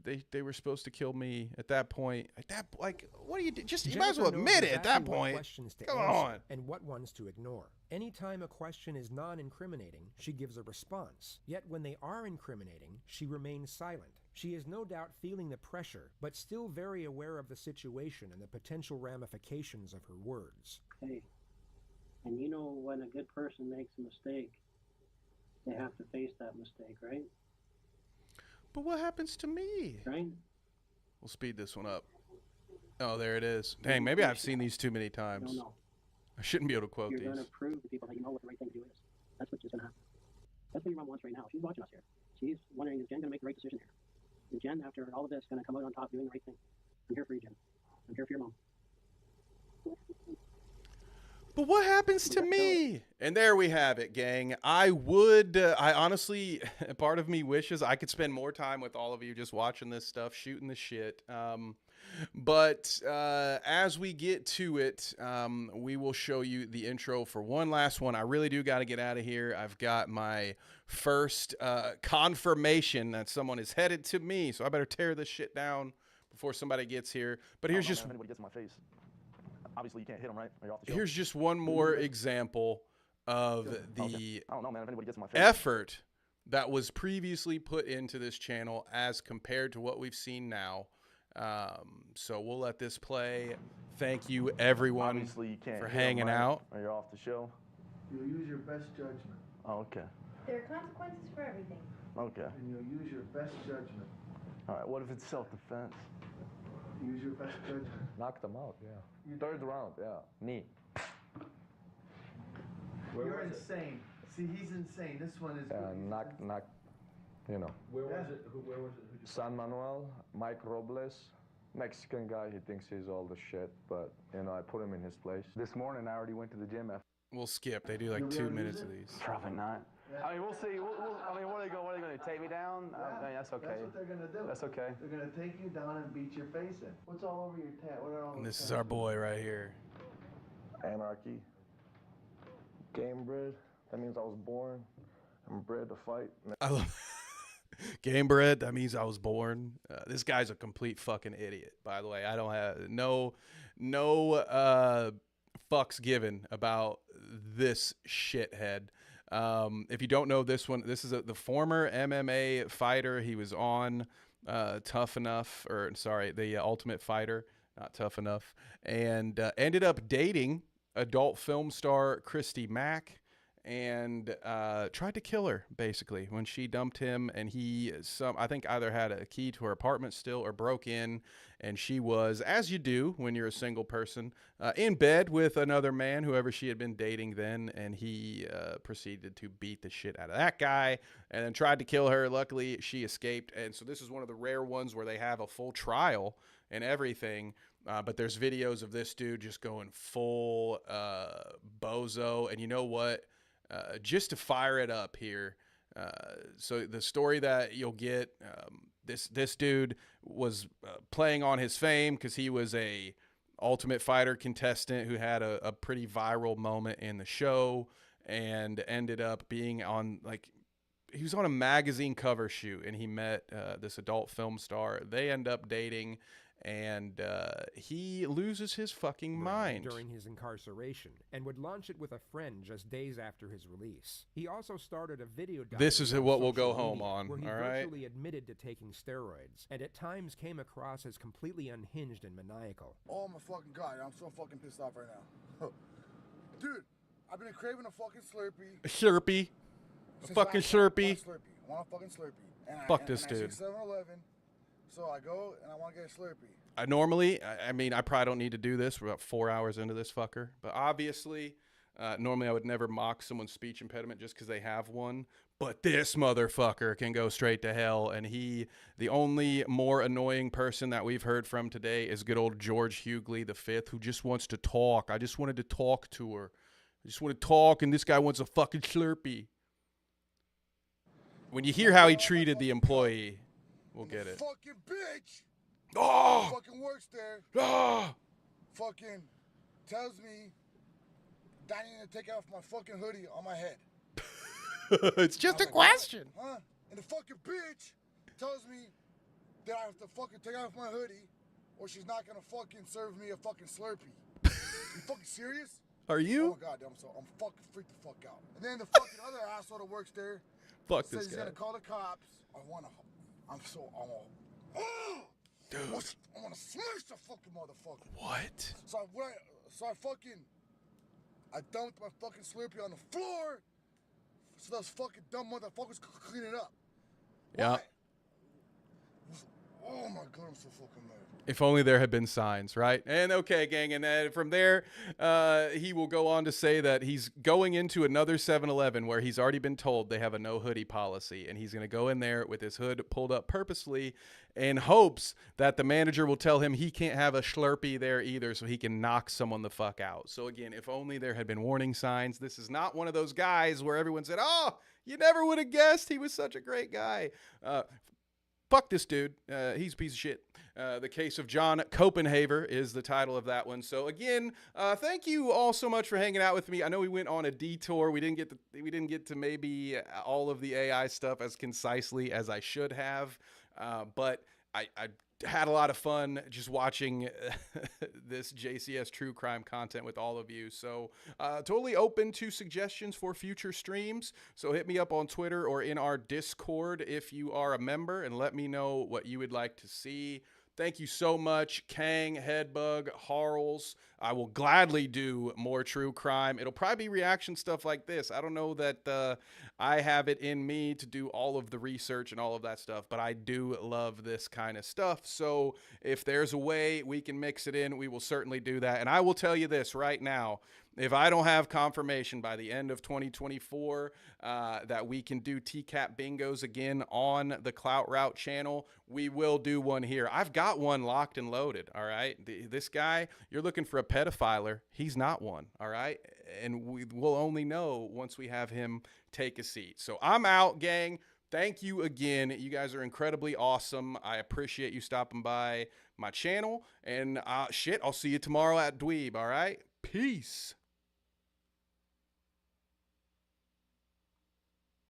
They were supposed to kill me at that point. What do you do? Just you might as well admit it at that point. Come on. And what ones to ignore. Anytime a question is non-incriminating, she gives a response. Yet when they are incriminating, she remains silent. She is no doubt feeling the pressure, but still very aware of the situation and the potential ramifications of her words. Hey, and you know when a good person makes a mistake, they have to face that mistake, right? But what happens to me? Right? We'll speed this one up. Oh, there it is. Dang, maybe I've seen these too many times. No. I shouldn't be able to quote You're these. going to prove to people that you know what the right thing to do is. That's what's going to happen. That's what your mom wants right now. She's watching us here. She's wondering, is Jen going to make the right decision here? Is Jen, after all of this, going to come out on top doing the right thing? I'm here for you, Jen. I'm here for your mom. But what happens to me? And there we have it, gang. I honestly, part of me wishes I could spend more time with all of you just watching this stuff, shooting the shit. But as we get to it, we will show you the intro for one last one. I really do got to get out of here. I've got my first confirmation that someone is headed to me, so I better tear this shit down before somebody gets here. But here's just... If anybody gets in my face, obviously you can't hit them, right? Or you're off the show. Here's just one more example of the I don't know, man. If anybody gets in my face. effort that was previously put into this channel as compared to what we've seen now. So we'll let this play. Thank you, everyone, Obviously you can't for hit 'em, hanging right? out. Or you're off the show. You'll use your best judgment. Oh, okay. There are consequences for everything. Okay. And you'll use your best judgment. All right. What if it's self-defense? Use your best judgment. Knock them out. Yeah. Third round. Yeah. Knee. You're insane. See, he's insane. This one is. Knock. You know. Where was it? Where was it? San Manuel, Mike Robles, Mexican guy. He thinks he's all the shit, but you know, I put him in his place. This morning, I already went to the gym. We'll skip. They do like 2 minutes of these. Probably not. Yeah. I mean, we'll see. I mean, what are they going to take me down? Yeah, I mean, that's okay. That's what they're gonna do. That's okay. They're gonna take you down and beat your face in. What's all over your tat? What are all? And this is our boy right here. Anarchy. Game bred. That means I was born. I'm bred to fight. I love game bred. That means I was born. This guy's a complete fucking idiot, by the way. I don't have no fucks given about this shithead. If you don't know this one, this is the former MMA fighter. He was on Tough Enough, or sorry, the Ultimate Fighter, not Tough Enough, and ended up dating adult film star Christy Mack, and tried to kill her basically when she dumped him, and I think either had a key to her apartment still or broke in, and she was, as you do when you're a single person, in bed with another man, whoever she had been dating then, and he proceeded to beat the shit out of that guy and then tried to kill her. Luckily she escaped, and so this is one of the rare ones where they have a full trial and everything. But there's videos of this dude just going full bozo, and you know what? Just to fire it up here. So the story that you'll get, this dude was playing on his fame because he was a Ultimate Fighter contestant who had a pretty viral moment in the show, and ended up being on, like, he was on a magazine cover shoot, and he met this adult film star. They end up dating, and he loses his fucking mind during his incarceration, and would launch it with a friend just days after his release. He also started a video diary. This is on what we'll go social home media, on, where he all right? virtually admitted to taking steroids, and at times came across as completely unhinged and maniacal. Oh my fucking god, I'm so fucking pissed off right now. Dude, I've been craving a fucking Slurpee. Slurpee. A fucking Slurpee. I want a fucking Slurpee. And Fuck this dude. I see 7-Eleven, so I go and I want to get a Slurpee. I normally, I mean, I probably don't need to do this. We're about 4 hours into this fucker. But obviously, normally I would never mock someone's speech impediment just because they have one. But this motherfucker can go straight to hell. And the only more annoying person that we've heard from today is good old George Hughley V, who just wants to talk. I just wanted to talk to her. I just want to talk, and this guy wants a fucking Slurpee. When you hear how he treated the employee, we'll get it. Fucking bitch. Oh! Fucking works there. Oh! Fucking tells me that I need to take off my fucking hoodie on my head. It's just a question. Huh? And the fucking bitch tells me that I have to fucking take off my hoodie or she's not gonna fucking serve me a fucking Slurpee. You fucking serious? Are you? Oh my god, I'm fucking freaked the fuck out. And then the fucking other asshole that works there Fuck says this he's guy. gonna call the cops. I wanna Dude. I wanna smash the fucking motherfucker. What? So I dumped my fucking Slurpee on the floor so those fucking dumb motherfuckers could clean it up. Yeah. Oh my god, I'm so fucking mad. If only there had been signs, right? And okay, gang, and from there, he will go on to say that he's going into another 7-Eleven where he's already been told they have a no hoodie policy, and he's going to go in there with his hood pulled up purposely in hopes that the manager will tell him he can't have a Slurpee there either so he can knock someone the fuck out. So again, if only there had been warning signs. This is not one of those guys where everyone said, oh, you never would have guessed he was such a great guy. Fuck this dude. He's a piece of shit. The Case of John Copenhaver is the title of that one. So again, thank you all so much for hanging out with me. I know we went on a detour. We didn't get to maybe all of the AI stuff as concisely as I should have, but I had a lot of fun just watching this JCS true crime content with all of you. So totally open to suggestions for future streams. So hit me up on Twitter or in our Discord if you are a member and let me know what you would like to see. Thank you so much, Kang, Headbug, Harls. I will gladly do more true crime. It'll probably be reaction stuff like this. I don't know that I have it in me to do all of the research and all of that stuff, but I do love this kind of stuff. So if there's a way we can mix it in, we will certainly do that. And I will tell you this right now. If I don't have confirmation by the end of 2024 that we can do TCAP bingos again on the Clout Route channel, we will do one here. I've got one locked and loaded, all right? This guy, you're looking for a pedophiler. He's not one, all right? And we'll only know once we have him take a seat. So I'm out, gang. Thank you again. You guys are incredibly awesome. I appreciate you stopping by my channel. And shit, I'll see you tomorrow at Dweeb, all right? Peace.